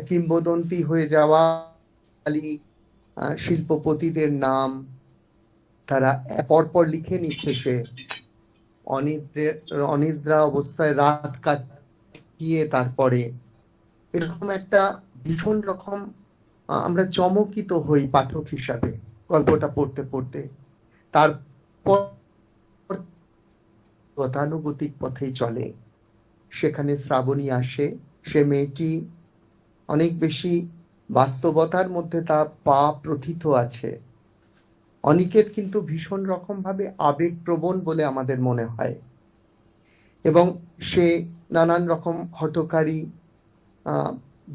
কিংবদন্তি হয়ে যাওয়া শিল্পপতিদের নাম তারা পরপর লিখে নিচ্ছে। সে অনিদ্রা অবস্থায় রাত কাটিয়ে তারপরে এরকম একটা ভীষণ রকম আমরা চমকিত হই পাঠক হিসাবে গল্পটা পড়তে পড়তে। তারপর গতানুগতিক পথেই চলে, সেখানে শ্রাবণী আসে। সে মেয়েটি অনেক বেশি বাস্তবতার মধ্যে তার পা প্রথিত আছে। অনিকেত কিন্তু ভীষণ রকম ভাবে আবেগপ্রবণ বলে আমাদের মনে হয় এবং সে নানান রকম হঠকারী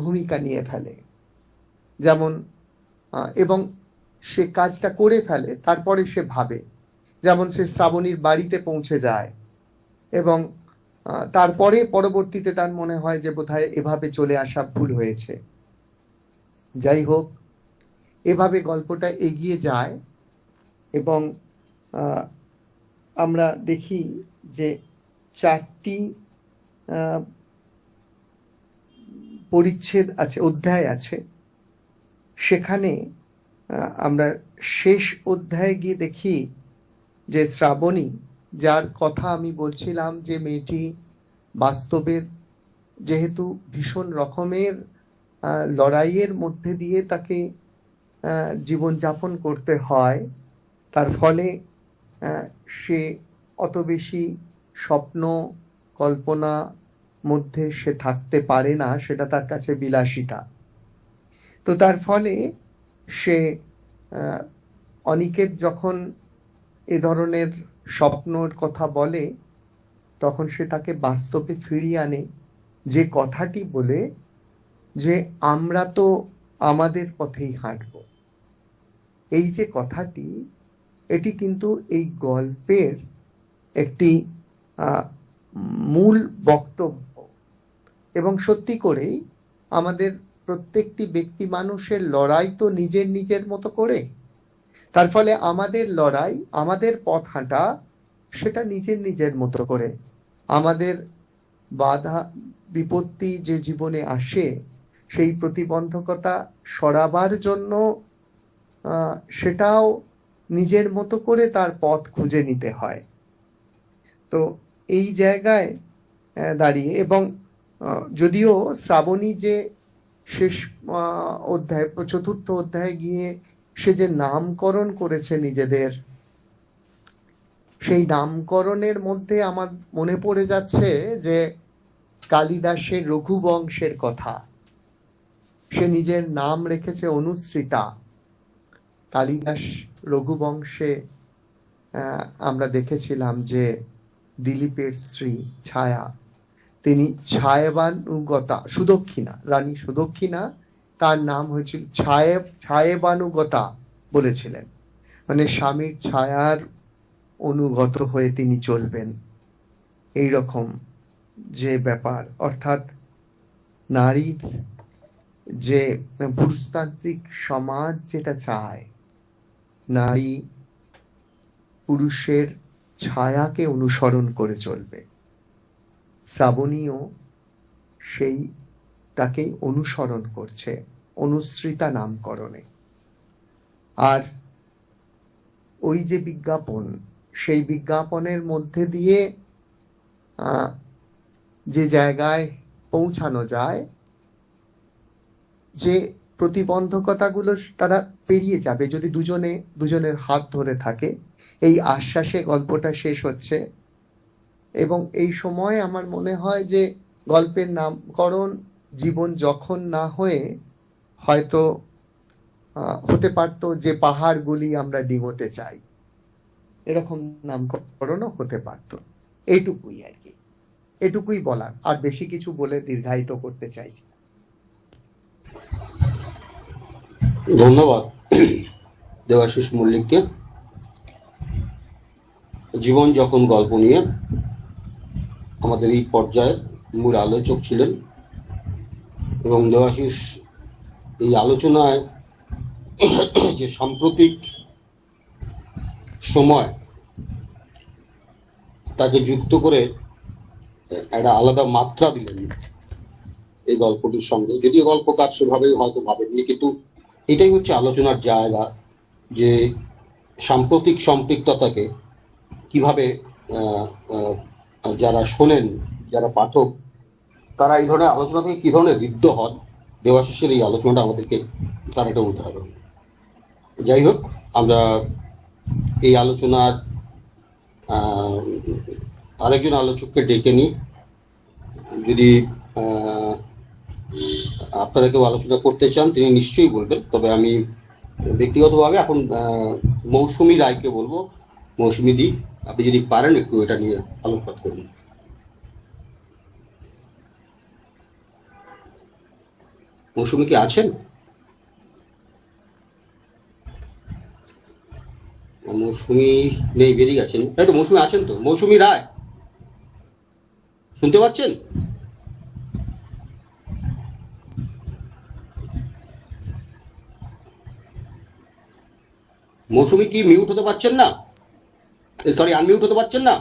ভূমিকা নিয়ে ফেলে, যেমন এবং সে কাজটা করে ফেলে, তারপরে সে ভাবে, যেমন সে শ্রাবণীর বাড়িতে পৌঁছে যায় এবং তারপরে পরবর্তীতে তার মনে হয় যে বোধহয় এভাবে চলে আসা ভুল হয়েছে। যাই হোক, এভাবে গল্পটা এগিয়ে যায় এবং আমরা দেখি যে 4টি পরিচ্ছেদ আছে, অধ্যায় আছে। সেখানে আমরা শেষ অধ্যায়ে গিয়ে দেখি যে শ্রাবণী, যার কথা আমি বলছিলাম যে মেয়েটি বাস্তবের যেহেতু ভীষণ রকমের লড়াইয়ের মধ্যে দিয়ে তাকে জীবনযাপন করতে হয়, তার ফলে সে অত বেশি স্বপ্ন কল্পনা মধ্যে সে থাকতে পারে না, সেটা তার কাছে বিলাসিতা। তো তার ফলে সে অনিকেত যখন এ ধরনের স্বপ্নর কথা বলে তখন সে তাকে বাস্তবে ফিরিয়ে আনে, যে কথাটি বলে যে আমরা তো আমাদের পথেই হাঁটব। এই যে কথাটি, এটি কিন্তু এই গল্পের একটি মূল বক্তব্য এবং সত্যি করেই আমাদের প্রত্যেকটি ব্যক্তি মানুষের লড়াই তো নিজের নিজের মতো করে, তার ফলে আমাদের লড়াই, আমাদের পথ হাঁটা সেটা নিজের নিজের মতো করে। আমাদের বাধা বিপত্তি যে জীবনে আসে, সেই প্রতিবন্ধকতা সরাবার জন্য সেটাও নিজের মতো করে তার পথ খুঁজে নিতে হয়। তো এই জায়গায় দাঁড়িয়ে, এবং যদিও শ্রাবণী যে শেষ অধ্যায়, 4র্থ অধ্যায়ে গিয়ে সে যে নামকরণ করেছে নিজেদের, সেই নামকরণের মধ্যে আমার মনে পড়ে যাচ্ছে যে কালিদাসের রঘুবংশের কথা। সে নিজের নাম রেখেছে অনুসৃতা। কালিদাস রঘুবংশে আমরা দেখেছিলাম যে দিলীপের স্ত্রী ছায়া, তিনি ছায়েবানুগতা, সুদক্ষিণা, রানী সুদক্ষিণা, তার নাম হয়েছিল ছায়েবানুগতা বলেছিলেন, মানে স্বামীর ছায়ার অনুগত হয়ে তিনি চলবেন। এই রকম যে ব্যাপার, অর্থাৎ নারীর যে পুরুষতান্ত্রিক সমাজ যেটা চায়, নারী পুরুষের ছায়াকে অনুসরণ করে চলবে, শ্রাবণীও সেইটাকেই অনুসরণ করছে অনুসৃতা নামকরণে। আর ওই যে বিজ্ঞাপন, সেই বিজ্ঞাপনের মধ্যে দিয়ে যে জায়গায় পৌঁছানো যায়, যে প্রতিবন্ধকতাগুলো তারা পেরিয়ে যাবে যদি দুজনের হাত ধরে থাকে, এই আশ্বাসে গল্পটা শেষ হচ্ছে। এবং এই সময় আমার মনে হয় যে গল্পের নামকরণ জীবন যখন না হয়ে হয়তো হতে পারত যে পাহাড়গুলি আমরা ডিঙোতে চাই, এরকম নামকরণও হতে পারত। এইটুকুই আর কি, এটুকুই বলার, আর বেশি কিছু বলে দীর্ঘায়িত করতে চাইছি না। ধন্যবাদ দেবাশিস মল্লিককে। জীবন যখন গল্প নিয়ে আমাদের এই পর্যায়ের মূল আলোচক ছিলেন, এবং দেবাশিস এই আলোচনায় যে সাম্প্রতিক সময় তাকে যুক্ত করে একটা আলাদা মাত্রা দিলেন এই গল্পটির সঙ্গে, যদিও গল্পকার সেভাবে হয়তো ভাবেননি, কিন্তু এটাই হচ্ছে আলোচনার জায়গা, যে সাম্প্রতিক সম্পৃক্ততাকে কিভাবে যারা শোনেন, যারা পাঠক, তারা এই ধরনের আলোচনা থেকে কি ধরনের ঋদ্ধ হন। দেবাশিসের এই আলোচনাটা আমাদেরকে তার একটা উদাহরণ। যাই হোক, আমরা এই আলোচনার আরেকজন আলোচককে ডেকে নিই। যদি আপনারা কেউ আলোচনা করতে চান তিনি নিশ্চয়ই বলবেন, তবে আমি ব্যক্তিগতভাবে এখন মৌসুমী রায়কে বলবো। মৌসুমী দি, আপনি যদি পারেন একটু এটা নিয়ে আলোকপাত করুন। মৌসুমী কি আছেন? মৌসুমী নেই, বেরিয়ে গেছেন, তাই তো? মৌসুমী আছেন তো? মৌসুমী রায় শুনতে পাচ্ছেন? মৌসুমী কি মিউট হতে পারছেন না? সরি, আনমিউট হতে পারছেন না?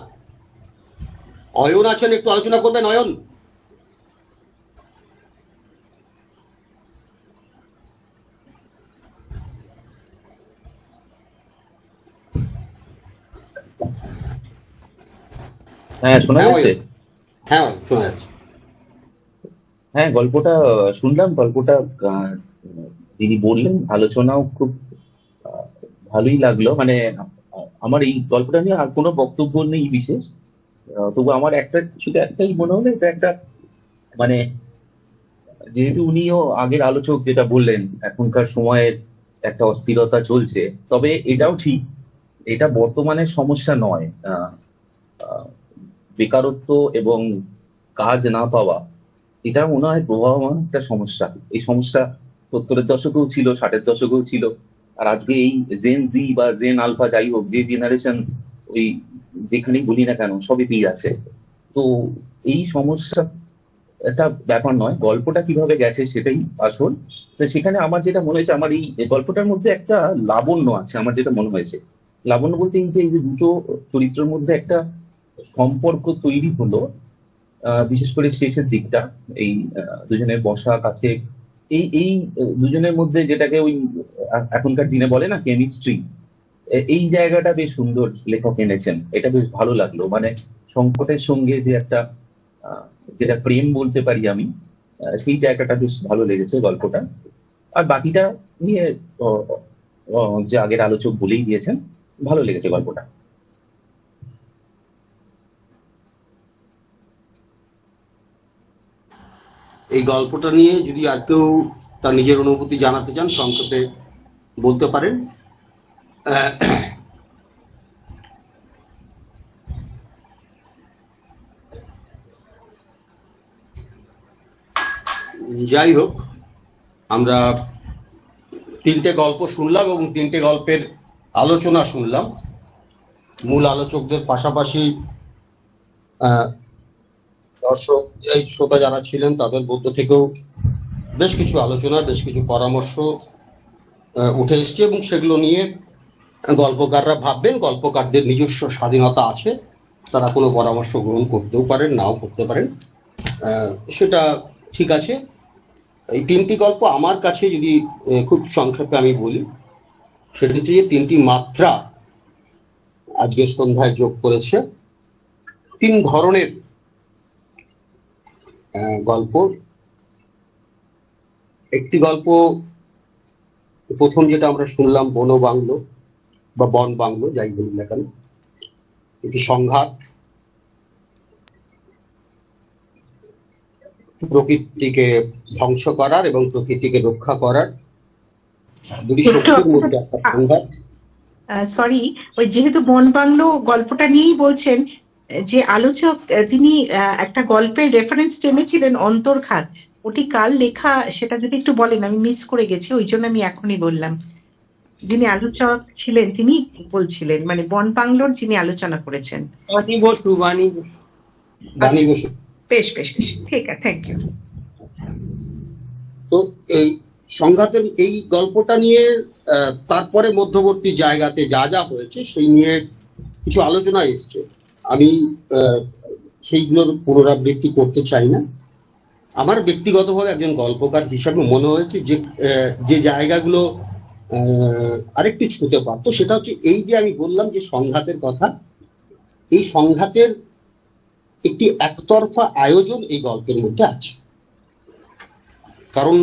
অয়ন আছেন, একটু আলোচনা করবেন অয়ন। হ্যাঁ, শোনা যাচ্ছে? হ্যাঁ, শোনা যাচ্ছে। হ্যাঁ, গল্পটা শুনলাম। গল্পটা যিনি বললেন, আলোচনাও খুব ভালোই লাগলো। মানে আমার এই গল্পটা নিয়ে আর কোনো বক্তব্য নেই বিশেষ, তবু আমার শুধু একটাই মনে হলো, এটা একটা মানে যেহেতু উনিও আগের আলোচক যেটা বললেন, এখনকার সময়ের একটা অস্থিরতা চলছে, তবে এটাও ঠিক, এটা বর্তমানের সমস্যা নয়। বেকারত্ব এবং কাজ না পাওয়া, এটা মনে হয় প্রবাহমান একটা সমস্যা। এই সমস্যা 70-এর দশকেও ছিল, 60-এর দশকেও ছিল, আর আজকে এই জেন জি বা জেন আলফা, যাই হোক, যে জেনারেশন ওই যেখানেই বলি না কেন সবই আছে। তো এই সমস্যা একটা ব্যাপার নয়, গল্পটা কিভাবে গেছে সেটাই আসল। তো সেখানে আমার যেটা মনে হয়েছে, আমার এই গল্পটার মধ্যে একটা লাবণ্য আছে। আমার যেটা মনে হয়েছে লাবণ্য বলতে এই যে দুটো চরিত্রের মধ্যে একটা সম্পর্ক তৈরি হলো, বিশেষ করে শেষের দিকটা, এই দুজনের বসা কাছে, এই দুজনের মধ্যে যেটাকে ওই এখনকার দিনে বলে না কেমিস্ট্রি, এই জায়গাটা বেশ সুন্দর লেখক এনেছেন। এটা বেশ ভালো লাগলো। মানে সংকটের সঙ্গে যে একটা যেটা প্রেম বলতে পারি আমি, সেই জায়গাটা বেশ ভালো লেগেছে গল্পটা। আর বাকিটা নিয়ে যে আগের আলোচক বলেই দিয়েছেন, ভালো লেগেছে গল্পটা। এই গল্পটা নিয়ে যদি আর কেউ তার নিজের অনুভূতি জানাতে চান সংক্ষেপে বলতে পারেন। যাই হোক, আমরা 3টে গল্প শুনলাম এবং 3টে গল্পের আলোচনা শুনলাম। মূল আলোচকদের পাশাপাশি দর্শক এই শ্রোতা যারা ছিলেন তাদের মধ্য থেকেও বেশ কিছু আলোচনা, বেশ কিছু পরামর্শ উঠে এসছে এবং সেগুলো নিয়ে গল্পকাররা ভাববেন। গল্পকারদের নিজস্ব স্বাধীনতা আছে, তারা কোনো পরামর্শ গ্রহণ করতেও পারেন, নাও করতে পারেন, সেটা ঠিক আছে। এই 3টি গল্প আমার কাছে যদি খুব সংক্ষেপে আমি বলি, সেটা হচ্ছে যে 3টি মাত্রা আজকের সন্ধ্যায় যোগ করেছে। 3 ধরনের গল্প। একটি গল্প প্রথম যেটা আমরা শুনলাম, বন বাংলো বা বন বাংলো যাই বলি না কেন, একটি সংঘাত, প্রকৃতিকে ধ্বংস করার এবং প্রকৃতিকে রক্ষা করার দুটি শক্তির মধ্যে একটা সংঘাত। সরি, ওই যেহেতু বন বাংলো গল্পটা নিয়েই বলছেন, যে আলোচক তিনি একটা গল্পের রেফারেন্স টেনেছিলেন অন্তর্ঘাত, ওটি কার লেখা সেটা যদি একটু বলেন, আমি মিস করে গেছি, ওই জন্য আমি এখনই বললাম। যিনি আলোচক ছিলেন তিনি বলছিলেন, মানে বন বাংলোর যিনি আলোচনা করেছেন। বাণী বসু। বেশ বেশ বেশ, ঠিক আছে, থ্যাংক ইউ। তো এই সংঘাতের এই গল্পটা নিয়ে তারপরে মধ্যবর্তী জায়গাতে যা যা হয়েছে সেই নিয়ে কিছু আলোচনা এসছে। আমি সেইগুলোর পুনরাবৃত্তি করতে চাই না। আমার ব্যক্তিগতভাবে একজন গল্পকার হিসাবে মনে হয়েছে যে যে জায়গাগুলো আরেকটু ছুঁতে পারতো, সেটা হচ্ছে এই যে আমি বললাম যে সংঘাতের কথা, এই সংঘাতের একটি একতরফা আয়োজন এই গল্পের মধ্যে আছে। কারণ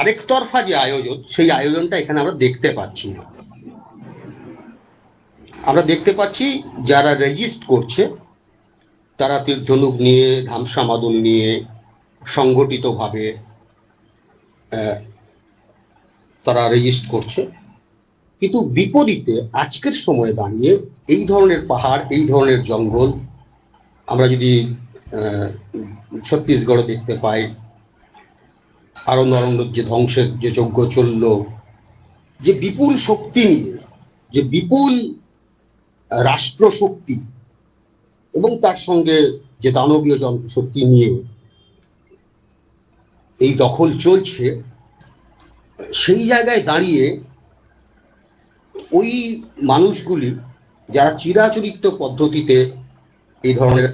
আরেকতরফা যে আয়োজন, সেই আয়োজনটা এখানে আমরা দেখতে পাচ্ছি না। আমরা দেখতে পাচ্ছি যারা রেজিস্ট করছে তারা তীরধনুক নিয়ে, ধামসা মাদল নিয়ে সংগঠিতভাবে তারা রেজিস্ট করছে। কিন্তু বিপরীতে আজকের সময়ে দাঁড়িয়ে এই ধরনের পাহাড়, এই ধরনের জঙ্গল আমরা যদি ছত্তিশগড়ে দেখতে পাই, অরণ্যের যে ধ্বংসের যে যজ্ঞ চলল, যে বিপুল শক্তি নিয়ে, যে বিপুল রাষ্ট্র শক্তি এবং তার সঙ্গে যে দানবীয় যন্ত্রশক্তি নিয়ে এই দখল চলছে, সেই জায়গায় দাঁড়িয়ে ওই মানুষগুলি যারা চিরাচরিত পদ্ধতিতে এই ধরনের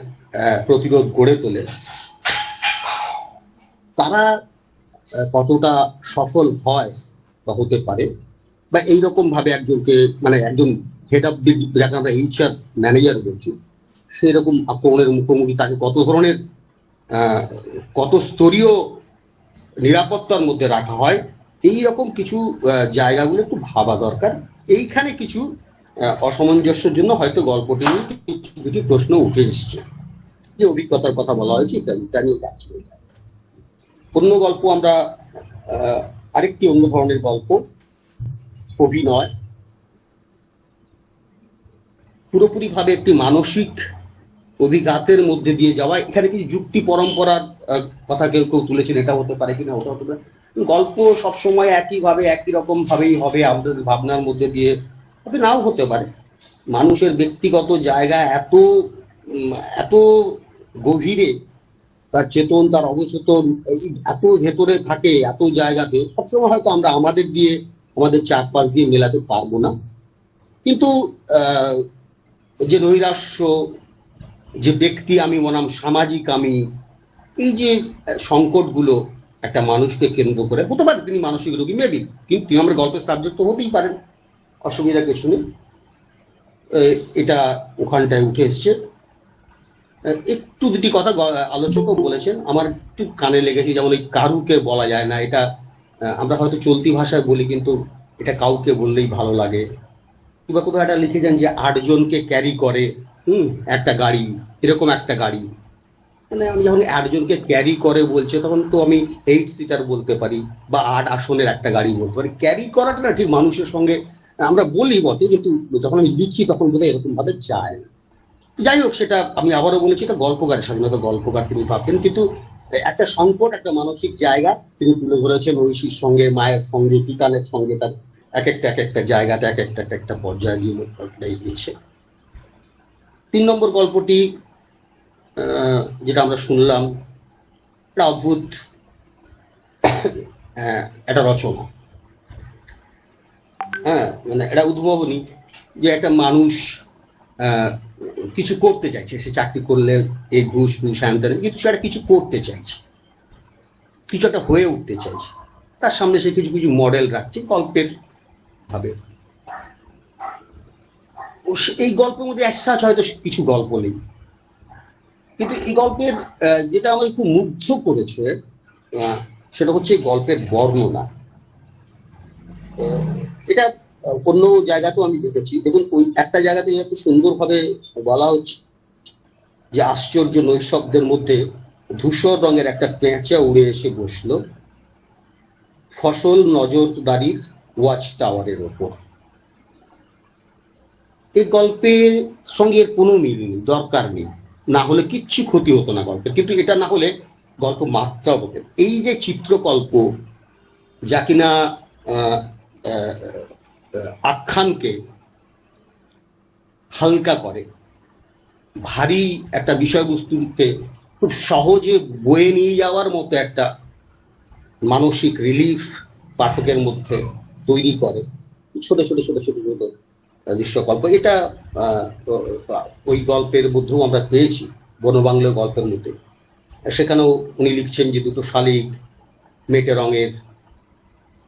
প্রতিরোধ গড়ে তোলে, তারা কতটা সফল হয় বা হতে পারে, বা এইরকম ভাবে একজনকে, মানে একজন হেড অফ দি, যাকে আমরা HR ম্যানেজার বলছি, সেরকম আক্রমণের মুখোমুখি তাকে কত ধরনের কত স্তরীয় নিরাপত্তার মধ্যে রাখা হয়, এই রকম কিছু জায়গাগুলো একটু ভাবা দরকার। এইখানে কিছু অসামঞ্জস্যের জন্য হয়তো গল্পটি নিয়ে কিছু কিছু প্রশ্ন উঠে এসছে, যে অভিজ্ঞতার কথা বলা হয়েছে ইত্যাদি ইত্যাদি কাজ। অন্য গল্প আমরা আরেকটি অন্য ধরনের গল্প, অভিনয়, পুরোপুরি ভাবে একটি মানসিক অভিঘাতের মধ্যে দিয়ে যাওয়া। এখানে কিছু যুক্তি পরম্পরার কথা কেউ কেউ তুলেছেন, এটা হতে পারে কিনা, ওটা হতে পারে। গল্প সবসময় একইভাবে একই রকম ভাবেই হবে আমাদের ভাবনার মধ্যে দিয়ে, তবে নাও হতে পারে। মানুষের ব্যক্তিগত জায়গা এত এত গভীরে, তার চেতন, তার অবচেতন এত ভেতরে থাকে, এত জায়গাতে, সবসময় হয়তো আমরা আমাদের দিয়ে, আমাদের চারপাশ দিয়ে মেলাতে পারবো না। কিন্তু যে নৈরাশ্য, যে ব্যক্তি আমি বনাম সামাজিক আমি, এই যে সংকটগুলো একটা মানুষকে কেন্দ্র করে, হতে পারে তিনি মানসিক রোগী, মেবি, কিন্তু আমরা গল্পের সাবজেক্ট তো হতেই পারেন, অসুবিধা কিছু নেই। এটা ওখানটায় উঠে এসছে। একটু দুটি কথা আলোচকও বলেছেন, আমার একটু কানে লেগেছে, যেমন এই কারুকে বলা যায় না, এটা আমরা হয়তো চলতি ভাষায় বলি, কিন্তু এটা কাউকে বললেই ভালো লাগে। কিংবা কোথাও একটা লিখেছেন যে 8 জনকে ক্যারি করে একটা গাড়ি, এরকম একটা গাড়ি। মানে আমি যখন 8 জনকে ক্যারি করে বলছে তখন তো আমি 8 সিটার বলতে পারি বা 8 আসনের একটা গাড়ি বলতে পারি। ক্যারি করাটা না ঠিক মানুষের সঙ্গে আমরা বলি বটে, কিন্তু যখন আমি লিখি তখন বোধহয় এরকম ভাবে যায় না। যাই হোক, সেটা আমি আবারও বলেছি, এটা গল্পকারের স্বাধীনতা, গল্পকার তিনি ভাবতেন, কিন্তু একটা সংকট, একটা মানসিক জায়গা তিনি তুলে ধরেছেন ঐশীর সঙ্গে, মায়ের সঙ্গে, কিতানের সঙ্গে, তার এক একটা জায়গাতে এক একটা পর্যায়ে গিয়ে গল্পটা এগিয়েছে। 3 নম্বর গল্পটি যেটা আমরা শুনলাম, একটা অদ্ভুত একটা রচনা। হ্যাঁ, মানে এটা উদ্ভাবনী, যে একটা মানুষ কিছু করতে চাইছে, সে চাকরি করলে এই ঘুষ কিন্তু সে কিছু করতে চাইছে, কিছু একটা হয়ে উঠতে চাইছে, তার সামনে সে কিছু কিছু মডেল রাখছে গল্পের ভাবে। এই গল্পের মধ্যে একসাথ হয়তো কিছু গল্প নেই, কিন্তু এই গল্পের যেটা আমাকে খুব মুগ্ধ করেছে সেটা হচ্ছে গল্পের বর্ণনা। এটা অন্য জায়গাতেও আমি দেখেছি। দেখুন, ওই একটা জায়গাতে এত সুন্দরভাবে বলা হচ্ছে যে আশ্চর্য নৈশব্দের মধ্যে ধূসর রঙের একটা পেঁচা উড়ে এসে বসলো ফসল নজরদারির ওয়াচ টাওয়ারের ওপর। এই গল্পের সঙ্গে এর কোনো মিল নেই, দরকার নেই, না হলে কিচ্ছু ক্ষতি হতো না গল্পের, কিন্তু এটা না হলে গল্প মাত্রা হতো। এই যে চিত্রকল্প, যা কিনা আখ্যানকে হালকা করে, ভারী একটা বিষয়বস্তুকে খুব সহজে বয়ে নিয়ে যাওয়ার মতো একটা মানসিক রিলিফ পাঠকের মধ্যে তৈরি করে ছোট ছোট ছোট ছোট ছোট দৃশ্যকল্প। এটা ওই গল্পের মধ্যেও আমরা পেয়েছি, বনবাংলা গল্পের মধ্যে। সেখানেও উনি লিখছেন যে দুটো শালিক মেটে রঙের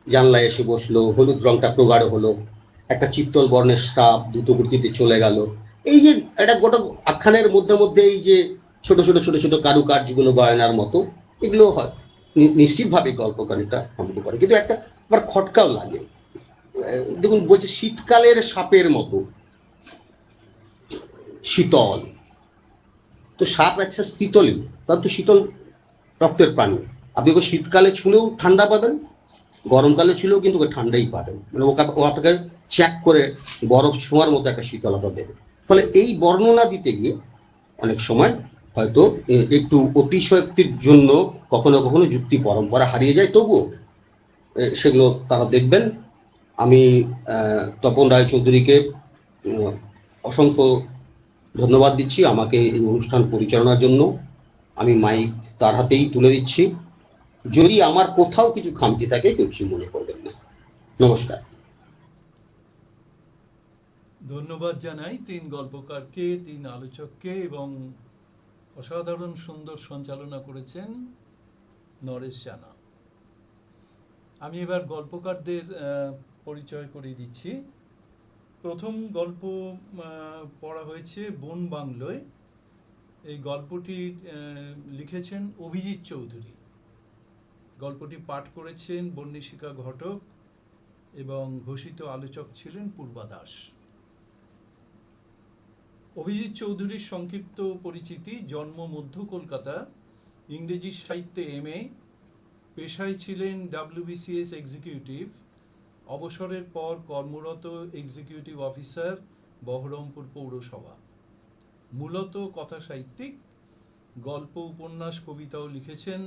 জানলায় এসে বসলো, হলুদ রংটা প্রগাঢ় হলো, একটা চিত্তল বর্ণের সাপ দ্রুত গতিতে চলে গেল। এই যে একটা গোটা আখ্যানের মধ্যে মধ্যে এই যে ছোট ছোট ছোট ছোট কারুকার্যগুলো গয়নার মতো, এগুলো হয় নিশ্চিতভাবে গল্পকার এটা সম্ভব করে, কিন্তু একটা আবার খটকাও লাগে। দেখুন, বলছে শীতকালের সাপের মতো শীতল, তো সাপ একটা শীতলই, তার তো শীতল রক্তের প্রাণী। আপনি ওকে শীতকালে ছুঁলেও ঠান্ডা পাবেন, গরমকালে ছিলেও কিন্তু ওকে ঠান্ডাই পাবেন, মানে ও আপনাকে চেক করে বরফ ছোঁয়ার মতো একটা শীতলতা দেবে। ফলে এই বর্ণনা দিতে গিয়ে অনেক সময় হয়তো একটু অতিশয়োক্তির জন্য কখনো কখনো যুক্তি পরম্পরা হারিয়ে যায়, তবুও সেগুলো তারা দেখবেন। আমি তপন রায়চৌধুরীকে অসংখ্য ধন্যবাদ দিচ্ছি আমাকে এই অনুষ্ঠান পরিচালনার জন্য। আমি মাইক তার হাতেই তুলে দিচ্ছি, যদি আমার কোথাও কিছু খামতি থাকে কিছু মনে করবেন না। নমস্কার। ধন্যবাদ জানাই 3 গল্পকারকে, 3 আলোচককে, এবং অসাধারণ সুন্দর সঞ্চালনা করেছেন নরেশ জানা। আমি এবার গল্পকারদের পরিচয় করিয়ে দিচ্ছি। প্রথম গল্প পড়া হয়েছে বন বাংলোয়। এই গল্পটি লিখেছেন অভিজিৎ চৌধুরী। গল্পটি পাঠ করেছেন বন্নিশিকা ঘটক এবং ঘোষিত আলোচক ছিলেন পূর্বা দাস। অভিজিৎ চৌধুরীর সংক্ষিপ্ত পরিচিতি: জন্ম মধ্য কলকাতা, ইংরেজি সাহিত্যে MA, পেশায় ছিলেন WBCS এক্সিকিউটিভ, অবসরের পর কর্মরত এক্সিকিউটিভ অফিসার, বহরমপুর পৌরসভা। মূলত কথা সাহিত্যিক, গল্প, উপন্যাস, কবিতাও লিখেছেন।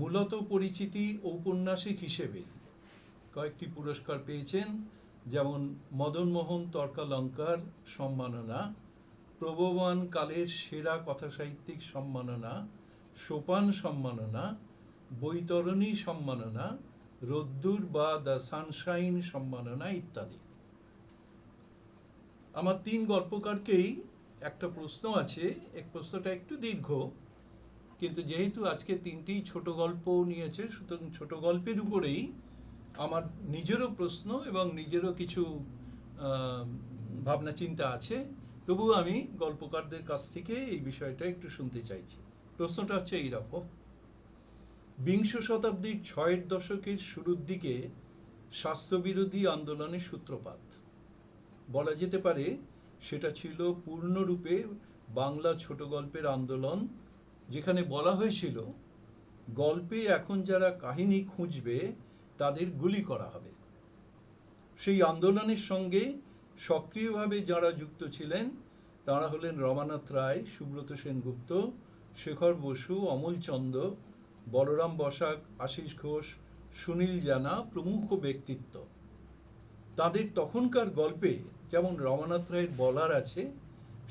মূলত পরিচিতি ঔপন্যাসিক হিসেবে কয়েকটি পুরস্কার পেয়েছেন, যেমন মদনমোহন তর্কালঙ্কার সম্মাননা, প্রবহমান কালের সেরা কথাসাহিত্যিক সম্মাননা, সোপান সম্মাননা, বৈতরণী সম্মাননা, রোদ্দুর বা দ্য সানশাইন সম্মাননা ইত্যাদি। আমার 3 গল্পকারকেই একটা প্রশ্ন আছে। এক প্রশ্নটা একটু দীর্ঘ, কিন্তু যেহেতু আজকে 3টি ছোট গল্প নিয়েছে, সুতরাং ছোট গল্পের উপরেই আমার নিজেরও প্রশ্ন এবং নিজেরও কিছু ভাবনা চিন্তা আছে। তবুও আমি গল্পকারদের কাছ থেকে এই বিষয়টা একটু শুনতে চাইছি। প্রশ্নটা হচ্ছে এইরকম: বিংশ শতাব্দীর 6-এর দশকের শুরুর দিকে স্বাস্থ্যবিরোধী আন্দোলনের সূত্রপাত বলা যেতে পারে। সেটা ছিল পূর্ণরূপে বাংলা ছোট গল্পের আন্দোলন যেখানে বলা হয়েছিল গল্পে এখন যারা কাহিনী খুঁজবে তাদের গুলি করা হবে। সেই আন্দোলনের সঙ্গে সক্রিয়ভাবে যারা যুক্ত ছিলেন তারা হলেন রমানাথ রায়, সুব্রত সেনগুপ্ত, শেখর বসু, অমল চন্দ, বলরাম বসাক, আশিস ঘোষ, সুনীল জানা প্রমুখ ব্যক্তিত্ব। তাদের তখনকার গল্পে যেমন রমানাথ রায়ের বলার আছে,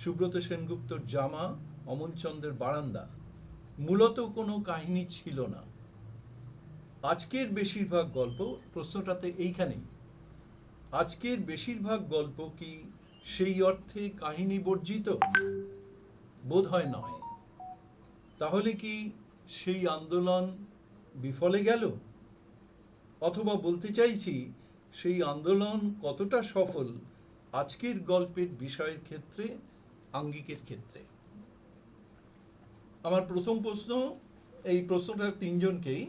সুব্রত সেনগুপ্তর জামা, অমলচন্দ্রের বারান্দা, মূলত কোনো কাহিনী ছিল না। আজকের বেশিরভাগ গল্প, প্রশ্নটাতে এইখানেই, আজকের বেশিরভাগ গল্প কি সেই অর্থে কাহিনী বর্জিত? বোধ হয় নয়। তাহলে কি সেই আন্দোলন বিফলে গেল? অথবা বলতে চাইছি সেই আন্দোলন কতটা সফল আজকের গল্পের বিষয়ের ক্ষেত্রে, আঙ্গিকের ক্ষেত্রে? আমার প্রথম প্রশ্ন, এই প্রশ্নটা তিনজনকেই।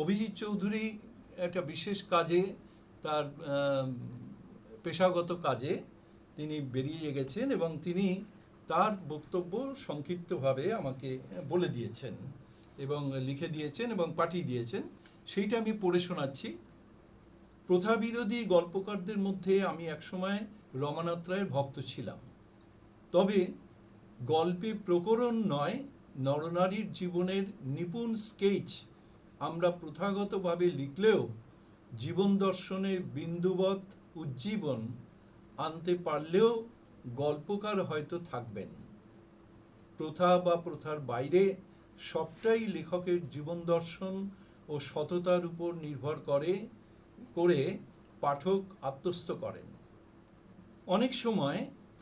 অভিজিৎ চৌধুরী একটা বিশেষ কাজে, তার পেশাগত কাজে তিনি বেরিয়ে গেছেন এবং তিনি তার বক্তব্য সংক্ষিপ্তভাবে আমাকে বলে দিয়েছেন এবং লিখে দিয়েছেন এবং পাঠিয়ে দিয়েছেন। সেইটা আমি পড়ে শোনাচ্ছি। প্রথা বিরোধী গল্পকারদের মধ্যে আমি একসময় রমানাথ রায়ের ভক্ত ছিলাম। তবে গল্পে প্রকরণ নয়, নরনারীর জীবনের নিপুণ স্কেচ আমরা প্রথাগতভাবে লিখলেও জীবন দর্শনে বিন্দুবৎ উজ্জীবন আনতে পারলেও গল্পকার হয়তো থাকবেন। প্রথা বা প্রথার বাইরে সবটাই লেখকের জীবন দর্শন ও সততার উপর নির্ভর করে পাঠক আত্মস্থ করেন। অনেক সময়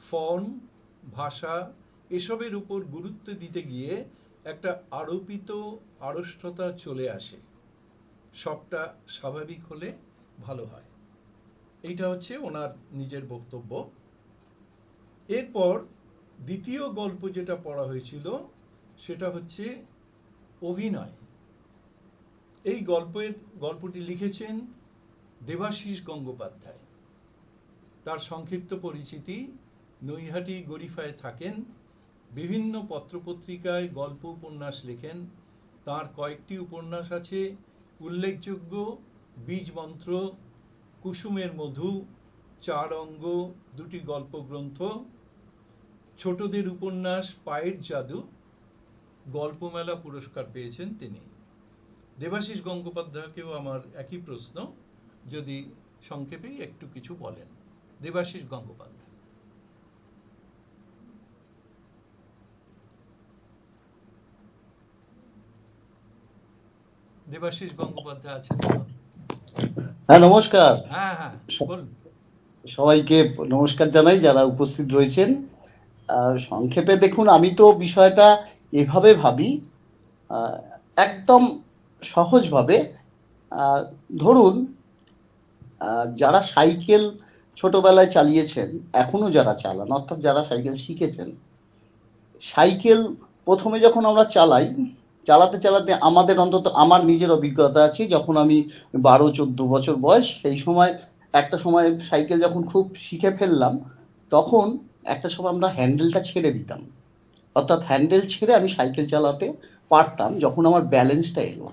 ফর্ম, ভাষা এসবের উপর গুরুত্ব দিতে গিয়ে একটা আরোপিত আড়ষ্টতা চলে আসে। সবটা স্বাভাবিক হলে ভালো হয়। এইটা হচ্ছে ওনার নিজের বক্তব্য। এরপর দ্বিতীয় গল্প যেটা পড়া হয়েছিল সেটা হচ্ছে অভিনয়। এই গল্পটি লিখেছেন দেবাশিস গঙ্গোপাধ্যায়। তার সংক্ষিপ্ত পরিচিতি, নৈহাটি গরিফায় থাকেন, বিভিন্ন পত্রপত্রিকায় গল্প উপন্যাস লেখেন। তার কয়েকটি উপন্যাস আছে উল্লেখযোগ্য: বীজমন্ত্র, কুসুমের মধু, 4 অঙ্গ, 2টি গল্পগ্রন্থ। ছোটদের উপন্যাস পায়ের জাদু গল্পমেলা পুরস্কার পেয়েছেন তিনি। দেবাশিস গঙ্গোপাধ্যায়কেও আমার একই প্রশ্ন, যদি সংক্ষেপে একটু কিছু বলেন। দেবাশিস গঙ্গোপাধ্যায়। দেবাশিস গঙ্গোপাধ্যায় আছেন? হ্যাঁ, নমস্কার। হ্যাঁ হ্যাঁ, বলুন। সবাইকে নমস্কার জানাই যারা উপস্থিত রয়েছেন। সংক্ষেপে দেখুন, আমি তো বিষয়টা এভাবে ভাবি, একদম সহজভাবে। ধরুন, যারা সাইকেল ছোটবেলায় চালিয়েছেন, এখনো যারা চালান, অর্থাৎ যারা সাইকেল শিখেছেন, সাইকেল প্রথমে যখন আমরা চালাতে চালাতে আমাদের, অন্তত আমার নিজের অভিজ্ঞতা আছে, যখন আমি 12-14 বছর বয়স, সেই সময় একটা সময় সাইকেল যখন খুব শিখে ফেললাম, তখন একটা সময় আমরা হ্যান্ডেলটা ছেড়ে দিতাম। অর্থাৎ হ্যান্ডেল ছেড়ে আমি সাইকেল চালাতে পারতাম যখন আমার ব্যালেন্সটা এলো।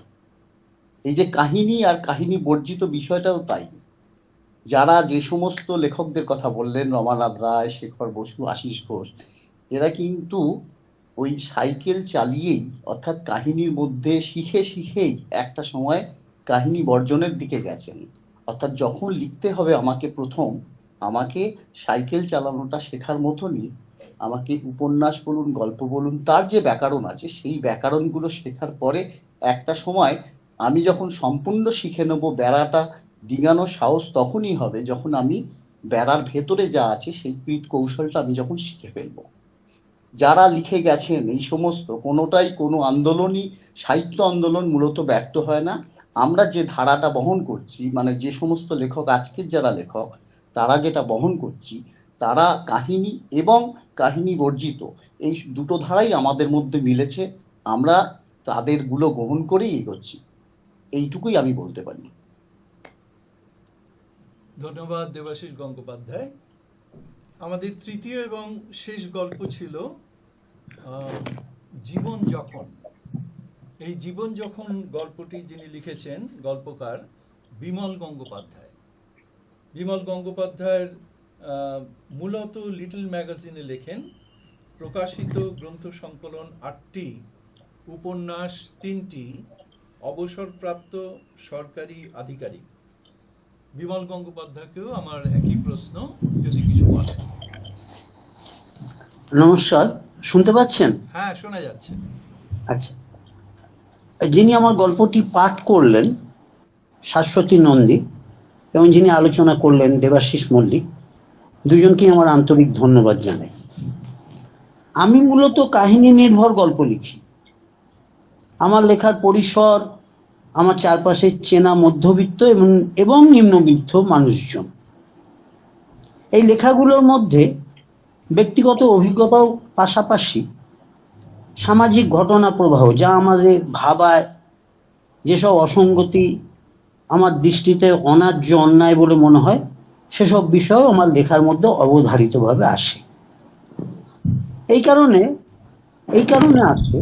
এই যে কাহিনী আর কাহিনী বর্জিত বিষয়টাও তাই। যারা যে সমস্ত লেখকদের কথা বললেন, রমানাথ রায়, শেখর বসু, আশিস ঘোষ, এরা কিন্তু ওই সাইকেল চালিয়েই, অর্থাৎ কাহিনীর মধ্যে শিখেই একটা সময় কাহিনী বর্জনের দিকে গেছেন। অর্থাৎ যখন লিখতে হবে আমাকে সাইকেল চালানোটা শেখার মতনই আমাকে উপন্যাস বলুন, গল্প বলুন, তার যে ব্যাকরণ আছে সেই ব্যাকরণগুলো শেখার পরে একটা সময় আমি যখন সম্পূর্ণ শিখে নেব, বেড়াটা ডিঙানোর সাহস তখনই হবে যখন আমি বেড়ার ভেতরে যা আছে সেই কৃত কৌশলটা আমি যখন শিখে ফেলবো। যারা লিখে গেছেন এই সমস্ত, কোনোটাই কোনো আন্দোলনই, সাহিত্য আন্দোলন মূলত ব্যর্থ হয় না। আমরা যে ধারাটা বহন করছি, মানে যে সমস্ত লেখক, আজকের যারা লেখক, তারা যেটা বহন করছি, তারা কাহিনী এবং কাহিনী বর্জিত এই দুটো ধারাই আমাদের মধ্যে মিলেছে। আমরা তাদেরগুলো গ্রহণ করেই এগোচ্ছি, এইটুকুই আমি বলতে পারি। ধন্যবাদ দেবাশিস গঙ্গোপাধ্যায়। আমাদের তৃতীয় এবং শেষ গল্প ছিল জীবন যখন। এই জীবন যখন গল্পটি যিনি লিখেছেন গল্পকার বিমল গঙ্গোপাধ্যায়। বিমল গঙ্গোপাধ্যায়ের মূলত লিটল ম্যাগাজিনে লেখেন, প্রকাশিত গ্রন্থ সংকলন 8টি, উপন্যাস 3টি, অবসরপ্রাপ্ত সরকারি আধিকারিক। বিমল গঙ্গোপাধ্যায়কেও আমার একই প্রশ্ন, যদি কিছু বলেন। নমস্কার, শুনতে পাচ্ছেন? হ্যাঁ, শোনা যাচ্ছে। আচ্ছা, যিনি আমার গল্পটি পাঠ করলেন শাশ্বতী নন্দী এবং যিনি আলোচনা করলেন দেবাশিস মল্লিক, দুজনকেই আমার আন্তরিক ধন্যবাদ জানাই। আমি মূলত কাহিনী নির্ভর গল্প লিখি। আমার লেখার পরিসর আমার চারপাশে চেনা মধ্যবিত্ত এবং নিম্নবিত্ত মানুষজন। এই লেখাগুলোর মধ্যে ব্যক্তিগত অভিজ্ঞতাও পাশাপাশি সামাজিক ঘটনা প্রবাহ, যা আমাদের ভাবায়, যেসব অসঙ্গতি আমার দৃষ্টিতে অন্যায্য অন্যায় বলে মনে হয়, সেসব বিষয় আমার লেখার মধ্যে অবধারিতভাবে আসে। এই কারণে আসে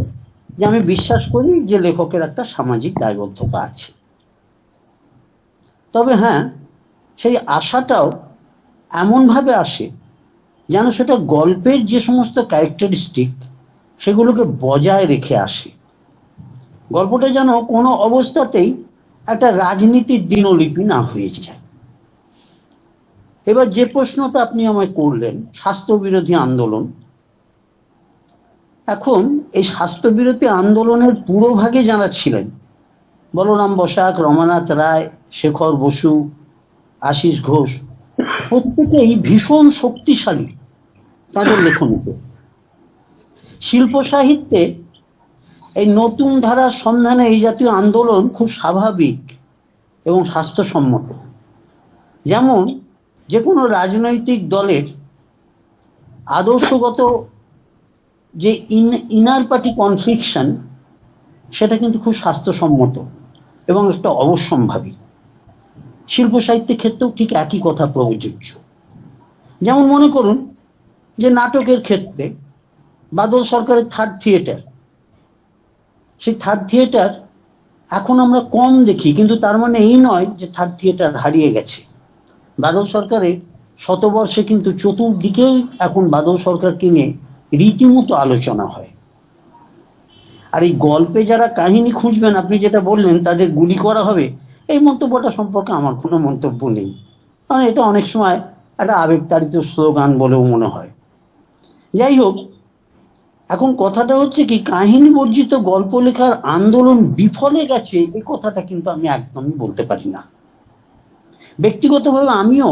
যে আমি বিশ্বাস করি যে লেখকের একটা সামাজিক দায়বদ্ধতা আছে। তবে হ্যাঁ, সেই আশাটাও এমনভাবে আসে যেন সেটা গল্পের যে সমস্ত ক্যারেক্টারিস্টিক সেগুলোকে বজায় রেখে আসে। গল্পটা যেন কোনো অবস্থাতেই একটা রাজনীতির দিনলিপি না হয়ে যায়। এবার যে প্রশ্নটা আপনি আমায় করলেন, স্বাস্থ্যবিরোধী আন্দোলন। এখন এই স্বাস্থ্যবিরোধী আন্দোলনের পুরোভাগে যারা ছিলেন, বলরাম বসাক, রমানাথ রায়, শেখর বসু, আশিস ঘোষ, প্রত্যেকেই ভীষণ শক্তিশালী তাদের লেখনীতে। শিল্প সাহিত্যে এই নতুন ধারার সন্ধানে এই জাতীয় আন্দোলন খুব স্বাভাবিক এবং স্বাস্থ্যসম্মত। যেমন যে কোনো রাজনৈতিক দলের আদর্শগত যে ইনার পার্টি কনফ্লিকশন, সেটা কিন্তু খুব স্বাস্থ্যসম্মত এবং একটা অবশ্যম্ভাবী। শিল্প সাহিত্যের ক্ষেত্রেও ঠিক একই কথা প্রযোজ্য। যেমন মনে করুন যে নাটকের ক্ষেত্রে বাদল সরকারের থার্ড থিয়েটার, সেই থার্ড থিয়েটার এখন আমরা কম দেখি, কিন্তু তার মানে এই নয় যে থার্ড থিয়েটার হারিয়ে গেছে। বাদল সরকারের শতবর্ষে কিন্তু চতুর্দিকেই এখন বাদল সরকারকে নিয়ে রীতিমতো আলোচনা হয়। আর এই গল্পে যারা কাহিনী খুঁজবেন, আপনি যেটা বললেন তাদের গুলি করা হবে, এই মন্তব্যটা সম্পর্কে আমার কোনো মন্তব্য নেই, কারণ এটা অনেক সময় একটা আবেগতাড়িত স্লোগান বলেও মনে হয়। যাই হোক, এখন কথাটা হচ্ছে কি, কাহিনী বর্জিত গল্প লেখার আন্দোলন বিফলে গেছে এই কথাটা কিন্তু আমি একদমই বলতে পারি না। ব্যক্তিগতভাবে আমিও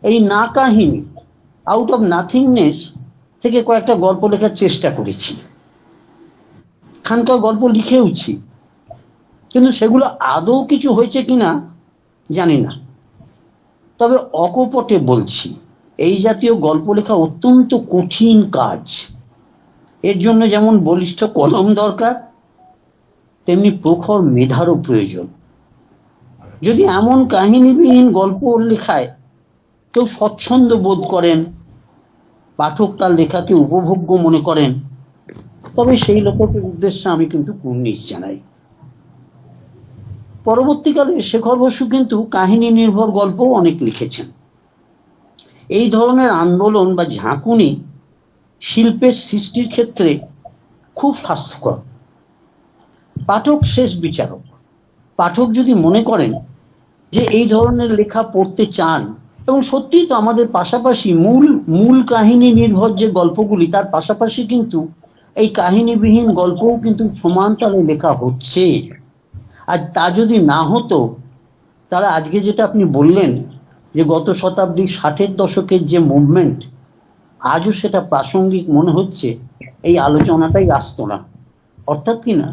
এই না কাহিনী, আউট অফ নাথিংনেস থেকে কয়েকটা গল্প লেখার চেষ্টা করেছি, খানকার গল্প লিখেওছি, কিন্তু সেগুলো আদৌ কিছু হয়েছে কিনা জানি না। তবে অকপটে বলছি, এই জাতীয় গল্প লেখা অত্যন্ত কঠিন কাজ। এর জন্য যেমন বলিষ্ঠ কলম দরকার, তেমনি প্রখর মেধারও প্রয়োজন। যদি এমন কাহিনীবিহীন গল্প লেখায় কেউ স্বচ্ছন্দ বোধ করেন, পাঠক তার লেখাকে উপভোগ্য মনে করেন, তবে সেই লেখকের উদ্দেশ্যে আমি কিন্তু কুর্নিশ জানাই। পরবর্তীকালে শেখর বসু কিন্তু কাহিনী নির্ভর গল্পও অনেক লিখেছেন। এই ধরনের আন্দোলন বা ঝাঁকুনি শিল্পের সৃষ্টির ক্ষেত্রে খুব স্বাস্থ্যকর। পাঠক শেষ বিচারক। পাঠক যদি মনে করেন যে এই ধরনের লেখা পড়তে চান, এবং সত্যিই তো আমাদের পাশাপাশি মূল কাহিনী নির্ভর যে গল্পগুলি, তার পাশাপাশি কিন্তু এই কাহিনীবিহীন গল্পও কিন্তু সমান তালে লেখা হচ্ছে। আর তা যদি না হতো, তাহলে আজকে যেটা আপনি বললেন যে গত শতাব্দীর 60-এর দশকের যে মুভমেন্ট, আজও সেটা প্রাসঙ্গিক মনে হচ্ছে, এই আলোচনাটাই আসতো না। অর্থাৎ কি না,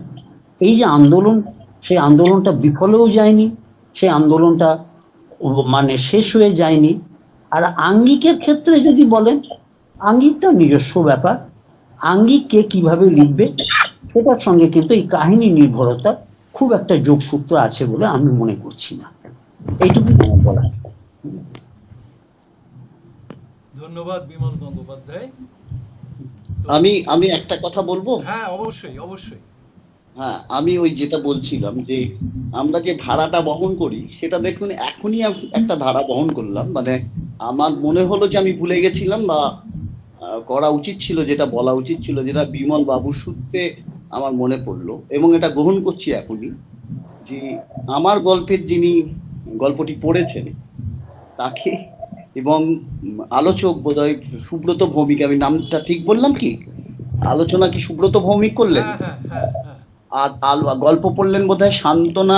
এই যে আন্দোলন, সেই আন্দোলনটা বিফলেও যায়নি, সেই আন্দোলনটা মানে শেষ হয়ে যায়নি। আর আঙ্গিকের ক্ষেত্রে যদি বলেন, আঙ্গিকটা নিজস্ব ব্যাপার, আঙ্গিক কে কিভাবে লিখবে সেটার সঙ্গে কিন্তু এই কাহিনী নির্ভরতা খুব একটা যোগসূত্র আছে বলে আমি মনে করছি না। এইটুকুই আমার বলা। ধন্যবাদ বিমল গঙ্গোপাধ্যায়। আমি একটা কথা বলবো। হ্যাঁ, অবশ্যই অবশ্যই। হ্যাঁ, আমি ওই যেটা বলছিলাম যে আমরা যে ধারাটা বহন করি সেটা দেখুন এখনই আমি একটা ধারা বহন করলাম, মানে আমার মনে হলো যে আমি ভুলে গেছিলাম বা করা উচিত ছিল, যেটা বলা উচিত ছিল, যেটা বিমল বাবুর সূত্রে আমার মনে পড়লো এবং এটা গ্রহণ করছি এখনই, যে আমার গল্পের যিনি গল্পটি পড়েছেন তাকে এবং আলোচক বোধহয় সুব্রত ভৌমিক, আমি নামটা ঠিক বললাম কি? আলোচনা কি সুব্রত ভৌমিক করলেন? আর গল্প পড়লেন বোধহয় সান্ত্বনা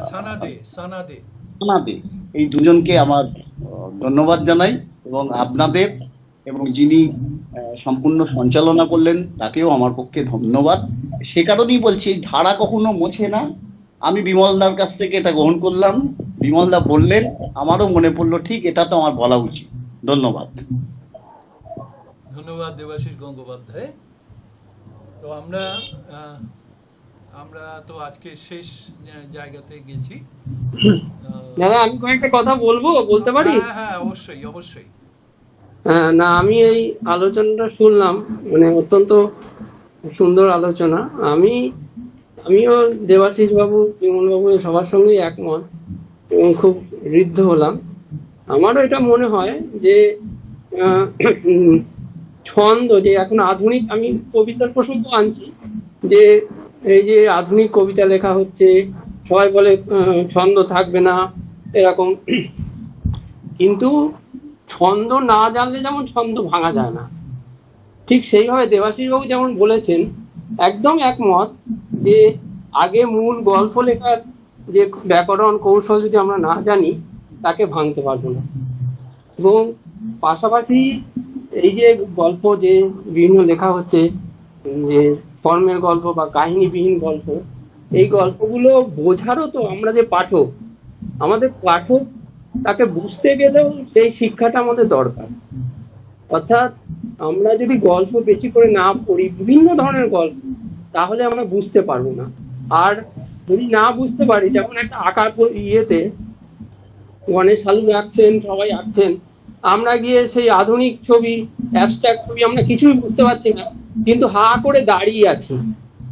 সানাদে। এই দুজনকে আমার ধন্যবাদ জানাই এবং আপনাদের এবং যিনি সম্পূর্ণ সঞ্চালনা করলেন তাকেও আমার পক্ষে ধন্যবাদ। সে কারণেই বলছি ধারা কখনো মোছে না। আমি বিমলদার কাছ থেকে এটা গ্রহণ করলাম, বিমলদা বললেন, আমারও মনে পড়লো ঠিক এটা তো আমার বলা উচিত। ধন্যবাদ। ধন্যবাদ দেবাশিস গঙ্গোপাধ্যায়। তো আমরা তো আজকে শেষ জায়গাতে গেছি। দাদা আমি কয়েকটা কথা বলতে পারি? হ্যাঁ, অবশ্যই অবশ্যই। না, আমি এই আলোচনাটা শুনলাম, মানে অত্যন্ত সুন্দর আলোচনা। আমিও দেবাশিস বাবু, বিমল বাবু সবার সঙ্গে একমত এবং খুব ঋদ্ধ হলাম। আমারও এটা মনে হয় যে ছন্দ যে এখন আধুনিক, আমি কবিতার প্রসঙ্গ আনছি, যে এই যে আধুনিক কবিতা লেখা হচ্ছে, সবাই বলে ছন্দ থাকবে না এরকম, কিন্তু ছন্দ না জানলে যেমন ছন্দ ভাঙা যায় না, ঠিক সেইভাবে দেবাশিস বাবু যেমন বলেছেন, একদম একমত, যে আগে মূল গল্প লেখার যে ব্যাকরণ কৌশল যদি আমরা না জানি তাকে ভাঙতে পারবো না। এবং পাশাপাশি এই যে গল্প যে বিভিন্ন লেখা হচ্ছে, যে ফর্মের গল্প বা কাহিনীবিহীন গল্প, এই গল্পগুলো বোঝারও তো আমরা যে পাঠক, আমাদের পাঠক তাকে বুঝতে গেলেও সেই শিক্ষাটা আমাদের দরকার। অর্থাৎ আমরা যদি গল্প বেশি করে না পড়ি, বিভিন্ন ধরনের গল্প, তাহলে আমরা বুঝতে পারবো না। আর যদি না বুঝতে পারি, যেমন একটা আঁকার ইয়েতে গণেশ শালু আঁকছেন, সবাই আঁকছেন, আমরা গিয়ে সেই আধুনিক ছবি, অ্যাবস্ট্রাক্ট ছবি, আমরা কিছুই বুঝতে পারছি না, কিন্তু হা করে দাঁড়িয়ে আছি।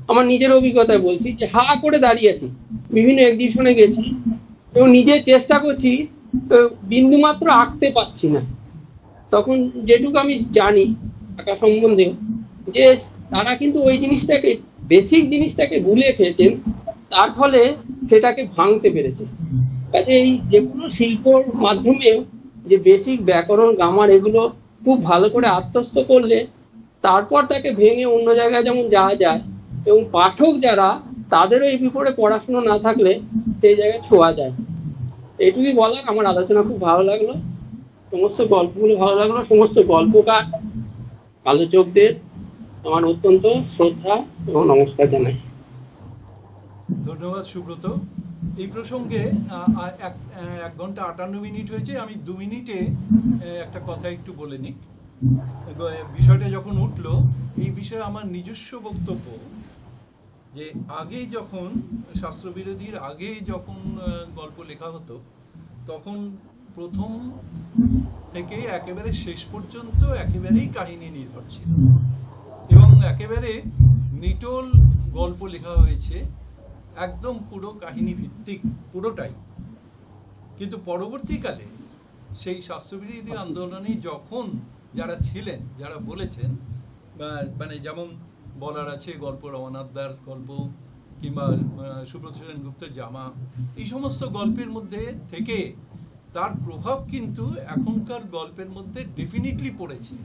আমার নিজের অভিজ্ঞতায় বলছি যে হা করে দাঁড়িয়ে আছি, বিভিন্ন এক্সিবিশনে গেছি এবং নিজে চেষ্টা করছি, বিন্দুমাত্র আঁকতে পারছি না। তখন যেটুকু আমি জানি আঁকা সম্বন্ধে, যে তারা কিন্তু ওই জিনিসটাকে, বেসিক জিনিসটাকে ভুলে খেয়েছেন, তার ফলে সেটাকে ভাঙতে পেরেছে। কাজে এই যে কোনো শিল্পর মাধ্যমে যে বেসিক ব্যাকরণ, গ্রামার, এগুলো খুব ভালো করে আত্মস্থ করলে তারপর তাকে ভেঙে অন্য জায়গায় যেমন যাওয়া যায়, এবং পাঠক যারা, তাদেরও এই বিপরে পড়াশুনো না থাকলে সেই জায়গায় ছোঁয়া যায়। এইটুকুই বলার। আমার আলোচনা খুব ভালো লাগলো, সমস্ত গল্পগুলো ভালো লাগলো, সমস্ত গল্পকার, আলোচকদের আমার অত্যন্ত শ্রদ্ধা এবং নমস্কার জানাই। ধন্যবাদ সুব্রত। এই প্রসঙ্গে 1 ঘন্টা 58 মিনিট হয়েছে, আমি 2 মিনিটে একটা কথা একটু বলে নিই। বিষয়টা যখন উঠলো, এই বিষয়ে আমার নিজস্ব বক্তব্য, যে আগে যখন শাস্ত্রবিরোধীর আগে যখন গল্প লেখা হতো, তখন প্রথম থেকে একেবারে শেষ পর্যন্ত একেবারেই কাহিনী নির্ভর ছিল এবং একেবারে নিটোল গল্প লেখা হয়েছে, একদম পুরো কাহিনী ভিত্তিক পুরোটাই। কিন্তু পরবর্তীকালে সেই শাস্ত্রবিরোধী আন্দোলনে যখন যারা ছিলেন, যারা বলেছেন, মানে যেমন বলার আছে গল্প রমনাথদার গল্প, কিংবা সুব্রত সেনগুপ্তের জামা, এই সমস্ত গল্পের মধ্যে থেকে তার প্রভাব কিন্তু এখনকার গল্পের মধ্যে ডেফিনিটলি পড়েছে।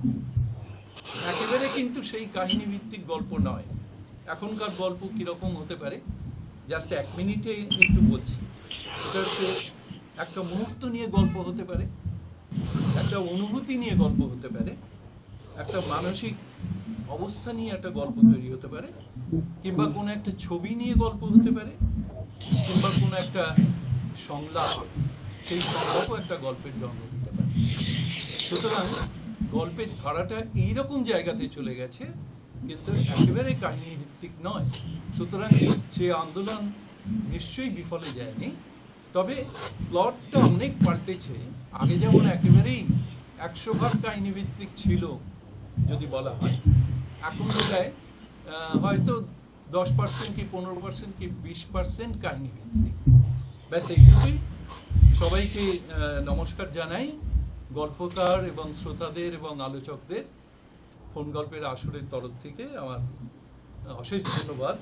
একেবারে কিন্তু সেই কাহিনী ভিত্তিক গল্প নয়। এখনকার গল্প কিরকম হতে পারে, জাস্ট 1 মিনিটে একটু বলছি। এটা হচ্ছে একটা মুহূর্ত নিয়ে গল্প হতে পারে, একটা অনুভূতি নিয়ে গল্প হতে পারে, একটা মানসিক অবস্থা নিয়ে একটা গল্প তৈরি হতে পারে, কিংবা কোনো একটা ছবি নিয়ে গল্প হতে পারে, কিংবা কোনো একটা সংলাপ, সেই সংলাপও একটা গল্পের জন্ম দিতে পারে। সুতরাং গল্পের ধারাটা এইরকম জায়গাতে চলে গেছে, কিন্তু একেবারে কাহিনী ভিত্তিক নয়। সুতরাং সেই আন্দোলন নিশ্চয়ই বিফলে যায়নি, তবে প্লটটা অনেক পাল্টেছে। আগে যেমন একেবারেই 100% কাহিনী ভিত্তিক ছিল যদি বলা হয়, এখন বোধহয় হয়তো 10% কি 15% কি 20% কাহিনী ভিত্তিক। ব্যাস এইটুকুই। সবাইকে নমস্কার জানাই, গল্পকার এবং শ্রোতাদের এবং আলোচকদের ফোন গল্পের আসরের তরফ থেকে আমার অশেষ ধন্যবাদ।